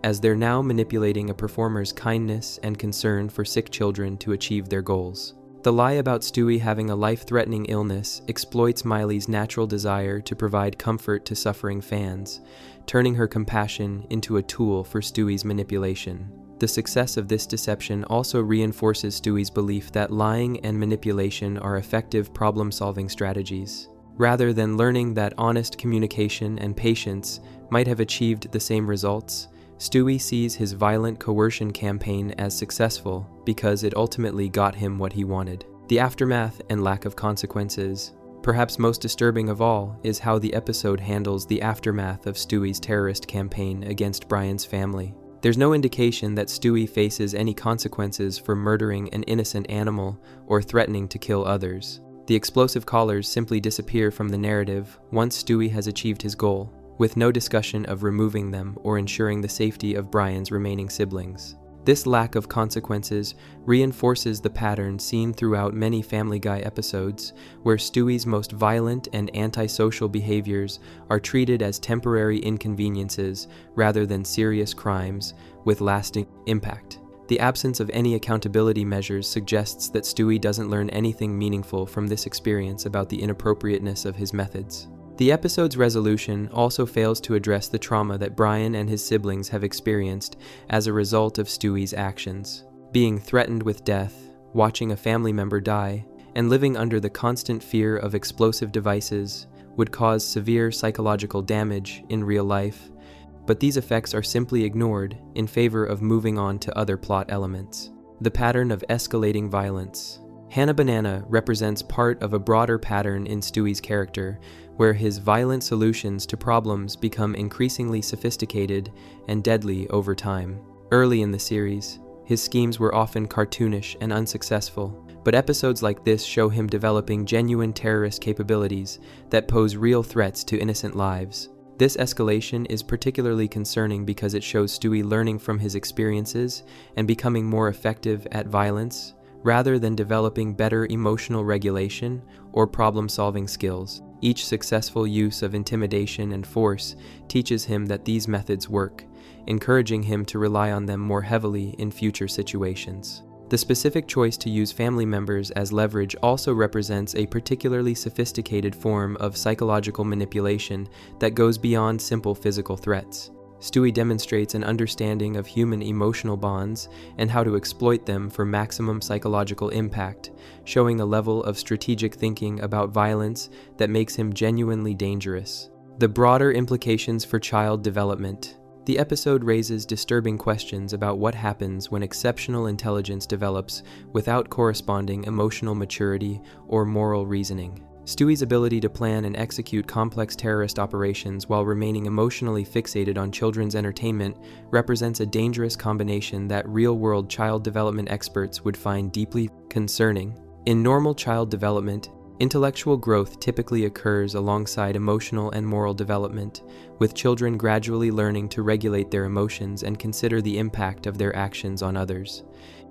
as they're now manipulating a performer's kindness and concern for sick children to achieve their goals. The lie about Stewie having a life-threatening illness exploits Miley's natural desire to provide comfort to suffering fans, turning her compassion into a tool for Stewie's manipulation. The success of this deception also reinforces Stewie's belief that lying and manipulation are effective problem-solving strategies. Rather than learning that honest communication and patience might have achieved the same results, Stewie sees his violent coercion campaign as successful because it ultimately got him what he wanted. The aftermath and lack of consequences. Perhaps most disturbing of all is how the episode handles the aftermath of Stewie's terrorist campaign against Brian's family. There's no indication that Stewie faces any consequences for murdering an innocent animal or threatening to kill others. The explosive collars simply disappear from the narrative once Stewie has achieved his goal, with no discussion of removing them or ensuring the safety of Brian's remaining siblings. This lack of consequences reinforces the pattern seen throughout many Family Guy episodes, where Stewie's most violent and antisocial behaviors are treated as temporary inconveniences rather than serious crimes with lasting impact. The absence of any accountability measures suggests that Stewie doesn't learn anything meaningful from this experience about the inappropriateness of his methods. The episode's resolution also fails to address the trauma that Brian and his siblings have experienced as a result of Stewie's actions. Being threatened with death, watching a family member die, and living under the constant fear of explosive devices would cause severe psychological damage in real life, but these effects are simply ignored in favor of moving on to other plot elements. The pattern of escalating violence. Hannah Banana represents part of a broader pattern in Stewie's character, where his violent solutions to problems become increasingly sophisticated and deadly over time. Early in the series, his schemes were often cartoonish and unsuccessful, but episodes like this show him developing genuine terrorist capabilities that pose real threats to innocent lives. This escalation is particularly concerning because it shows Stewie learning from his experiences and becoming more effective at violence, rather than developing better emotional regulation or problem-solving skills. Each successful use of intimidation and force teaches him that these methods work, encouraging him to rely on them more heavily in future situations. The specific choice to use family members as leverage also represents a particularly sophisticated form of psychological manipulation that goes beyond simple physical threats. Stewie demonstrates an understanding of human emotional bonds and how to exploit them for maximum psychological impact, showing a level of strategic thinking about violence that makes him genuinely dangerous. The broader implications for child development. The episode raises disturbing questions about what happens when exceptional intelligence develops without corresponding emotional maturity or moral reasoning. Stewie's ability to plan and execute complex terrorist operations while remaining emotionally fixated on children's entertainment represents a dangerous combination that real-world child development experts would find deeply concerning. In normal child development, intellectual growth typically occurs alongside emotional and moral development, with children gradually learning to regulate their emotions and consider the impact of their actions on others.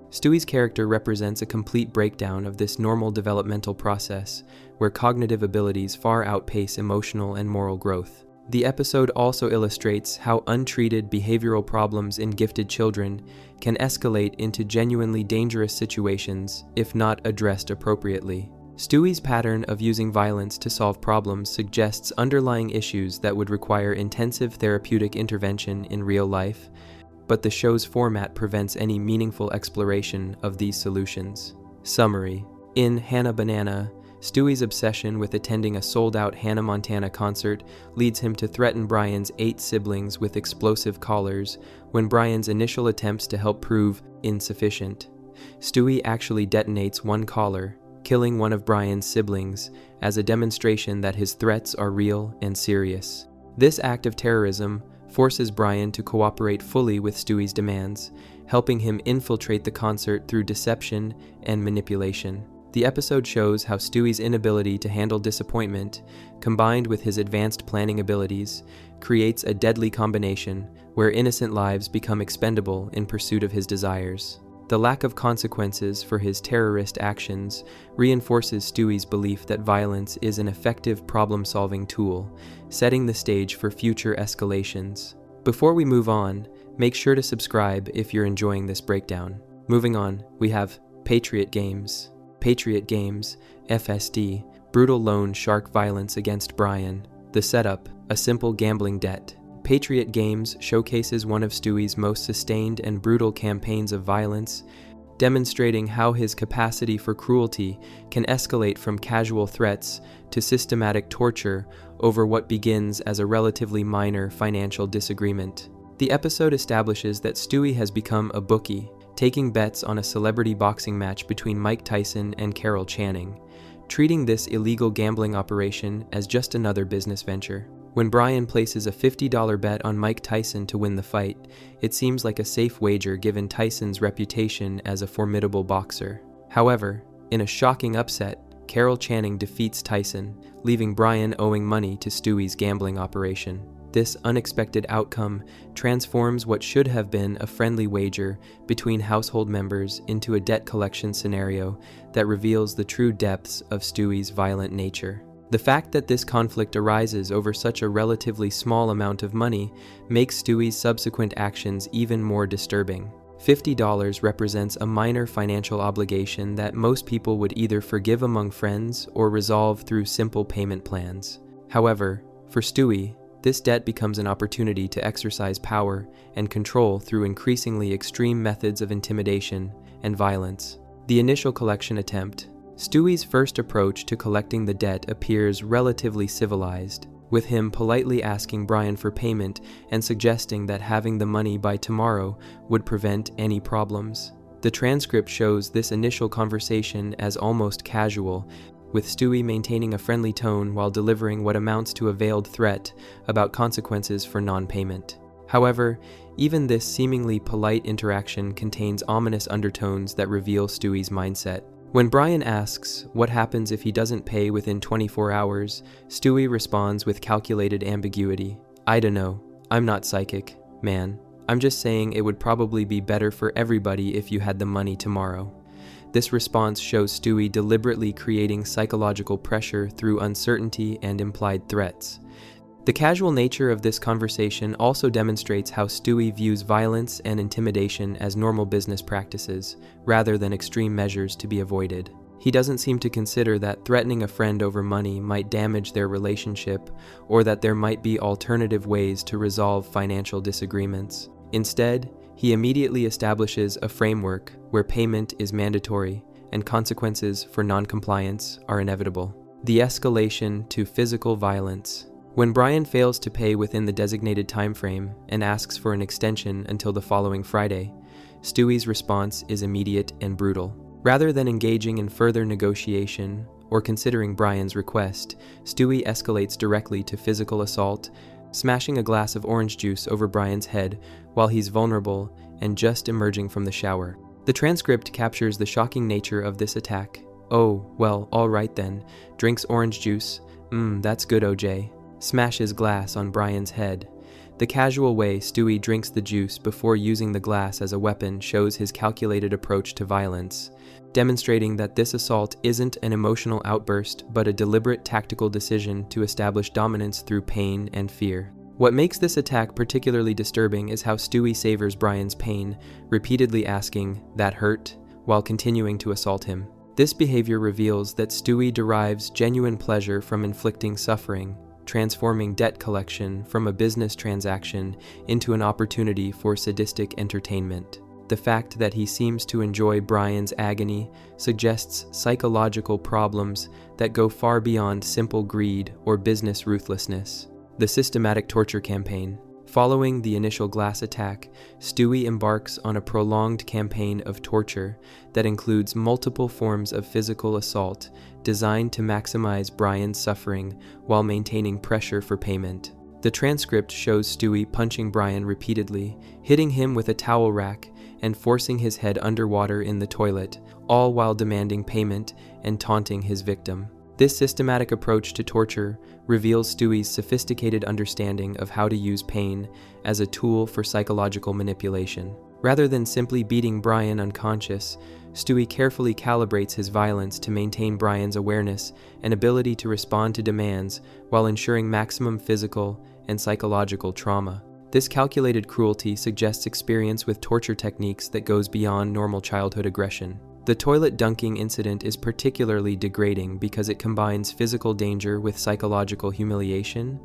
Stewie's character represents a complete breakdown of this normal developmental process, where cognitive abilities far outpace emotional and moral growth. The episode also illustrates how untreated behavioral problems in gifted children can escalate into genuinely dangerous situations if not addressed appropriately. Stewie's pattern of using violence to solve problems suggests underlying issues that would require intensive therapeutic intervention in real life, but the show's format prevents any meaningful exploration of these solutions. Summary. In Hannah Banana, Stewie's obsession with attending a sold-out Hannah Montana concert leads him to threaten Brian's 8 siblings with explosive collars when Brian's initial attempts to help prove insufficient. Stewie actually detonates one collar, killing one of Brian's siblings as a demonstration that his threats are real and serious. This act of terrorism forces Brian to cooperate fully with Stewie's demands, helping him infiltrate the concert through deception and manipulation. The episode shows how Stewie's inability to handle disappointment, combined with his advanced planning abilities, creates a deadly combination where innocent lives become expendable in pursuit of his desires. The lack of consequences for his terrorist actions reinforces Stewie's belief that violence is an effective problem-solving tool, setting the stage for future escalations. Before we move on, make sure to subscribe if you're enjoying this breakdown. Moving on, we have Patriot Games. Patriot Games, FSD, brutal loan shark violence against Brian. The setup, a simple gambling debt. Patriot Games showcases one of Stewie's most sustained and brutal campaigns of violence, demonstrating how his capacity for cruelty can escalate from casual threats to systematic torture over what begins as a relatively minor financial disagreement. The episode establishes that Stewie has become a bookie, taking bets on a celebrity boxing match between Mike Tyson and Carol Channing, treating this illegal gambling operation as just another business venture. When Brian places a $50 bet on Mike Tyson to win the fight, it seems like a safe wager given Tyson's reputation as a formidable boxer. However, in a shocking upset, Carol Channing defeats Tyson, leaving Brian owing money to Stewie's gambling operation. This unexpected outcome transforms what should have been a friendly wager between household members into a debt collection scenario that reveals the true depths of Stewie's violent nature. The fact that this conflict arises over such a relatively small amount of money makes Stewie's subsequent actions even more disturbing. $50 represents a minor financial obligation that most people would either forgive among friends or resolve through simple payment plans. However, for Stewie, this debt becomes an opportunity to exercise power and control through increasingly extreme methods of intimidation and violence. The initial collection attempt. Stewie's first approach to collecting the debt appears relatively civilized, with him politely asking Brian for payment and suggesting that having the money by tomorrow would prevent any problems. The transcript shows this initial conversation as almost casual, with Stewie maintaining a friendly tone while delivering what amounts to a veiled threat about consequences for non-payment. However, even this seemingly polite interaction contains ominous undertones that reveal Stewie's mindset. When Brian asks what happens if he doesn't pay within 24 hours, Stewie responds with calculated ambiguity. "I dunno. I'm not psychic, man. I'm just saying it would probably be better for everybody if you had the money tomorrow." This response shows Stewie deliberately creating psychological pressure through uncertainty and implied threats. The casual nature of this conversation also demonstrates how Stewie views violence and intimidation as normal business practices, rather than extreme measures to be avoided. He doesn't seem to consider that threatening a friend over money might damage their relationship, or that there might be alternative ways to resolve financial disagreements. Instead, he immediately establishes a framework where payment is mandatory and consequences for non-compliance are inevitable. The escalation to physical violence. When Brian fails to pay within the designated time frame and asks for an extension until the following Friday, Stewie's response is immediate and brutal. Rather than engaging in further negotiation or considering Brian's request, Stewie escalates directly to physical assault, smashing a glass of orange juice over Brian's head while he's vulnerable and just emerging from the shower. The transcript captures the shocking nature of this attack. "Oh, well, all right then. Drinks orange juice. That's good, OJ." Smashes glass on Brian's head. The casual way Stewie drinks the juice before using the glass as a weapon shows his calculated approach to violence, demonstrating that this assault isn't an emotional outburst but a deliberate tactical decision to establish dominance through pain and fear. What makes this attack particularly disturbing is how Stewie savors Brian's pain, repeatedly asking, "That hurt?" while continuing to assault him. This behavior reveals that Stewie derives genuine pleasure from inflicting suffering, transforming debt collection from a business transaction into an opportunity for sadistic entertainment. The fact that he seems to enjoy Brian's agony suggests psychological problems that go far beyond simple greed or business ruthlessness. The systematic torture campaign. Following the initial glass attack, Stewie embarks on a prolonged campaign of torture that includes multiple forms of physical assault designed to maximize Brian's suffering while maintaining pressure for payment. The transcript shows Stewie punching Brian repeatedly, hitting him with a towel rack, and forcing his head underwater in the toilet, all while demanding payment and taunting his victim. This systematic approach to torture reveals Stewie's sophisticated understanding of how to use pain as a tool for psychological manipulation. Rather than simply beating Brian unconscious, Stewie carefully calibrates his violence to maintain Brian's awareness and ability to respond to demands while ensuring maximum physical and psychological trauma. This calculated cruelty suggests experience with torture techniques that goes beyond normal childhood aggression. The toilet dunking incident is particularly degrading because it combines physical danger with psychological humiliation,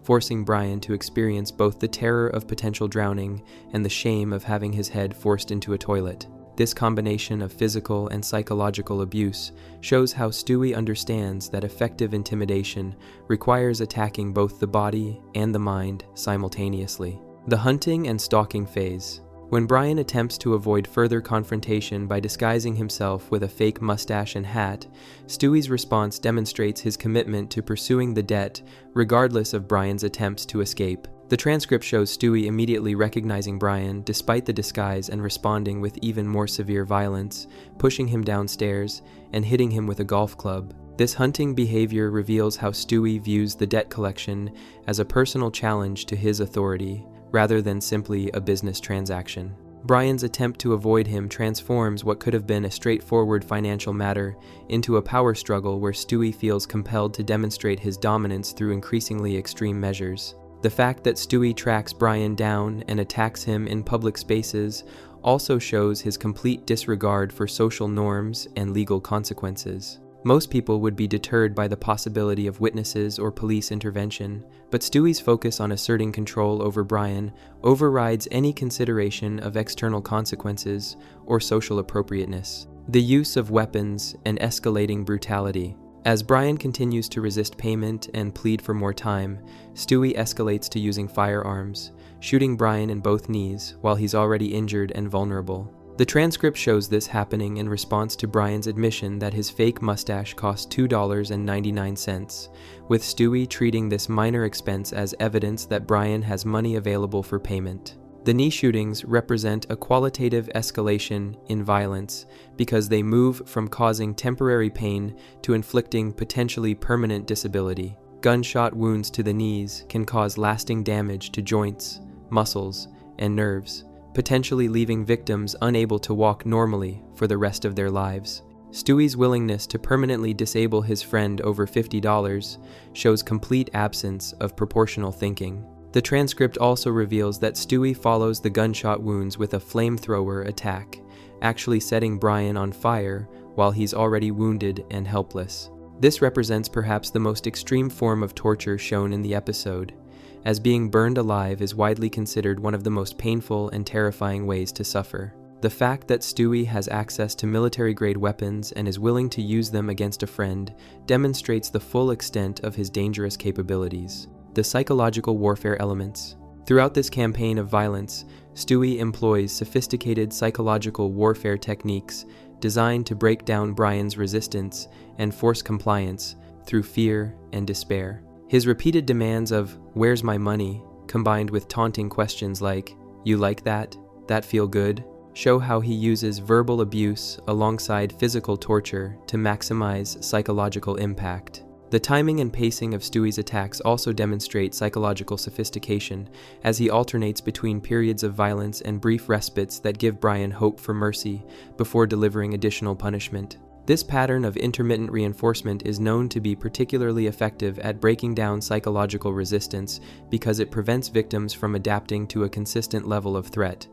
forcing Brian to experience both the terror of potential drowning and the shame of having his head forced into a toilet. This combination of physical and psychological abuse shows how Stewie understands that effective intimidation requires attacking both the body and the mind simultaneously. The hunting and stalking phase. When Brian attempts to avoid further confrontation by disguising himself with a fake mustache and hat, Stewie's response demonstrates his commitment to pursuing the debt, regardless of Brian's attempts to escape. The transcript shows Stewie immediately recognizing Brian despite the disguise and responding with even more severe violence, pushing him downstairs and hitting him with a golf club. This hunting behavior reveals how Stewie views the debt collection as a personal challenge to his authority, rather than simply a business transaction. Brian's attempt to avoid him transforms what could have been a straightforward financial matter into a power struggle where Stewie feels compelled to demonstrate his dominance through increasingly extreme measures. The fact that Stewie tracks Brian down and attacks him in public spaces also shows his complete disregard for social norms and legal consequences. Most people would be deterred by the possibility of witnesses or police intervention, but Stewie's focus on asserting control over Brian overrides any consideration of external consequences or social appropriateness. The use of weapons and escalating brutality. As Brian continues to resist payment and plead for more time, Stewie escalates to using firearms, shooting Brian in both knees while he's already injured and vulnerable. The transcript shows this happening in response to Brian's admission that his fake mustache cost $2.99, with Stewie treating this minor expense as evidence that Brian has money available for payment. The knee shootings represent a qualitative escalation in violence because they move from causing temporary pain to inflicting potentially permanent disability. Gunshot wounds to the knees can cause lasting damage to joints, muscles, and nerves, potentially leaving victims unable to walk normally for the rest of their lives. Stewie's willingness to permanently disable his friend over $50 shows complete absence of proportional thinking. The transcript also reveals that Stewie follows the gunshot wounds with a flamethrower attack, actually setting Brian on fire while he's already wounded and helpless. This represents perhaps the most extreme form of torture shown in the episode, as being burned alive is widely considered one of the most painful and terrifying ways to suffer. The fact that Stewie has access to military-grade weapons and is willing to use them against a friend demonstrates the full extent of his dangerous capabilities. The psychological warfare elements. Throughout this campaign of violence, Stewie employs sophisticated psychological warfare techniques designed to break down Brian's resistance and force compliance through fear and despair. His repeated demands of, "Where's my money?" combined with taunting questions like, "You like that? That feel good?" show how he uses verbal abuse alongside physical torture to maximize psychological impact. The timing and pacing of Stewie's attacks also demonstrate psychological sophistication, as he alternates between periods of violence and brief respites that give Brian hope for mercy before delivering additional punishment. This pattern of intermittent reinforcement is known to be particularly effective at breaking down psychological resistance because it prevents victims from adapting to a consistent level of threat.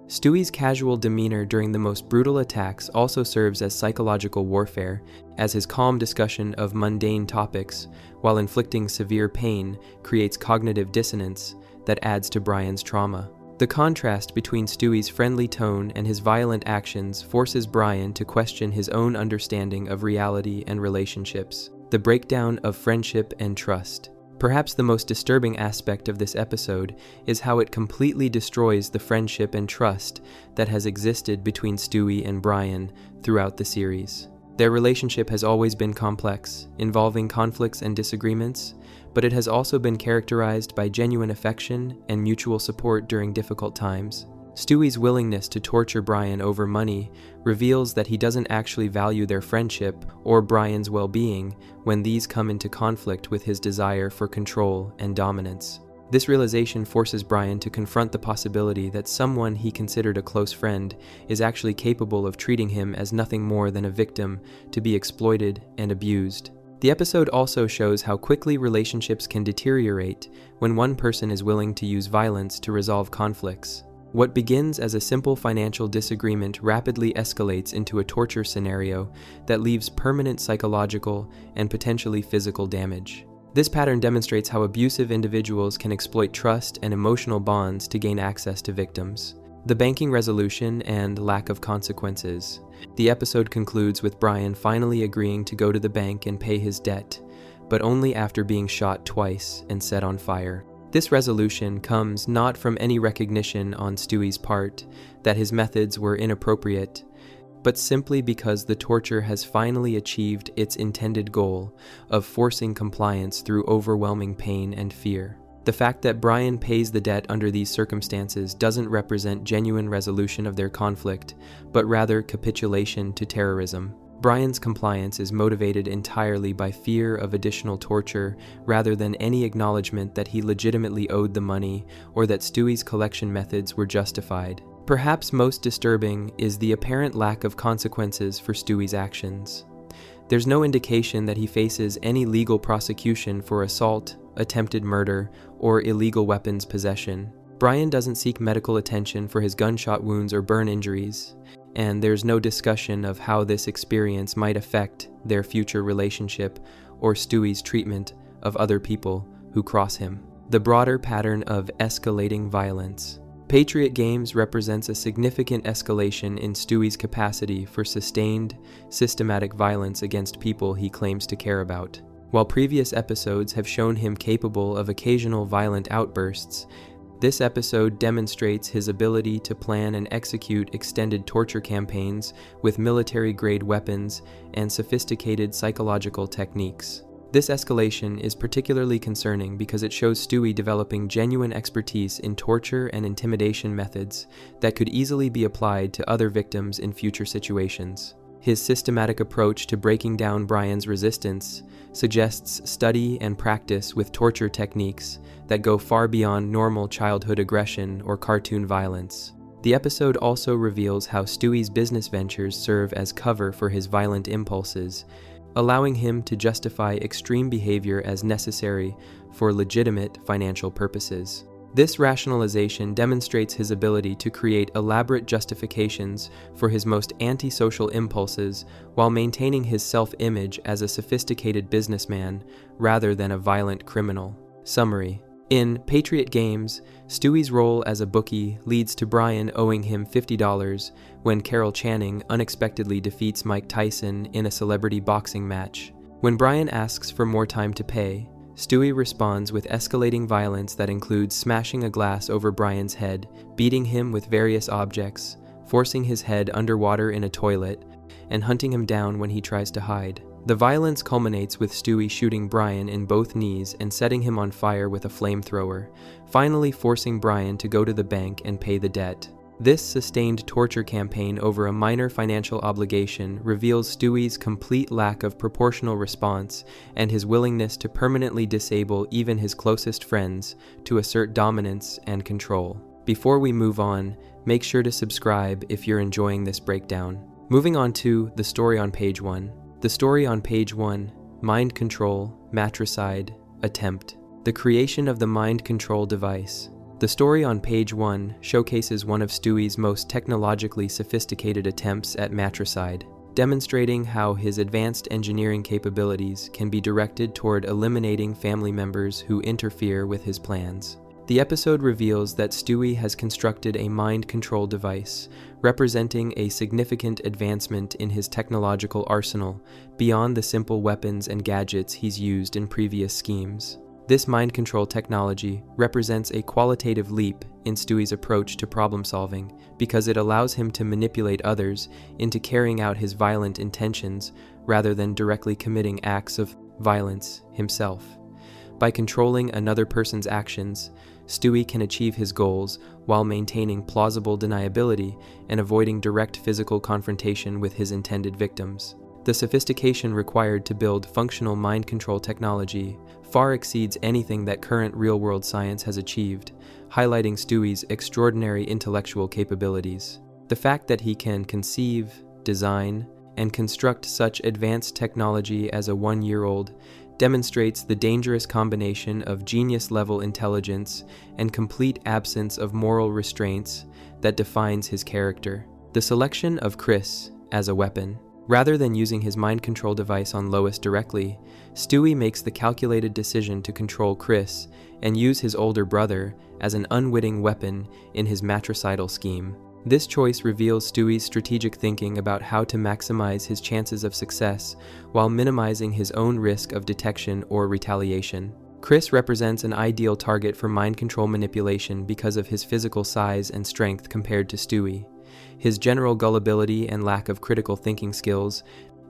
Stewie's casual demeanor during the most brutal attacks also serves as psychological warfare, as his calm discussion of mundane topics, while inflicting severe pain, creates cognitive dissonance that adds to Brian's trauma. The contrast between Stewie's friendly tone and his violent actions forces Brian to question his own understanding of reality and relationships. The breakdown of friendship and trust. Perhaps the most disturbing aspect of this episode is how it completely destroys the friendship and trust that has existed between Stewie and Brian throughout the series. Their relationship has always been complex, involving conflicts and disagreements, but it has also been characterized by genuine affection and mutual support during difficult times. Stewie's willingness to torture Brian over money reveals that he doesn't actually value their friendship or Brian's well-being when these come into conflict with his desire for control and dominance. This realization forces Brian to confront the possibility that someone he considered a close friend is actually capable of treating him as nothing more than a victim to be exploited and abused. The episode also shows how quickly relationships can deteriorate when one person is willing to use violence to resolve conflicts. What begins as a simple financial disagreement rapidly escalates into a torture scenario that leaves permanent psychological and potentially physical damage. This pattern demonstrates how abusive individuals can exploit trust and emotional bonds to gain access to victims. The banking resolution and lack of consequences. The episode concludes with Brian finally agreeing to go to the bank and pay his debt, but only after being shot twice and set on fire. This resolution comes not from any recognition on Stewie's part that his methods were inappropriate, but simply because the torture has finally achieved its intended goal of forcing compliance through overwhelming pain and fear. The fact that Brian pays the debt under these circumstances doesn't represent genuine resolution of their conflict, but rather capitulation to terrorism. Brian's compliance is motivated entirely by fear of additional torture rather than any acknowledgement that he legitimately owed the money or that Stewie's collection methods were justified. Perhaps most disturbing is the apparent lack of consequences for Stewie's actions. There's no indication that he faces any legal prosecution for assault, attempted murder, or illegal weapons possession. Brian doesn't seek medical attention for his gunshot wounds or burn injuries. and there's no discussion of how this experience might affect their future relationship or Stewie's treatment of other people who cross him. The broader pattern of escalating violence. Patriot Games represents a significant escalation in Stewie's capacity for sustained, systematic violence against people he claims to care about. While previous episodes have shown him capable of occasional violent outbursts, this episode demonstrates his ability to plan and execute extended torture campaigns with military-grade weapons and sophisticated psychological techniques. This escalation is particularly concerning because it shows Stewie developing genuine expertise in torture and intimidation methods that could easily be applied to other victims in future situations. His systematic approach to breaking down Brian's resistance suggests study and practice with torture techniques that go far beyond normal childhood aggression or cartoon violence. The episode also reveals how Stewie's business ventures serve as cover for his violent impulses, allowing him to justify extreme behavior as necessary for legitimate financial purposes. This rationalization demonstrates his ability to create elaborate justifications for his most antisocial impulses while maintaining his self-image as a sophisticated businessman rather than a violent criminal. Summary. In Patriot Games, Stewie's role as a bookie leads to Brian owing him $50 when Carol Channing unexpectedly defeats Mike Tyson in a celebrity boxing match. When Brian asks for more time to pay, Stewie responds with escalating violence that includes smashing a glass over Brian's head, beating him with various objects, forcing his head underwater in a toilet, and hunting him down when he tries to hide. The violence culminates with Stewie shooting Brian in both knees and setting him on fire with a flamethrower, finally forcing Brian to go to the bank and pay the debt. This sustained torture campaign over a minor financial obligation reveals Stewie's complete lack of proportional response and his willingness to permanently disable even his closest friends to assert dominance and control. Before we move on, make sure to subscribe if you're enjoying this breakdown. Moving on to the story on page 1. The story on page 1, Mind Control, Matricide, Attempt. The creation of the mind control device. The story on page 1 showcases one of Stewie's most technologically sophisticated attempts at matricide, demonstrating how his advanced engineering capabilities can be directed toward eliminating family members who interfere with his plans. The episode reveals that Stewie has constructed a mind control device, representing a significant advancement in his technological arsenal beyond the simple weapons and gadgets he's used in previous schemes. This mind control technology represents a qualitative leap in Stewie's approach to problem solving because it allows him to manipulate others into carrying out his violent intentions rather than directly committing acts of violence himself. By controlling another person's actions, Stewie can achieve his goals while maintaining plausible deniability and avoiding direct physical confrontation with his intended victims. The sophistication required to build functional mind control technology far exceeds anything that current real-world science has achieved, highlighting Stewie's extraordinary intellectual capabilities. The fact that he can conceive, design, and construct such advanced technology as a 1-year-old demonstrates the dangerous combination of genius-level intelligence and complete absence of moral restraints that defines his character. The selection of Chris as a weapon. Rather than using his mind control device on Lois directly, Stewie makes the calculated decision to control Chris and use his older brother as an unwitting weapon in his matricidal scheme. This choice reveals Stewie's strategic thinking about how to maximize his chances of success while minimizing his own risk of detection or retaliation. Chris represents an ideal target for mind control manipulation because of his physical size and strength compared to Stewie, his general gullibility and lack of critical thinking skills,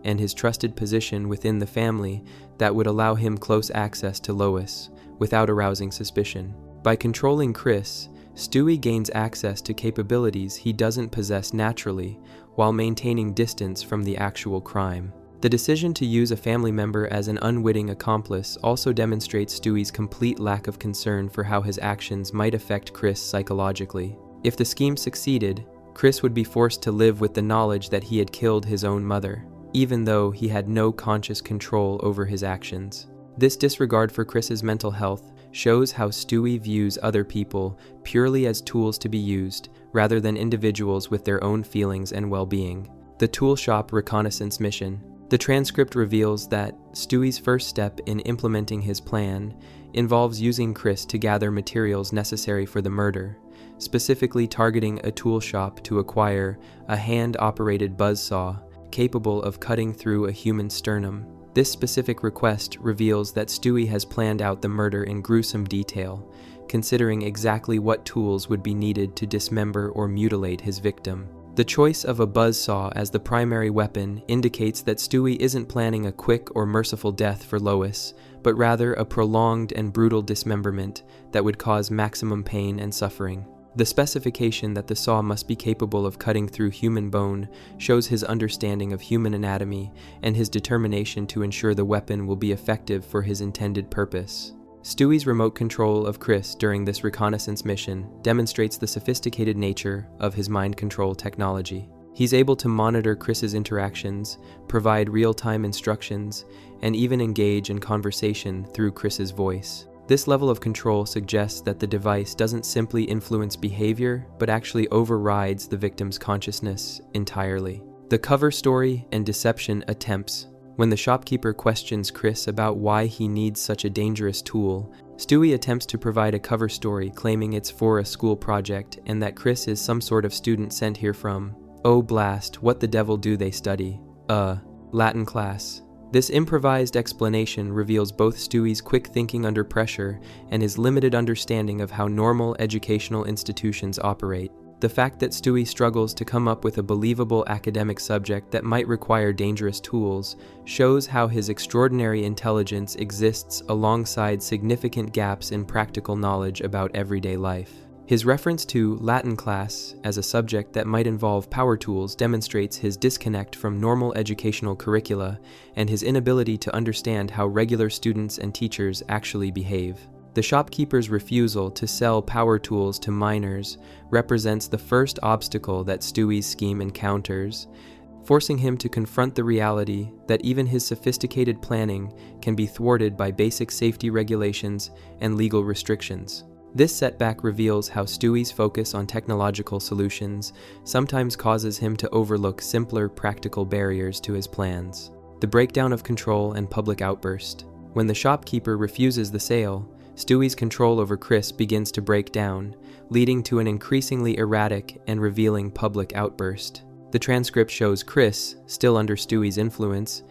and his trusted position within the family that would allow him close access to Lois without arousing suspicion. By controlling Chris, Stewie gains access to capabilities he doesn't possess naturally while maintaining distance from the actual crime. The decision to use a family member as an unwitting accomplice also demonstrates Stewie's complete lack of concern for how his actions might affect Chris psychologically. If the scheme succeeded, Chris would be forced to live with the knowledge that he had killed his own mother, even though he had no conscious control over his actions. This disregard for Chris's mental health shows how Stewie views other people purely as tools to be used, rather than individuals with their own feelings and well-being. The tool shop reconnaissance mission. The transcript reveals that Stewie's first step in implementing his plan involves using Chris to gather materials necessary for the murder, specifically targeting a tool shop to acquire a hand-operated buzzsaw capable of cutting through a human sternum. This specific request reveals that Stewie has planned out the murder in gruesome detail, considering exactly what tools would be needed to dismember or mutilate his victim. The choice of a buzzsaw as the primary weapon indicates that Stewie isn't planning a quick or merciful death for Lois, but rather a prolonged and brutal dismemberment that would cause maximum pain and suffering. The specification that the saw must be capable of cutting through human bone shows his understanding of human anatomy and his determination to ensure the weapon will be effective for his intended purpose. Stewie's remote control of Chris during this reconnaissance mission demonstrates the sophisticated nature of his mind control technology. He's able to monitor Chris's interactions, provide real-time instructions, and even engage in conversation through Chris's voice. This level of control suggests that the device doesn't simply influence behavior, but actually overrides the victim's consciousness entirely. The cover story and deception attempts. When the shopkeeper questions Chris about why he needs such a dangerous tool, Stewie attempts to provide a cover story claiming it's for a school project and that Chris is some sort of student sent here from, oh blast, what the devil do they study? Latin class. This improvised explanation reveals both Stewie's quick thinking under pressure and his limited understanding of how normal educational institutions operate. The fact that Stewie struggles to come up with a believable academic subject that might require dangerous tools shows how his extraordinary intelligence exists alongside significant gaps in practical knowledge about everyday life. His reference to Latin class as a subject that might involve power tools demonstrates his disconnect from normal educational curricula and his inability to understand how regular students and teachers actually behave. The shopkeeper's refusal to sell power tools to minors represents the first obstacle that Stewie's scheme encounters, forcing him to confront the reality that even his sophisticated planning can be thwarted by basic safety regulations and legal restrictions. This setback reveals how Stewie's focus on technological solutions sometimes causes him to overlook simpler practical barriers to his plans. The breakdown of control and public outburst. When the shopkeeper refuses the sale, Stewie's control over Chris begins to break down, leading to an increasingly erratic and revealing public outburst. The transcript shows Chris, still under Stewie's influence,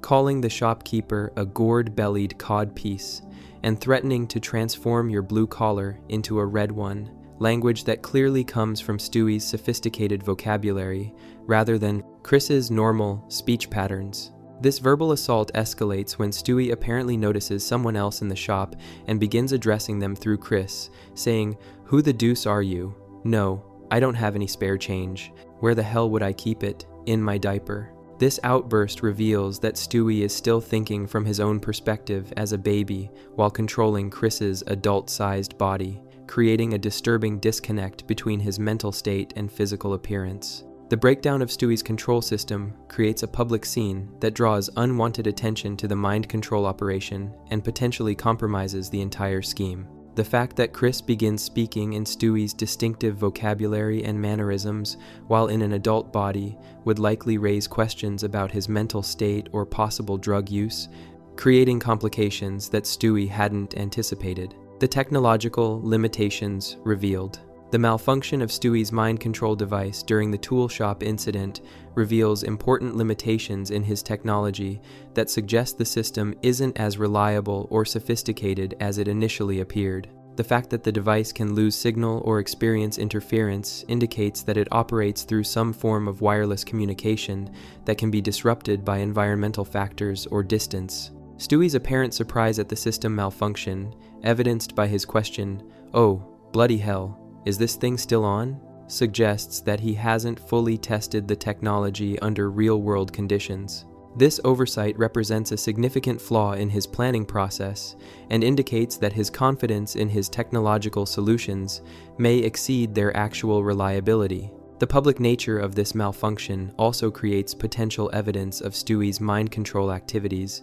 calling the shopkeeper a gourd-bellied codpiece and threatening to transform your blue collar into a red one, language that clearly comes from Stewie's sophisticated vocabulary rather than Chris's normal speech patterns. This verbal assault escalates when Stewie apparently notices someone else in the shop and begins addressing them through Chris, saying, "Who the deuce are you? No, I don't have any spare change. Where the hell would I keep it? In my diaper." This outburst reveals that Stewie is still thinking from his own perspective as a baby while controlling Chris's adult-sized body, creating a disturbing disconnect between his mental state and physical appearance. The breakdown of Stewie's control system creates a public scene that draws unwanted attention to the mind control operation and potentially compromises the entire scheme. The fact that Chris begins speaking in Stewie's distinctive vocabulary and mannerisms while in an adult body would likely raise questions about his mental state or possible drug use, creating complications that Stewie hadn't anticipated. The technological limitations revealed. The malfunction of Stewie's mind control device during the tool shop incident reveals important limitations in his technology that suggest the system isn't as reliable or sophisticated as it initially appeared. The fact that the device can lose signal or experience interference indicates that it operates through some form of wireless communication that can be disrupted by environmental factors or distance. Stewie's apparent surprise at the system malfunction, evidenced by his question, "Oh, bloody hell, is this thing still on?" suggests that he hasn't fully tested the technology under real-world conditions. This oversight represents a significant flaw in his planning process and indicates that his confidence in his technological solutions may exceed their actual reliability. The public nature of this malfunction also creates potential evidence of Stewie's mind control activities,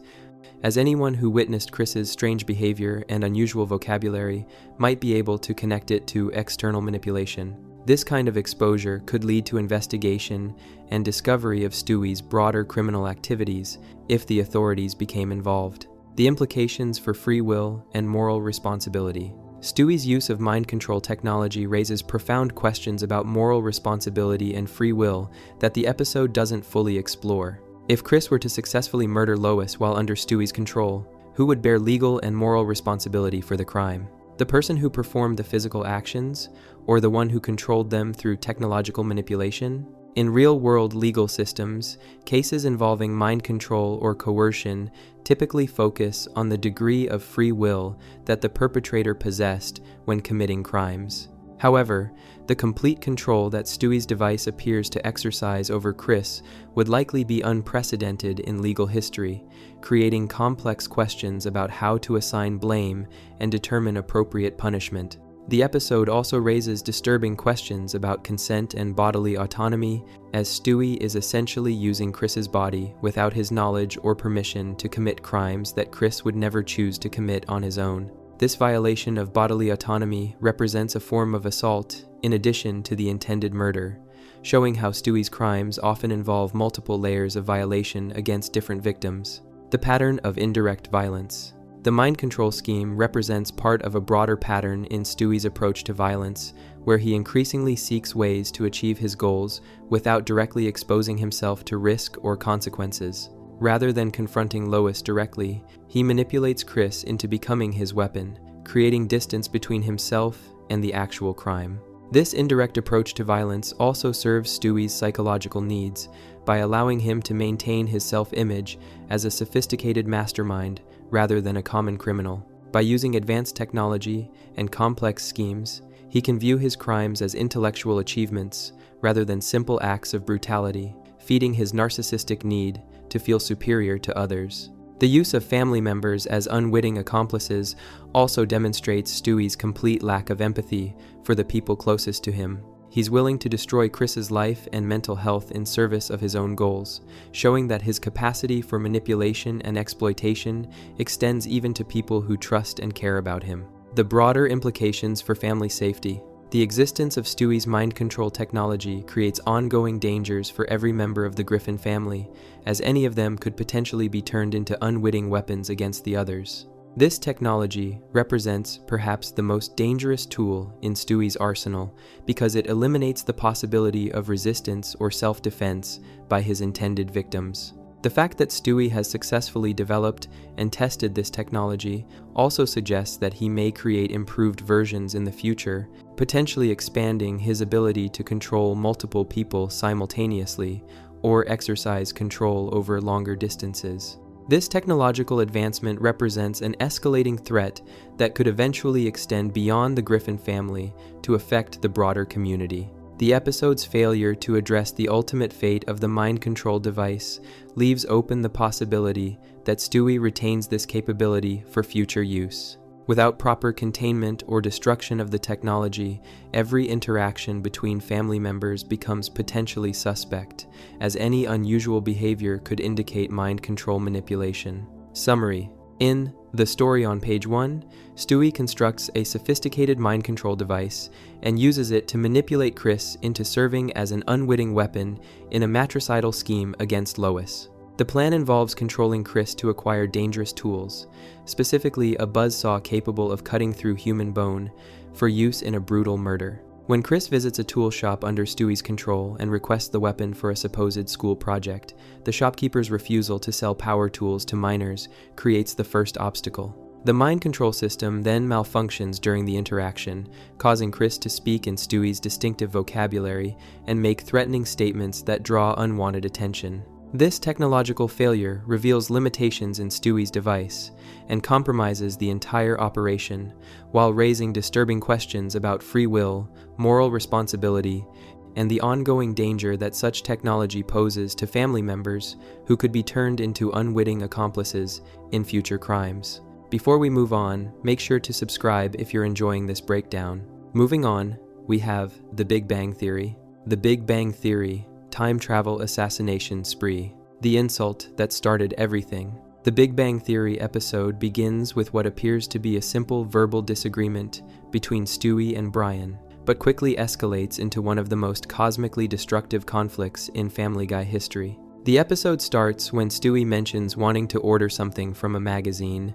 as anyone who witnessed Chris's strange behavior and unusual vocabulary might be able to connect it to external manipulation. This kind of exposure could lead to investigation and discovery of Stewie's broader criminal activities if the authorities became involved. The implications for free will and moral responsibility. Stewie's use of mind control technology raises profound questions about moral responsibility and free will that the episode doesn't fully explore. If Chris were to successfully murder Lois while under Stewie's control, who would bear legal and moral responsibility for the crime? The person who performed the physical actions, or the one who controlled them through technological manipulation? In real-world legal systems, cases involving mind control or coercion typically focus on the degree of free will that the perpetrator possessed when committing crimes. However, the complete control that Stewie's device appears to exercise over Chris would likely be unprecedented in legal history, creating complex questions about how to assign blame and determine appropriate punishment. The episode also raises disturbing questions about consent and bodily autonomy, as Stewie is essentially using Chris's body without his knowledge or permission to commit crimes that Chris would never choose to commit on his own. This violation of bodily autonomy represents a form of assault in addition to the intended murder, showing how Stewie's crimes often involve multiple layers of violation against different victims. The pattern of indirect violence. The mind control scheme represents part of a broader pattern in Stewie's approach to violence, where he increasingly seeks ways to achieve his goals without directly exposing himself to risk or consequences. Rather than confronting Lois directly, he manipulates Chris into becoming his weapon, creating distance between himself and the actual crime. This indirect approach to violence also serves Stewie's psychological needs by allowing him to maintain his self-image as a sophisticated mastermind rather than a common criminal. By using advanced technology and complex schemes, he can view his crimes as intellectual achievements rather than simple acts of brutality, feeding his narcissistic need to feel superior to others. The use of family members as unwitting accomplices also demonstrates Stewie's complete lack of empathy for the people closest to him. He's willing to destroy Chris's life and mental health in service of his own goals, showing that his capacity for manipulation and exploitation extends even to people who trust and care about him. The broader implications for family safety. The existence of Stewie's mind control technology creates ongoing dangers for every member of the Griffin family, as any of them could potentially be turned into unwitting weapons against the others. This technology represents perhaps the most dangerous tool in Stewie's arsenal because it eliminates the possibility of resistance or self-defense by his intended victims. The fact that Stewie has successfully developed and tested this technology also suggests that he may create improved versions in the future, potentially expanding his ability to control multiple people simultaneously or exercise control over longer distances. This technological advancement represents an escalating threat that could eventually extend beyond the Griffin family to affect the broader community. The episode's failure to address the ultimate fate of the mind control device leaves open the possibility that Stewie retains this capability for future use. Without proper containment or destruction of the technology, every interaction between family members becomes potentially suspect, as any unusual behavior could indicate mind control manipulation. Summary. In The Story on page 1, Stewie constructs a sophisticated mind control device and uses it to manipulate Chris into serving as an unwitting weapon in a matricidal scheme against Lois. The plan involves controlling Chris to acquire dangerous tools, specifically a buzzsaw capable of cutting through human bone, for use in a brutal murder. When Chris visits a tool shop under Stewie's control and requests the weapon for a supposed school project, the shopkeeper's refusal to sell power tools to minors creates the first obstacle. The mind control system then malfunctions during the interaction, causing Chris to speak in Stewie's distinctive vocabulary and make threatening statements that draw unwanted attention. This technological failure reveals limitations in Stewie's device and compromises the entire operation, while raising disturbing questions about free will, moral responsibility, and the ongoing danger that such technology poses to family members who could be turned into unwitting accomplices in future crimes. Before we move on, make sure to subscribe if you're enjoying this breakdown. Moving on, we have The Big Bang Theory. The Big Bang Theory, time travel assassination spree. The insult that started everything. The Big Bang Theory episode begins with what appears to be a simple verbal disagreement between Stewie and Brian, but quickly escalates into one of the most cosmically destructive conflicts in Family Guy history. The episode starts when Stewie mentions wanting to order something from a magazine,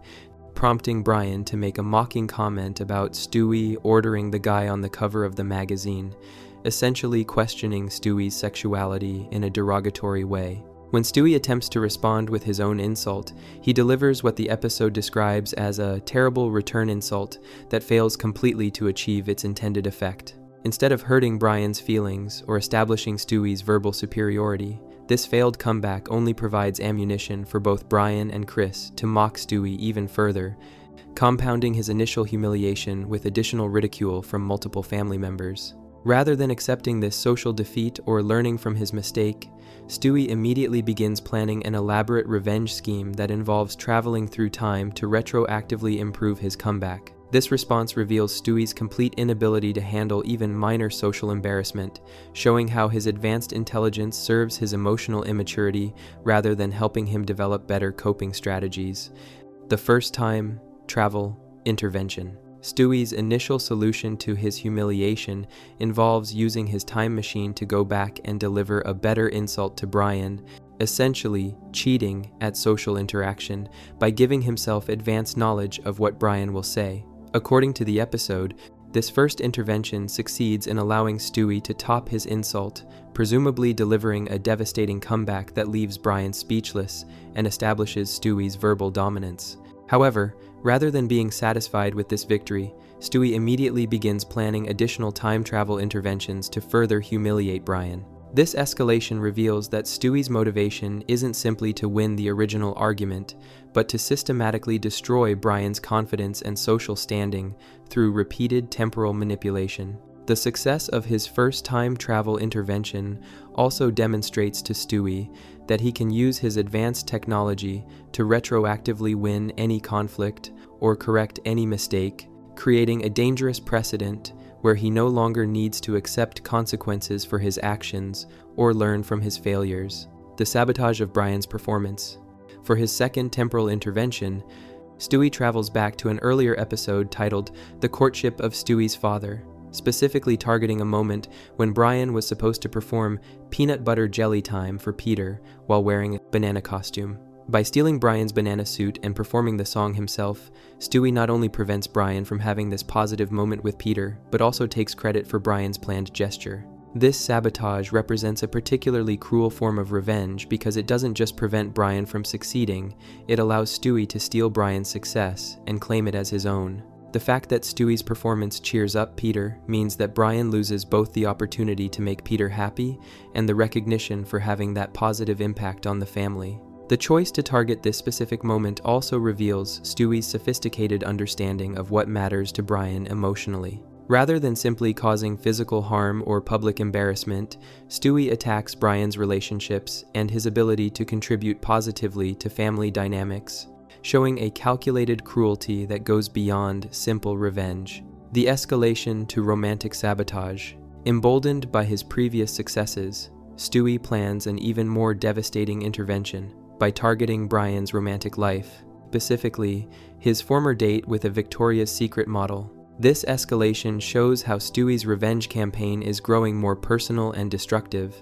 prompting Brian to make a mocking comment about Stewie ordering the guy on the cover of the magazine, essentially questioning Stewie's sexuality in a derogatory way. When Stewie attempts to respond with his own insult, he delivers what the episode describes as a terrible return insult that fails completely to achieve its intended effect. Instead of hurting Brian's feelings or establishing Stewie's verbal superiority, this failed comeback only provides ammunition for both Brian and Chris to mock Stewie even further, compounding his initial humiliation with additional ridicule from multiple family members. Rather than accepting this social defeat or learning from his mistake, Stewie immediately begins planning an elaborate revenge scheme that involves traveling through time to retroactively improve his comeback. This response reveals Stewie's complete inability to handle even minor social embarrassment, showing how his advanced intelligence serves his emotional immaturity rather than helping him develop better coping strategies. The first time travel intervention. Stewie's initial solution to his humiliation involves using his time machine to go back and deliver a better insult to Brian, essentially cheating at social interaction by giving himself advanced knowledge of what Brian will say. According to the episode, this first intervention succeeds in allowing Stewie to top his insult, presumably delivering a devastating comeback that leaves Brian speechless and establishes Stewie's verbal dominance. However, rather than being satisfied with this victory, Stewie immediately begins planning additional time travel interventions to further humiliate Brian. This escalation reveals that Stewie's motivation isn't simply to win the original argument, but to systematically destroy Brian's confidence and social standing through repeated temporal manipulation. The success of his first time travel intervention also demonstrates to Stewie that he can use his advanced technology to retroactively win any conflict or correct any mistake, creating a dangerous precedent where he no longer needs to accept consequences for his actions or learn from his failures. The sabotage of Brian's performance. For his second temporal intervention, Stewie travels back to an earlier episode titled The Courtship of Stewie's Father, specifically targeting a moment when Brian was supposed to perform peanut butter jelly time for Peter while wearing a banana costume. By stealing Brian's banana suit and performing the song himself, Stewie not only prevents Brian from having this positive moment with Peter, but also takes credit for Brian's planned gesture. This sabotage represents a particularly cruel form of revenge because it doesn't just prevent Brian from succeeding, it allows Stewie to steal Brian's success and claim it as his own. The fact that Stewie's performance cheers up Peter means that Brian loses both the opportunity to make Peter happy and the recognition for having that positive impact on the family. The choice to target this specific moment also reveals Stewie's sophisticated understanding of what matters to Brian emotionally. Rather than simply causing physical harm or public embarrassment, Stewie attacks Brian's relationships and his ability to contribute positively to family dynamics, showing a calculated cruelty that goes beyond simple revenge. The escalation to romantic sabotage. Emboldened by his previous successes, Stewie plans an even more devastating intervention by targeting Brian's romantic life, specifically his former date with a Victoria's Secret model. This escalation shows how Stewie's revenge campaign is growing more personal and destructive,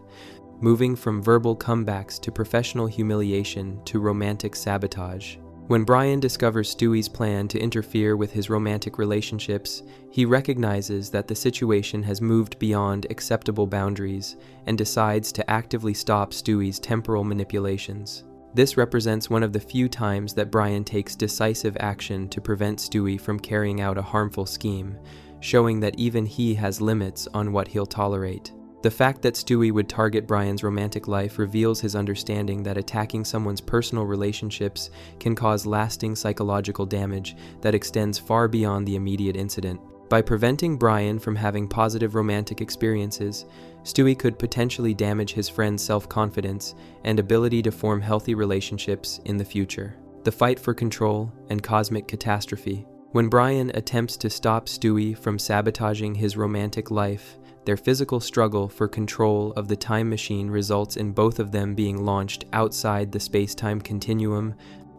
moving from verbal comebacks to professional humiliation to romantic sabotage. When Brian discovers Stewie's plan to interfere with his romantic relationships, he recognizes that the situation has moved beyond acceptable boundaries and decides to actively stop Stewie's temporal manipulations. This represents one of the few times that Brian takes decisive action to prevent Stewie from carrying out a harmful scheme, showing that even he has limits on what he'll tolerate. The fact that Stewie would target Brian's romantic life reveals his understanding that attacking someone's personal relationships can cause lasting psychological damage that extends far beyond the immediate incident. By preventing Brian from having positive romantic experiences, Stewie could potentially damage his friend's self-confidence and ability to form healthy relationships in the future. The fight for control and cosmic catastrophe. When Brian attempts to stop Stewie from sabotaging his romantic life, their physical struggle for control of the time machine results in both of them being launched outside the space-time continuum,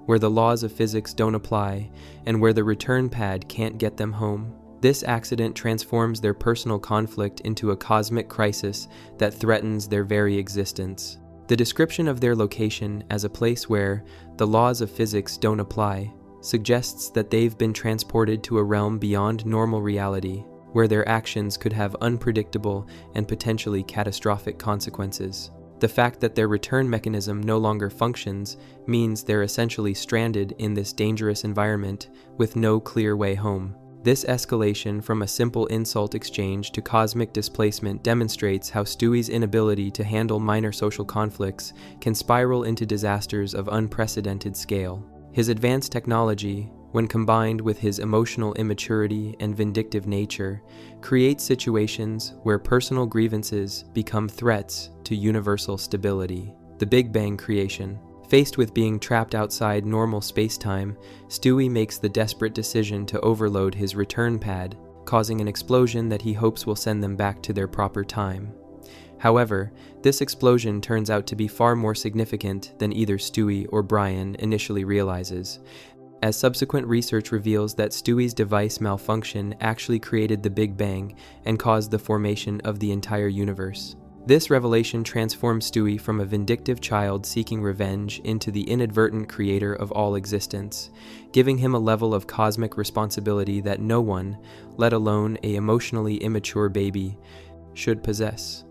where the laws of physics don't apply and where the return pad can't get them home. This accident transforms their personal conflict into a cosmic crisis that threatens their very existence. The description of their location as a place where the laws of physics don't apply suggests that they've been transported to a realm beyond normal reality, where their actions could have unpredictable and potentially catastrophic consequences. The fact that their return mechanism no longer functions means they're essentially stranded in this dangerous environment with no clear way home. This escalation from a simple insult exchange to cosmic displacement demonstrates how Stewie's inability to handle minor social conflicts can spiral into disasters of unprecedented scale. His advanced technology, when combined with his emotional immaturity and vindictive nature, creates situations where personal grievances become threats to universal stability. The Big Bang creation. Faced with being trapped outside normal space-time, Stewie makes the desperate decision to overload his return pad, causing an explosion that he hopes will send them back to their proper time. However, this explosion turns out to be far more significant than either Stewie or Brian initially realizes, as subsequent research reveals that Stewie's device malfunction actually created the Big Bang and caused the formation of the entire universe. This revelation transforms Stewie from a vindictive child seeking revenge into the inadvertent creator of all existence, giving him a level of cosmic responsibility that no one, let alone an emotionally immature baby, should possess.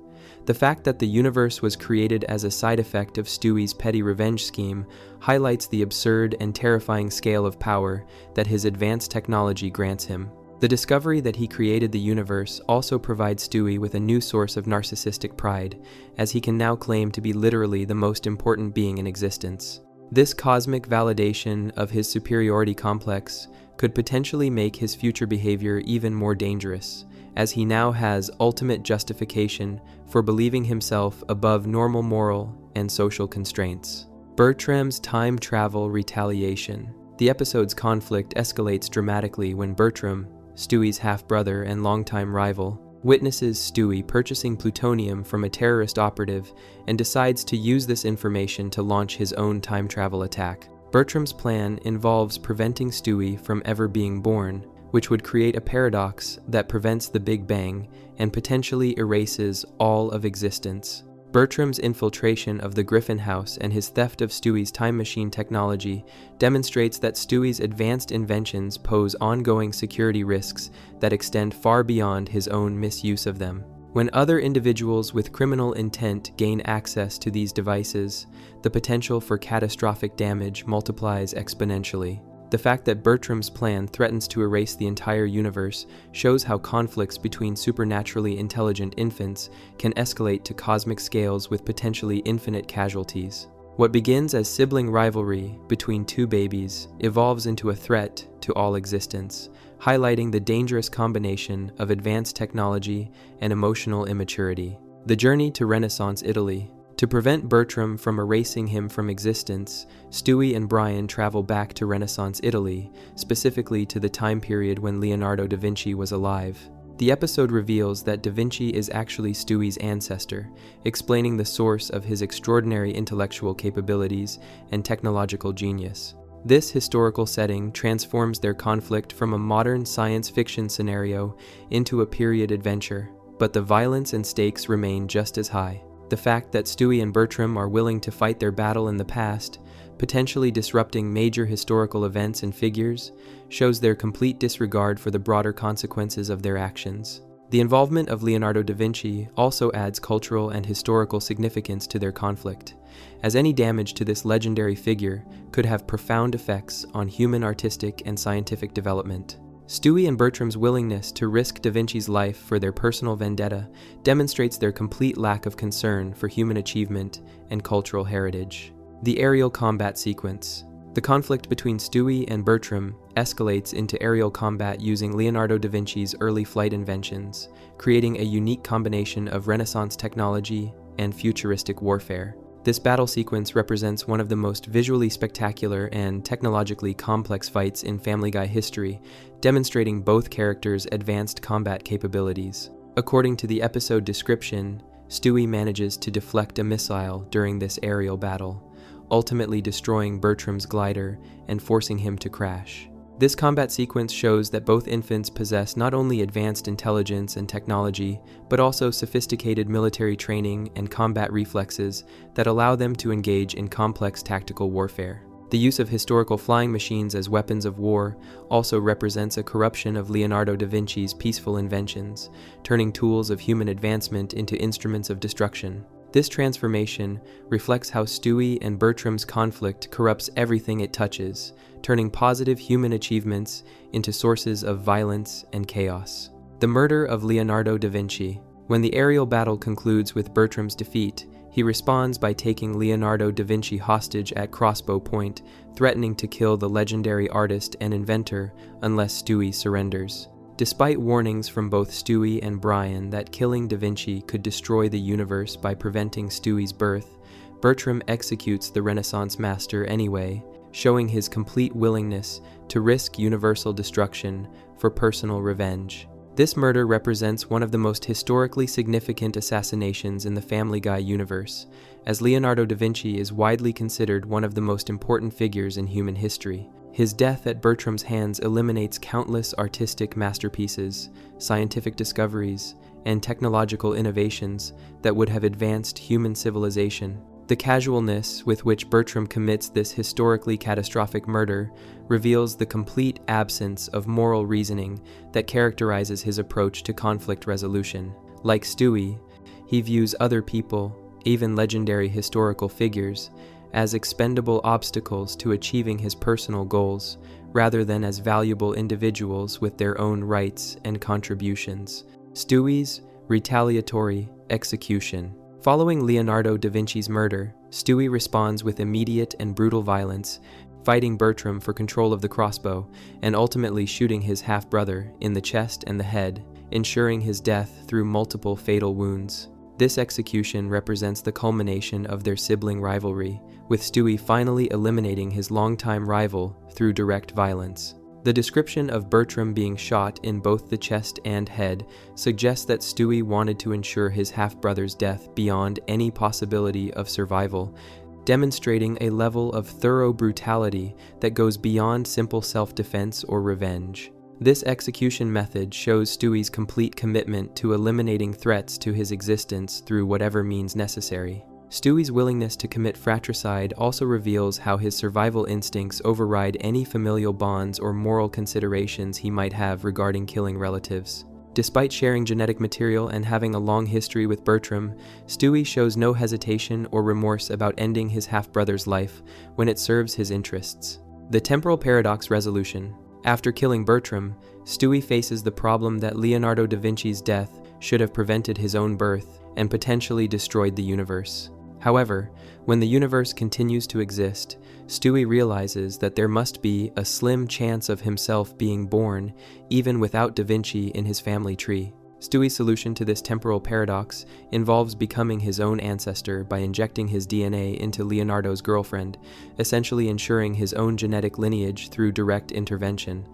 The fact that the universe was created as a side effect of Stewie's petty revenge scheme highlights the absurd and terrifying scale of power that his advanced technology grants him. The discovery that he created the universe also provides Stewie with a new source of narcissistic pride, as he can now claim to be literally the most important being in existence. This cosmic validation of his superiority complex could potentially make his future behavior even more dangerous, as he now has ultimate justification for believing himself above normal moral and social constraints. Bertram's time travel retaliation. The episode's conflict escalates dramatically when Bertram, Stewie's half-brother and longtime rival, witnesses Stewie purchasing plutonium from a terrorist operative and decides to use this information to launch his own time travel attack. Bertram's plan involves preventing Stewie from ever being born, which would create a paradox that prevents the Big Bang and potentially erases all of existence. Bertram's infiltration of the Griffin house and his theft of Stewie's time machine technology demonstrates that Stewie's advanced inventions pose ongoing security risks that extend far beyond his own misuse of them. When other individuals with criminal intent gain access to these devices, the potential for catastrophic damage multiplies exponentially. The fact that Bertram's plan threatens to erase the entire universe shows how conflicts between supernaturally intelligent infants can escalate to cosmic scales with potentially infinite casualties. What begins as sibling rivalry between two babies evolves into a threat to all existence, highlighting the dangerous combination of advanced technology and emotional immaturity. The journey to Renaissance Italy. To prevent Bertram from erasing him from existence, Stewie and Brian travel back to Renaissance Italy, specifically to the time period when Leonardo da Vinci was alive. The episode reveals that da Vinci is actually Stewie's ancestor, explaining the source of his extraordinary intellectual capabilities and technological genius. This historical setting transforms their conflict from a modern science fiction scenario into a period adventure, but the violence and stakes remain just as high. The fact that Stewie and Bertram are willing to fight their battle in the past, potentially disrupting major historical events and figures, shows their complete disregard for the broader consequences of their actions. The involvement of Leonardo da Vinci also adds cultural and historical significance to their conflict, as any damage to this legendary figure could have profound effects on human artistic and scientific development. Stewie and Bertram's willingness to risk da Vinci's life for their personal vendetta demonstrates their complete lack of concern for human achievement and cultural heritage. The aerial combat sequence. The conflict between Stewie and Bertram escalates into aerial combat using Leonardo da Vinci's early flight inventions, creating a unique combination of Renaissance technology and futuristic warfare. This battle sequence represents one of the most visually spectacular and technologically complex fights in Family Guy history, demonstrating both characters' advanced combat capabilities. According to the episode description, Stewie manages to deflect a missile during this aerial battle, ultimately destroying Bertram's glider and forcing him to crash. This combat sequence shows that both infants possess not only advanced intelligence and technology, but also sophisticated military training and combat reflexes that allow them to engage in complex tactical warfare. The use of historical flying machines as weapons of war also represents a corruption of Leonardo da Vinci's peaceful inventions, turning tools of human advancement into instruments of destruction. This transformation reflects how Stewie and Bertram's conflict corrupts everything it touches, turning positive human achievements into sources of violence and chaos. The murder of Leonardo da Vinci. When the aerial battle concludes with Bertram's defeat, he responds by taking Leonardo da Vinci hostage at crossbow point, threatening to kill the legendary artist and inventor unless Stewie surrenders. Despite warnings from both Stewie and Brian that killing da Vinci could destroy the universe by preventing Stewie's birth, Bertram executes the Renaissance master anyway, showing his complete willingness to risk universal destruction for personal revenge. This murder represents one of the most historically significant assassinations in the Family Guy universe, as Leonardo da Vinci is widely considered one of the most important figures in human history. His death at Bertram's hands eliminates countless artistic masterpieces, scientific discoveries, and technological innovations that would have advanced human civilization. The casualness with which Bertram commits this historically catastrophic murder reveals the complete absence of moral reasoning that characterizes his approach to conflict resolution. Like Stewie, he views other people, even legendary historical figures, as expendable obstacles to achieving his personal goals, rather than as valuable individuals with their own rights and contributions. Stewie's retaliatory execution. Following Leonardo da Vinci's murder, Stewie responds with immediate and brutal violence, fighting Bertram for control of the crossbow and ultimately shooting his half-brother in the chest and the head, ensuring his death through multiple fatal wounds. This execution represents the culmination of their sibling rivalry, with Stewie finally eliminating his longtime rival through direct violence. The description of Bertram being shot in both the chest and head suggests that Stewie wanted to ensure his half-brother's death beyond any possibility of survival, demonstrating a level of thorough brutality that goes beyond simple self-defense or revenge. This execution method shows Stewie's complete commitment to eliminating threats to his existence through whatever means necessary. Stewie's willingness to commit fratricide also reveals how his survival instincts override any familial bonds or moral considerations he might have regarding killing relatives. Despite sharing genetic material and having a long history with Bertram, Stewie shows no hesitation or remorse about ending his half-brother's life when it serves his interests. The temporal paradox resolution. After killing Bertram, Stewie faces the problem that Leonardo da Vinci's death should have prevented his own birth and potentially destroyed the universe. However, when the universe continues to exist, Stewie realizes that there must be a slim chance of himself being born even without da Vinci in his family tree. Stewie's solution to this temporal paradox involves becoming his own ancestor by injecting his DNA into Leonardo's girlfriend, essentially ensuring his own genetic lineage through direct intervention.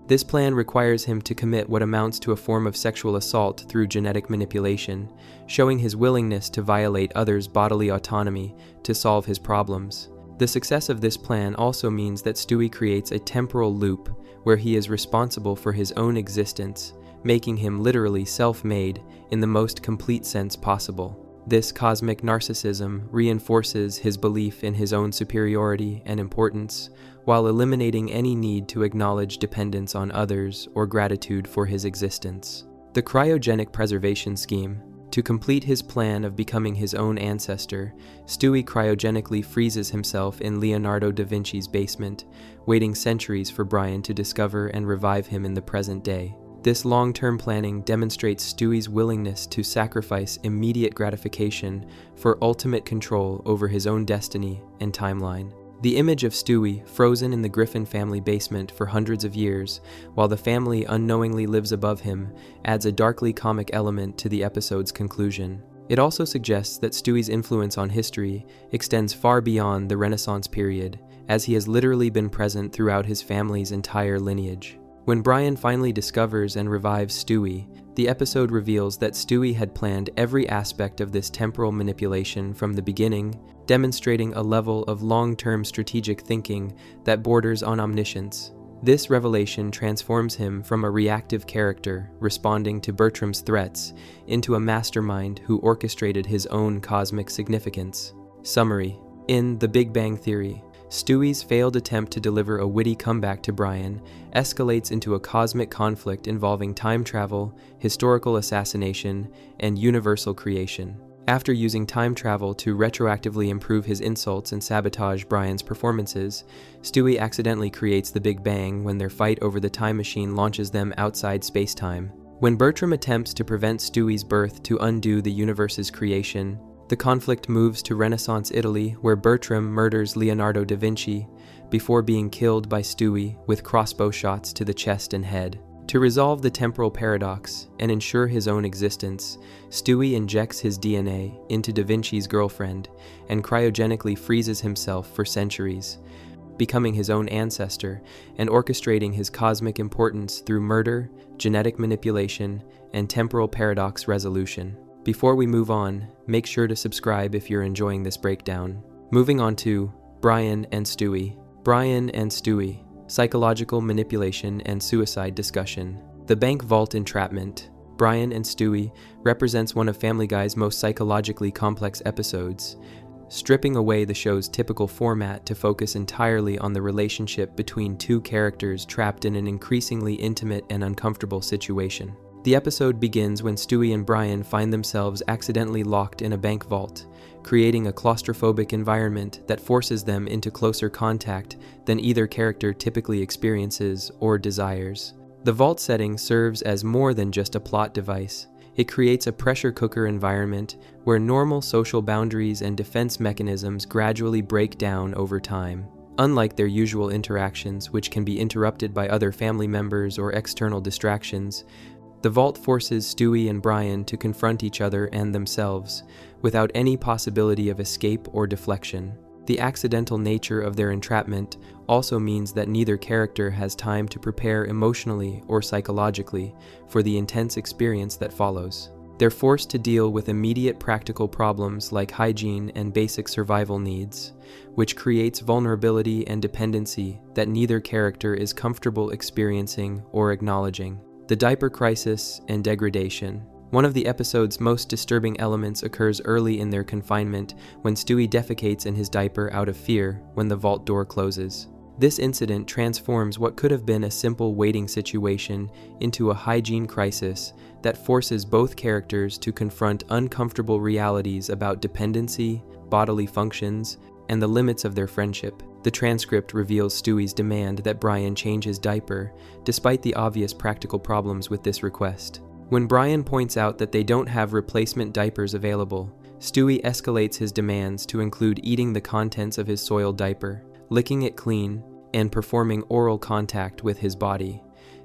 This plan requires him to commit what amounts to a form of sexual assault through genetic manipulation, showing his willingness to violate others' bodily autonomy to solve his problems. The success of this plan also means that Stewie creates a temporal loop where he is responsible for his own existence, making him literally self-made in the most complete sense possible. This cosmic narcissism reinforces his belief in his own superiority and importance, while eliminating any need to acknowledge dependence on others or gratitude for his existence. The cryogenic preservation scheme. To complete his plan of becoming his own ancestor, Stewie cryogenically freezes himself in Leonardo da Vinci's basement, waiting centuries for Brian to discover and revive him in the present day. This long-term planning demonstrates Stewie's willingness to sacrifice immediate gratification for ultimate control over his own destiny and timeline. The image of Stewie frozen in the Griffin family basement for hundreds of years, while the family unknowingly lives above him, adds a darkly comic element to the episode's conclusion. It also suggests that Stewie's influence on history extends far beyond the Renaissance period, as he has literally been present throughout his family's entire lineage. When Brian finally discovers and revives Stewie, The episode reveals that Stewie had planned every aspect of this temporal manipulation from the beginning, demonstrating a level of long-term strategic thinking that borders on omniscience. This revelation transforms him from a reactive character responding to Bertram's threats into a mastermind who orchestrated his own cosmic significance. Summary: in The Big Bang Theory, Stewie's failed attempt to deliver a witty comeback to Brian escalates into a cosmic conflict involving time travel, historical assassination, and universal creation. After using time travel to retroactively improve his insults and sabotage Brian's performances, Stewie accidentally creates the Big Bang when their fight over the time machine launches them outside space-time. When Bertram attempts to prevent Stewie's birth to undo the universe's creation, the conflict moves to Renaissance Italy, where Bertram murders Leonardo da Vinci before being killed by Stewie with crossbow shots to the chest and head. To resolve the temporal paradox and ensure his own existence, Stewie injects his DNA into Da Vinci's girlfriend and cryogenically freezes himself for centuries, becoming his own ancestor and orchestrating his cosmic importance through murder, genetic manipulation, and temporal paradox resolution. Before we move on, make sure to subscribe if you're enjoying this breakdown. Moving on to Brian and Stewie. Brian and Stewie. Psychological manipulation and suicide discussion. The bank vault entrapment. Brian and Stewie represents one of Family Guy's most psychologically complex episodes, stripping away the show's typical format to focus entirely on the relationship between two characters trapped in an increasingly intimate and uncomfortable situation. The episode begins when Stewie and Brian find themselves accidentally locked in a bank vault, creating a claustrophobic environment that forces them into closer contact than either character typically experiences or desires. The vault setting serves as more than just a plot device. It creates a pressure cooker environment where normal social boundaries and defense mechanisms gradually break down over time. Unlike their usual interactions, which can be interrupted by other family members or external distractions, the vault forces Stewie and Brian to confront each other and themselves, without any possibility of escape or deflection. The accidental nature of their entrapment also means that neither character has time to prepare emotionally or psychologically for the intense experience that follows. They're forced to deal with immediate practical problems like hygiene and basic survival needs, which creates vulnerability and dependency that neither character is comfortable experiencing or acknowledging. The diaper crisis and degradation. One of the episode's most disturbing elements occurs early in their confinement when Stewie defecates in his diaper out of fear when the vault door closes. This incident transforms what could have been a simple waiting situation into a hygiene crisis that forces both characters to confront uncomfortable realities about dependency, bodily functions, and the limits of their friendship. The transcript reveals Stewie's demand that Brian change his diaper, despite the obvious practical problems with this request. When Brian points out that they don't have replacement diapers available, Stewie escalates his demands to include eating the contents of his soiled diaper, licking it clean, and performing oral contact with his body.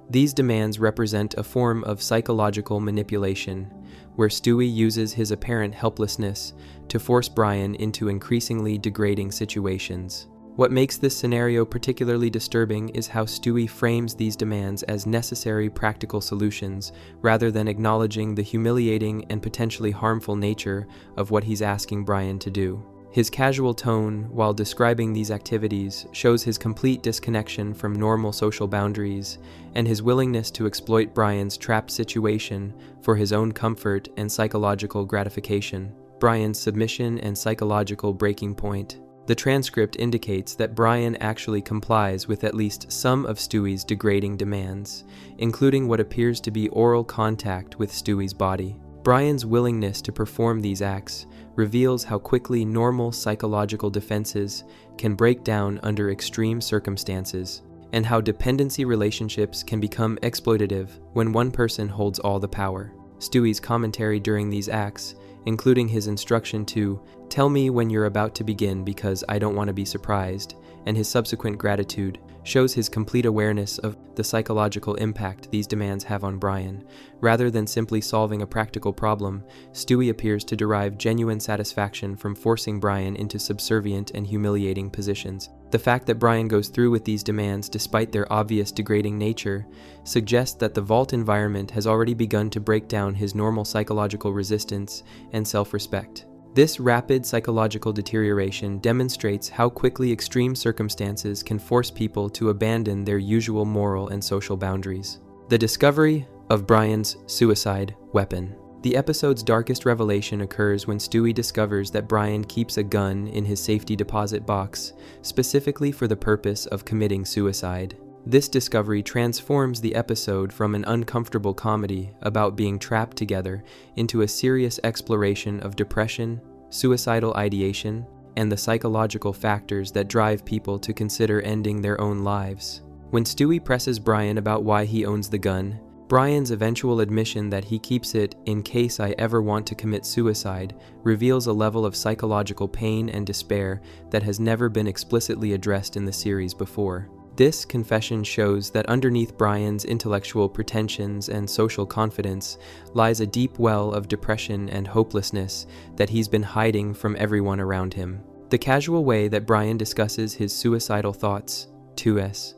These demands represent a form of psychological manipulation, where Stewie uses his apparent helplessness to force Brian into increasingly degrading situations. What makes this scenario particularly disturbing is how Stewie frames these demands as necessary practical solutions rather than acknowledging the humiliating and potentially harmful nature of what he's asking Brian to do. His casual tone while describing these activities shows his complete disconnection from normal social boundaries and his willingness to exploit Brian's trapped situation for his own comfort and psychological gratification. Brian's submission and psychological breaking point. The transcript indicates that Brian actually complies with at least some of Stewie's degrading demands, including what appears to be oral contact with Stewie's body. Brian's willingness to perform these acts reveals how quickly normal psychological defenses can break down under extreme circumstances, and how dependency relationships can become exploitative when one person holds all the power. Stewie's commentary during these acts, including his instruction to "tell me when you're about to begin because I don't want to be surprised," and his subsequent gratitude shows his complete awareness of the psychological impact these demands have on Brian. Rather than simply solving a practical problem, Stewie appears to derive genuine satisfaction from forcing Brian into subservient and humiliating positions. The fact that Brian goes through with these demands despite their obvious degrading nature suggests that the vault environment has already begun to break down his normal psychological resistance and self-respect. This rapid psychological deterioration demonstrates how quickly extreme circumstances can force people to abandon their usual moral and social boundaries. The discovery of Brian's suicide weapon. The episode's darkest revelation occurs when Stewie discovers that Brian keeps a gun in his safety deposit box, specifically for the purpose of committing suicide. This discovery transforms the episode from an uncomfortable comedy about being trapped together into a serious exploration of depression, suicidal ideation, and the psychological factors that drive people to consider ending their own lives. When Stewie presses Brian about why he owns the gun, Brian's eventual admission that he keeps it in case I ever want to commit suicide reveals a level of psychological pain and despair that has never been explicitly addressed in the series before. This confession shows that underneath Brian's intellectual pretensions and social confidence lies a deep well of depression and hopelessness that he's been hiding from everyone around him. The casual way that Brian discusses his suicidal thoughts, 2S,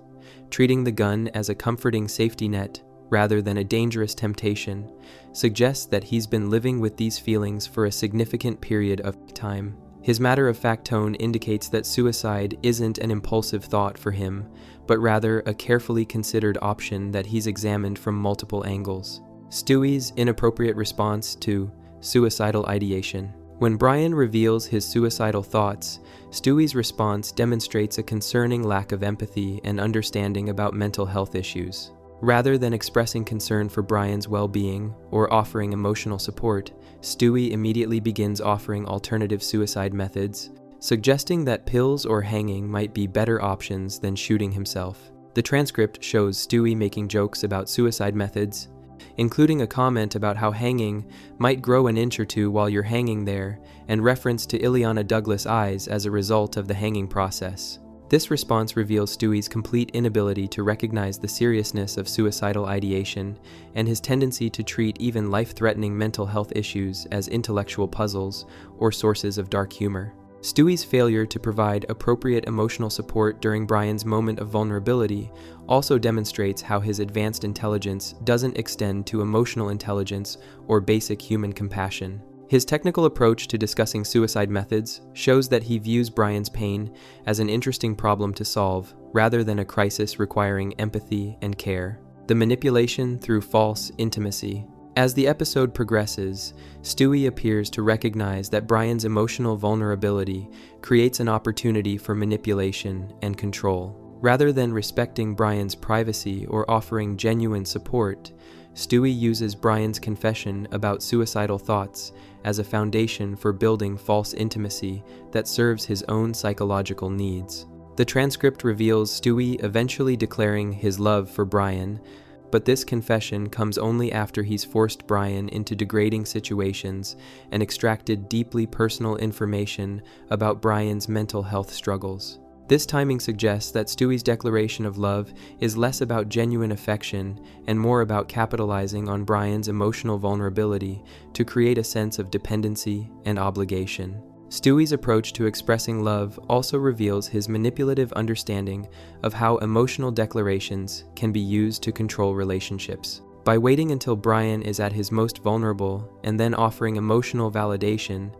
treating the gun as a comforting safety net rather than a dangerous temptation, suggests that he's been living with these feelings for a significant period of time. His matter-of-fact tone indicates that suicide isn't an impulsive thought for him, but rather a carefully considered option that he's examined from multiple angles. Stewie's inappropriate response to suicidal ideation. When Brian reveals his suicidal thoughts, Stewie's response demonstrates a concerning lack of empathy and understanding about mental health issues. Rather than expressing concern for Brian's well-being or offering emotional support, Stewie immediately begins offering alternative suicide methods, suggesting that pills or hanging might be better options than shooting himself. The transcript shows Stewie making jokes about suicide methods, including a comment about how hanging might grow an inch or two while you're hanging there, and reference to Ileana Douglas' eyes as a result of the hanging process. This response reveals Stewie's complete inability to recognize the seriousness of suicidal ideation and his tendency to treat even life-threatening mental health issues as intellectual puzzles or sources of dark humor. Stewie's failure to provide appropriate emotional support during Brian's moment of vulnerability also demonstrates how his advanced intelligence doesn't extend to emotional intelligence or basic human compassion. His technical approach to discussing suicide methods shows that he views Brian's pain as an interesting problem to solve, rather than a crisis requiring empathy and care. The manipulation through false intimacy. As the episode progresses, Stewie appears to recognize that Brian's emotional vulnerability creates an opportunity for manipulation and control. Rather than respecting Brian's privacy or offering genuine support, Stewie uses Brian's confession about suicidal thoughts as a foundation for building false intimacy that serves his own psychological needs. The transcript reveals Stewie eventually declaring his love for Brian, but this confession comes only after he's forced Brian into degrading situations and extracted deeply personal information about Brian's mental health struggles. This timing suggests that Stewie's declaration of love is less about genuine affection and more about capitalizing on Brian's emotional vulnerability to create a sense of dependency and obligation. Stewie's approach to expressing love also reveals his manipulative understanding of how emotional declarations can be used to control relationships. By waiting until Brian is at his most vulnerable and then offering emotional validation,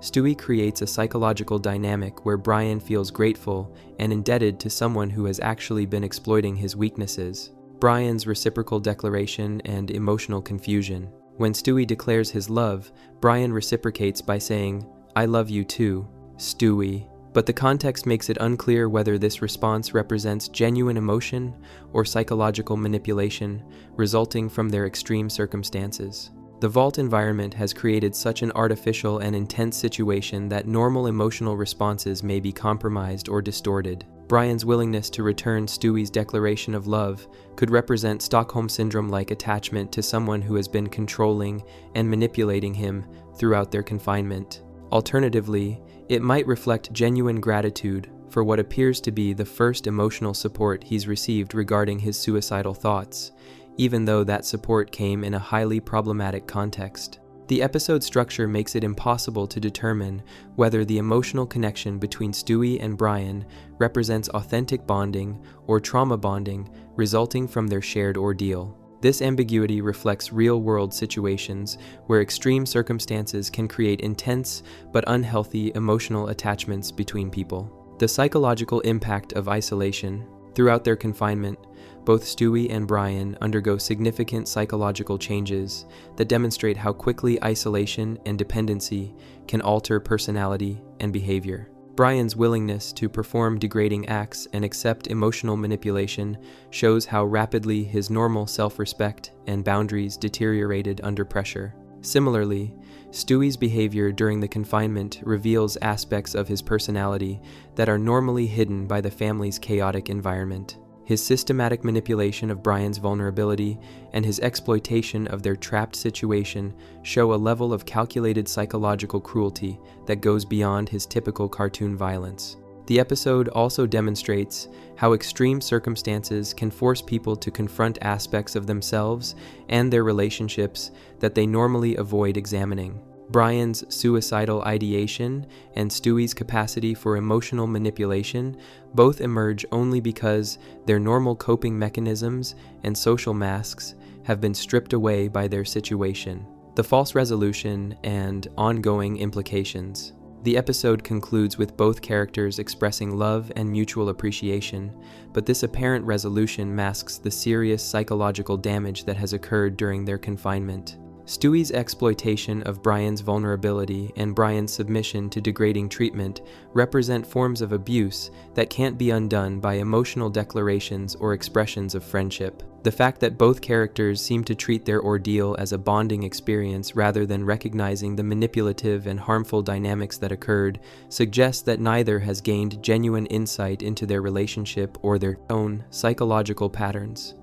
Stewie creates a psychological dynamic where Brian feels grateful and indebted to someone who has actually been exploiting his weaknesses. Brian's reciprocal declaration and emotional confusion. When Stewie declares his love, Brian reciprocates by saying, "I love you too, Stewie." But the context makes it unclear whether this response represents genuine emotion or psychological manipulation resulting from their extreme circumstances. The vault environment has created such an artificial and intense situation that normal emotional responses may be compromised or distorted. Brian's willingness to return Stewie's declaration of love could represent Stockholm Syndrome-like attachment to someone who has been controlling and manipulating him throughout their confinement. Alternatively, it might reflect genuine gratitude for what appears to be the first emotional support he's received regarding his suicidal thoughts, even though that support came in a highly problematic context. The episode structure makes it impossible to determine whether the emotional connection between Stewie and Brian represents authentic bonding or trauma bonding resulting from their shared ordeal. This ambiguity reflects real-world situations where extreme circumstances can create intense but unhealthy emotional attachments between people. The psychological impact of isolation. Throughout their confinement, both Stewie and Brian undergo significant psychological changes that demonstrate how quickly isolation and dependency can alter personality and behavior. Brian's willingness to perform degrading acts and accept emotional manipulation shows how rapidly his normal self-respect and boundaries deteriorated under pressure. Similarly, Stewie's behavior during the confinement reveals aspects of his personality that are normally hidden by the family's chaotic environment. His systematic manipulation of Brian's vulnerability and his exploitation of their trapped situation show a level of calculated psychological cruelty that goes beyond his typical cartoon violence. The episode also demonstrates how extreme circumstances can force people to confront aspects of themselves and their relationships that they normally avoid examining. Brian's suicidal ideation and Stewie's capacity for emotional manipulation both emerge only because their normal coping mechanisms and social masks have been stripped away by their situation. The false resolution and ongoing implications. The episode concludes with both characters expressing love and mutual appreciation, but this apparent resolution masks the serious psychological damage that has occurred during their confinement. Stewie's exploitation of Brian's vulnerability and Brian's submission to degrading treatment represent forms of abuse that can't be undone by emotional declarations or expressions of friendship. The fact that both characters seem to treat their ordeal as a bonding experience rather than recognizing the manipulative and harmful dynamics that occurred suggests that neither has gained genuine insight into their relationship or their own psychological patterns.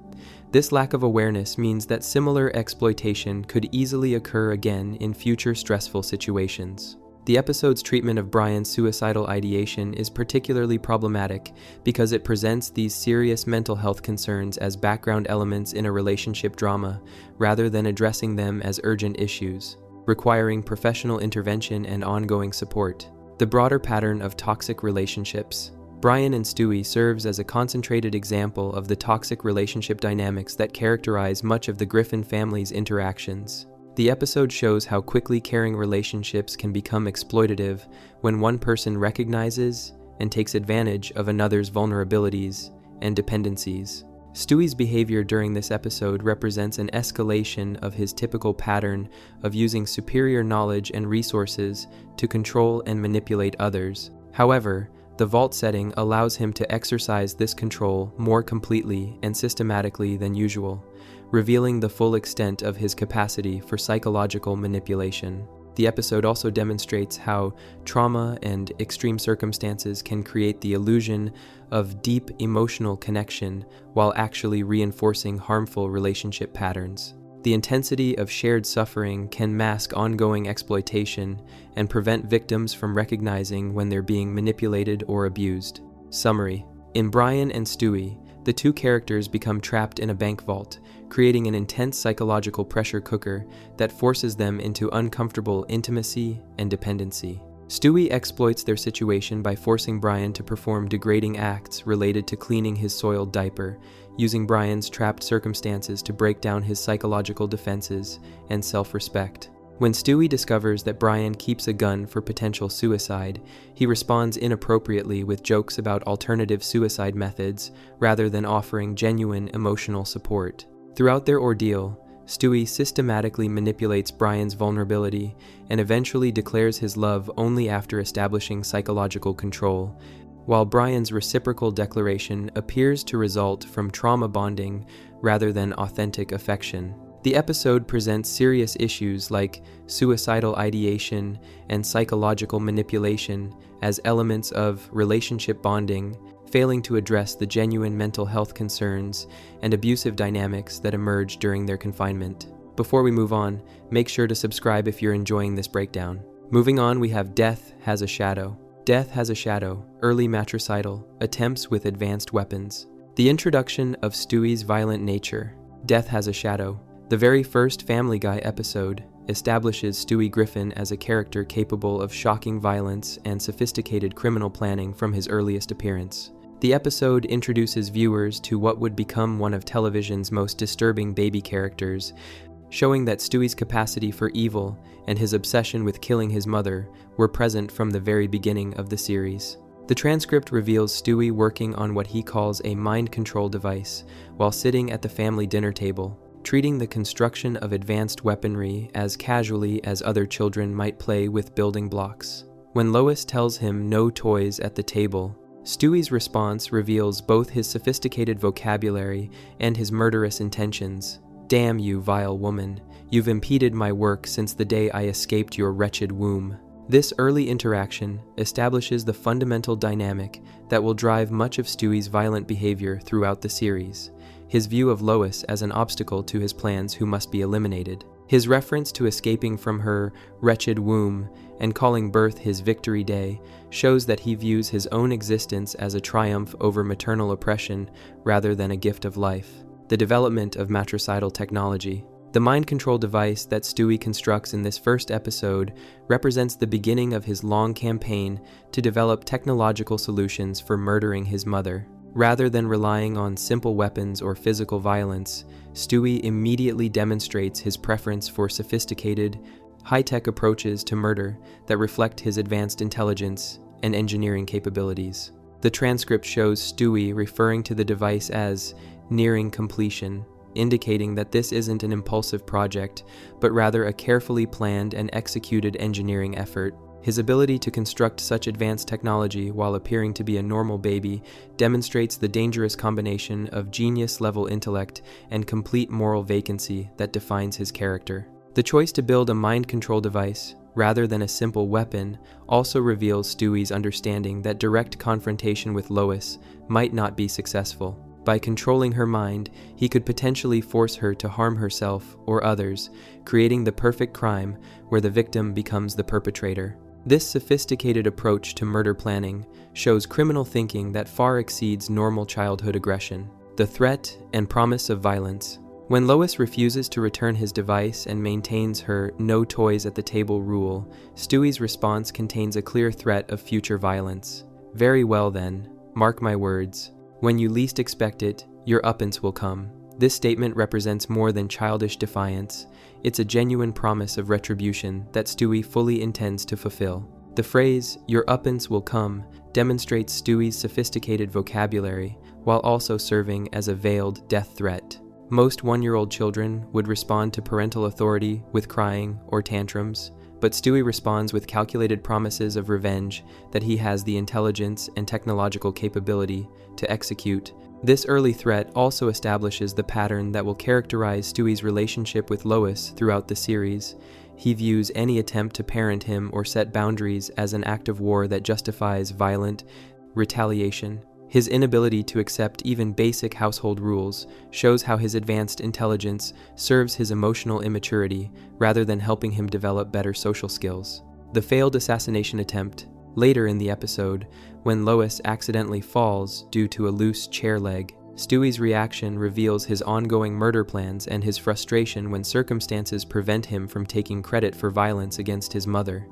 This lack of awareness means that similar exploitation could easily occur again in future stressful situations. The episode's treatment of Brian's suicidal ideation is particularly problematic because it presents these serious mental health concerns as background elements in a relationship drama rather than addressing them as urgent issues, requiring professional intervention and ongoing support. The broader pattern of toxic relationships. Brian and Stewie serves as a concentrated example of the toxic relationship dynamics that characterize much of the Griffin family's interactions. The episode shows how quickly caring relationships can become exploitative when one person recognizes and takes advantage of another's vulnerabilities and dependencies. Stewie's behavior during this episode represents an escalation of his typical pattern of using superior knowledge and resources to control and manipulate others. However, the vault setting allows him to exercise this control more completely and systematically than usual, revealing the full extent of his capacity for psychological manipulation. The episode also demonstrates how trauma and extreme circumstances can create the illusion of deep emotional connection while actually reinforcing harmful relationship patterns. The intensity of shared suffering can mask ongoing exploitation and prevent victims from recognizing when they're being manipulated or abused. Summary. In Brian and Stewie, the two characters become trapped in a bank vault, creating an intense psychological pressure cooker that forces them into uncomfortable intimacy and dependency. Stewie exploits their situation by forcing Brian to perform degrading acts related to cleaning his soiled diaper, using Brian's trapped circumstances to break down his psychological defenses and self-respect. When Stewie discovers that Brian keeps a gun for potential suicide, he responds inappropriately with jokes about alternative suicide methods rather than offering genuine emotional support. Throughout their ordeal, Stewie systematically manipulates Brian's vulnerability and eventually declares his love only after establishing psychological control, while Brian's reciprocal declaration appears to result from trauma bonding rather than authentic affection. The episode presents serious issues like suicidal ideation and psychological manipulation as elements of relationship bonding, failing to address the genuine mental health concerns and abusive dynamics that emerge during their confinement. Before we move on, make sure to subscribe if you're enjoying this breakdown. Moving on, we have Death Has a Shadow. Death Has a Shadow, early matricidal, attempts with advanced weapons. The introduction of Stewie's violent nature. Death Has a Shadow, the very first Family Guy episode, establishes Stewie Griffin as a character capable of shocking violence and sophisticated criminal planning from his earliest appearance. The episode introduces viewers to what would become one of television's most disturbing baby characters, showing that Stewie's capacity for evil and his obsession with killing his mother were present from the very beginning of the series. The transcript reveals Stewie working on what he calls a mind control device while sitting at the family dinner table, treating the construction of advanced weaponry as casually as other children might play with building blocks. When Lois tells him no toys at the table, Stewie's response reveals both his sophisticated vocabulary and his murderous intentions. "Damn you, vile woman. You've impeded my work since the day I escaped your wretched womb." This early interaction establishes the fundamental dynamic that will drive much of Stewie's violent behavior throughout the series: his view of Lois as an obstacle to his plans who must be eliminated. His reference to escaping from her wretched womb and calling birth his victory day shows that he views his own existence as a triumph over maternal oppression rather than a gift of life. The development of matricidal technology. The mind control device that Stewie constructs in this first episode represents the beginning of his long campaign to develop technological solutions for murdering his mother. Rather than relying on simple weapons or physical violence, Stewie immediately demonstrates his preference for sophisticated, high-tech approaches to murder that reflect his advanced intelligence and engineering capabilities. The transcript shows Stewie referring to the device as nearing completion, indicating that this isn't an impulsive project, but rather a carefully planned and executed engineering effort. His ability to construct such advanced technology while appearing to be a normal baby demonstrates the dangerous combination of genius-level intellect and complete moral vacancy that defines his character. The choice to build a mind control device, rather than a simple weapon, also reveals Stewie's understanding that direct confrontation with Lois might not be successful. By controlling her mind, he could potentially force her to harm herself or others, creating the perfect crime where the victim becomes the perpetrator. This sophisticated approach to murder planning shows criminal thinking that far exceeds normal childhood aggression. The threat and promise of violence. When Lois refuses to return his device and maintains her no toys at the table rule, Stewie's response contains a clear threat of future violence. "Very well then, mark my words. When you least expect it, your uppance will come." This statement represents more than childish defiance. It's a genuine promise of retribution that Stewie fully intends to fulfill. The phrase, "your uppance will come," demonstrates Stewie's sophisticated vocabulary, while also serving as a veiled death threat. Most one-year-old children would respond to parental authority with crying or tantrums, but Stewie responds with calculated promises of revenge that he has the intelligence and technological capability to execute. This early threat also establishes the pattern that will characterize Stewie's relationship with Lois throughout the series. He views any attempt to parent him or set boundaries as an act of war that justifies violent retaliation. His inability to accept even basic household rules shows how his advanced intelligence serves his emotional immaturity rather than helping him develop better social skills. The failed assassination attempt. Later in the episode, when Lois accidentally falls due to a loose chair leg, Stewie's reaction reveals his ongoing murder plans and his frustration when circumstances prevent him from taking credit for violence against his mother.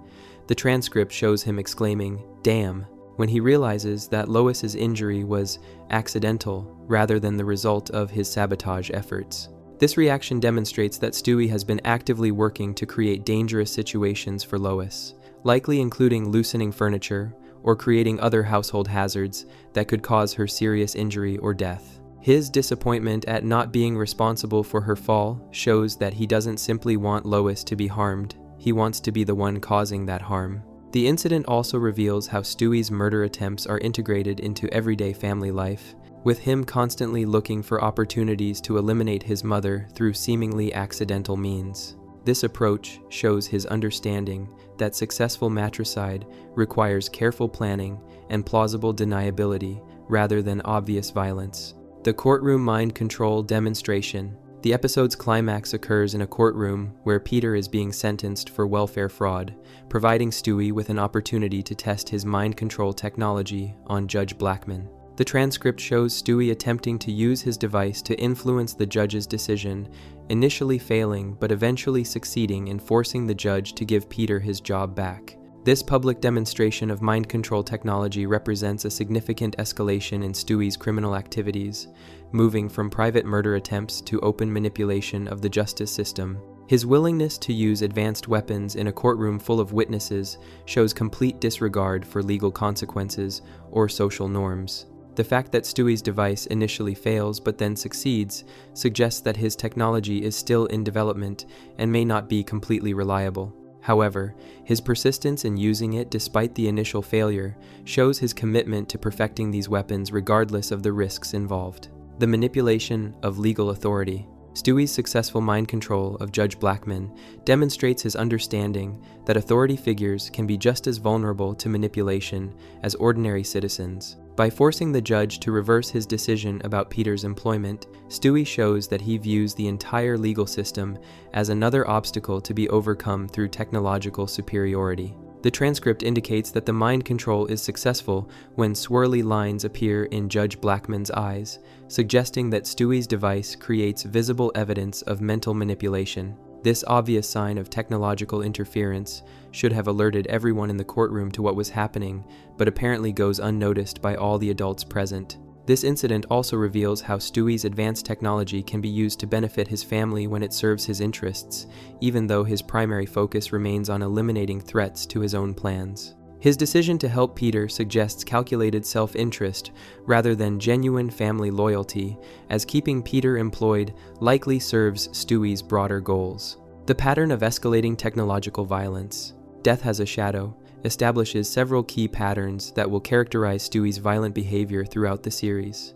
The transcript shows him exclaiming, "Damn," when he realizes that Lois's injury was accidental rather than the result of his sabotage efforts. This reaction demonstrates that Stewie has been actively working to create dangerous situations for Lois, likely including loosening furniture or creating other household hazards that could cause her serious injury or death. His disappointment at not being responsible for her fall shows that he doesn't simply want Lois to be harmed, he wants to be the one causing that harm. The incident also reveals how Stewie's murder attempts are integrated into everyday family life, with him constantly looking for opportunities to eliminate his mother through seemingly accidental means. This approach shows his understanding that successful matricide requires careful planning and plausible deniability rather than obvious violence. The courtroom mind control demonstration. The episode's climax occurs in a courtroom where Peter is being sentenced for welfare fraud, providing Stewie with an opportunity to test his mind control technology on Judge Blackman. The transcript shows Stewie attempting to use his device to influence the judge's decision, initially failing but eventually succeeding in forcing the judge to give Peter his job back. This public demonstration of mind control technology represents a significant escalation in Stewie's criminal activities, moving from private murder attempts to open manipulation of the justice system. His willingness to use advanced weapons in a courtroom full of witnesses shows complete disregard for legal consequences or social norms. The fact that Stewie's device initially fails but then succeeds suggests that his technology is still in development and may not be completely reliable. However, his persistence in using it despite the initial failure shows his commitment to perfecting these weapons regardless of the risks involved. The manipulation of legal authority. Stewie's successful mind control of Judge Blackman demonstrates his understanding that authority figures can be just as vulnerable to manipulation as ordinary citizens. By forcing the judge to reverse his decision about Peter's employment, Stewie shows that he views the entire legal system as another obstacle to be overcome through technological superiority. The transcript indicates that the mind control is successful when swirly lines appear in Judge Blackman's eyes, suggesting that Stewie's device creates visible evidence of mental manipulation. This obvious sign of technological interference should have alerted everyone in the courtroom to what was happening, but apparently goes unnoticed by all the adults present. This incident also reveals how Stewie's advanced technology can be used to benefit his family when it serves his interests, even though his primary focus remains on eliminating threats to his own plans. His decision to help Peter suggests calculated self-interest rather than genuine family loyalty, as keeping Peter employed likely serves Stewie's broader goals. The pattern of escalating technological violence. Death Has a Shadow establishes several key patterns that will characterize Stewie's violent behavior throughout the series.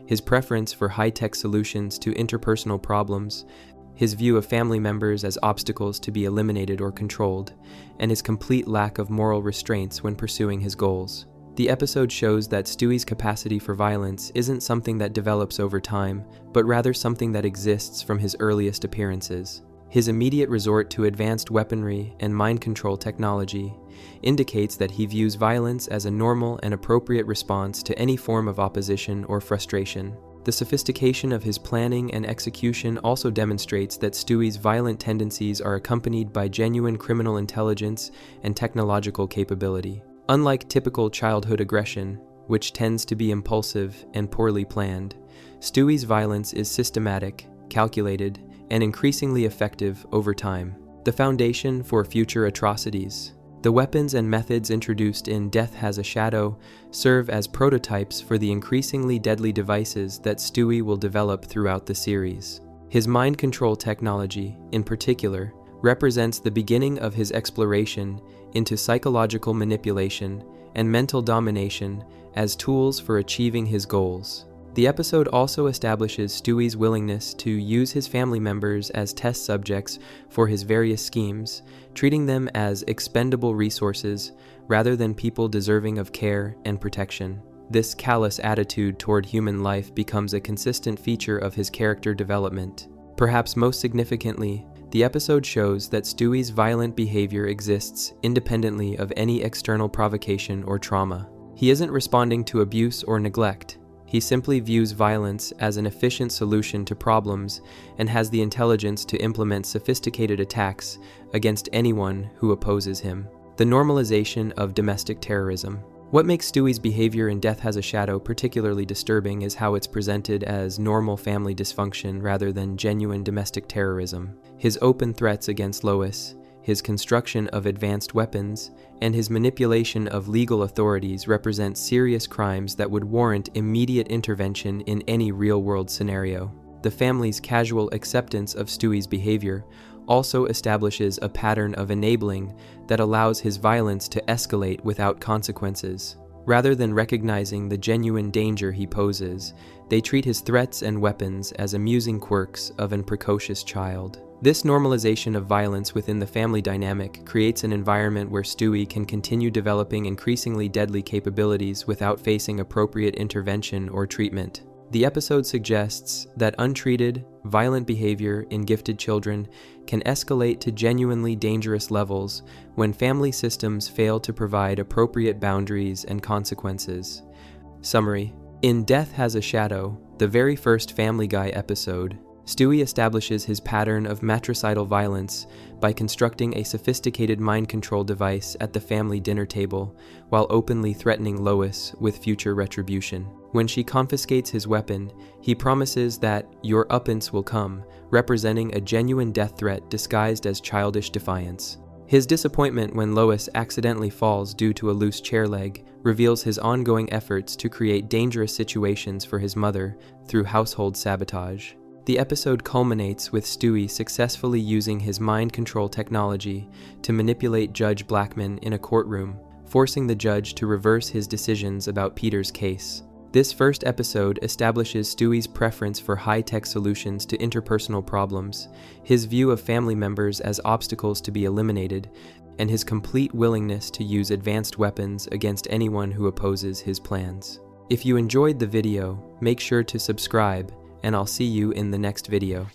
His preference for high-tech solutions to interpersonal problems, his view of family members as obstacles to be eliminated or controlled, and his complete lack of moral restraints when pursuing his goals. The episode shows that Stewie's capacity for violence isn't something that develops over time, but rather something that exists from his earliest appearances. His immediate resort to advanced weaponry and mind control technology indicates that he views violence as a normal and appropriate response to any form of opposition or frustration. The sophistication of his planning and execution also demonstrates that Stewie's violent tendencies are accompanied by genuine criminal intelligence and technological capability. Unlike typical childhood aggression, which tends to be impulsive and poorly planned, Stewie's violence is systematic, calculated, and increasingly effective over time. The foundation for future atrocities. The weapons and methods introduced in Death Has a Shadow serve as prototypes for the increasingly deadly devices that Stewie will develop throughout the series. His mind control technology, in particular, represents the beginning of his exploration into psychological manipulation and mental domination as tools for achieving his goals. The episode also establishes Stewie's willingness to use his family members as test subjects for his various schemes, treating them as expendable resources rather than people deserving of care and protection. This callous attitude toward human life becomes a consistent feature of his character development. Perhaps most significantly, the episode shows that Stewie's violent behavior exists independently of any external provocation or trauma. He isn't responding to abuse or neglect. He simply views violence as an efficient solution to problems and has the intelligence to implement sophisticated attacks against anyone who opposes him. The normalization of domestic terrorism. What makes Stewie's behavior in Death Has a Shadow particularly disturbing is how it's presented as normal family dysfunction rather than genuine domestic terrorism. His open threats against Lois, his construction of advanced weapons, and his manipulation of legal authorities represent serious crimes that would warrant immediate intervention in any real-world scenario. The family's casual acceptance of Stewie's behavior also establishes a pattern of enabling that allows his violence to escalate without consequences. Rather than recognizing the genuine danger he poses, they treat his threats and weapons as amusing quirks of an precocious child. This normalization of violence within the family dynamic creates an environment where Stewie can continue developing increasingly deadly capabilities without facing appropriate intervention or treatment. The episode suggests that untreated, violent behavior in gifted children can escalate to genuinely dangerous levels when family systems fail to provide appropriate boundaries and consequences. Summary: in Death Has a Shadow, the very first Family Guy episode, Stewie establishes his pattern of matricidal violence by constructing a sophisticated mind control device at the family dinner table while openly threatening Lois with future retribution. When she confiscates his weapon, he promises that "your uppance will come," representing a genuine death threat disguised as childish defiance. His disappointment when Lois accidentally falls due to a loose chair leg reveals his ongoing efforts to create dangerous situations for his mother through household sabotage. The episode culminates with Stewie successfully using his mind control technology to manipulate Judge Blackman in a courtroom, forcing the judge to reverse his decisions about Peter's case. This first episode establishes Stewie's preference for high-tech solutions to interpersonal problems, his view of family members as obstacles to be eliminated, and his complete willingness to use advanced weapons against anyone who opposes his plans. If you enjoyed the video, make sure to subscribe, and I'll see you in the next video.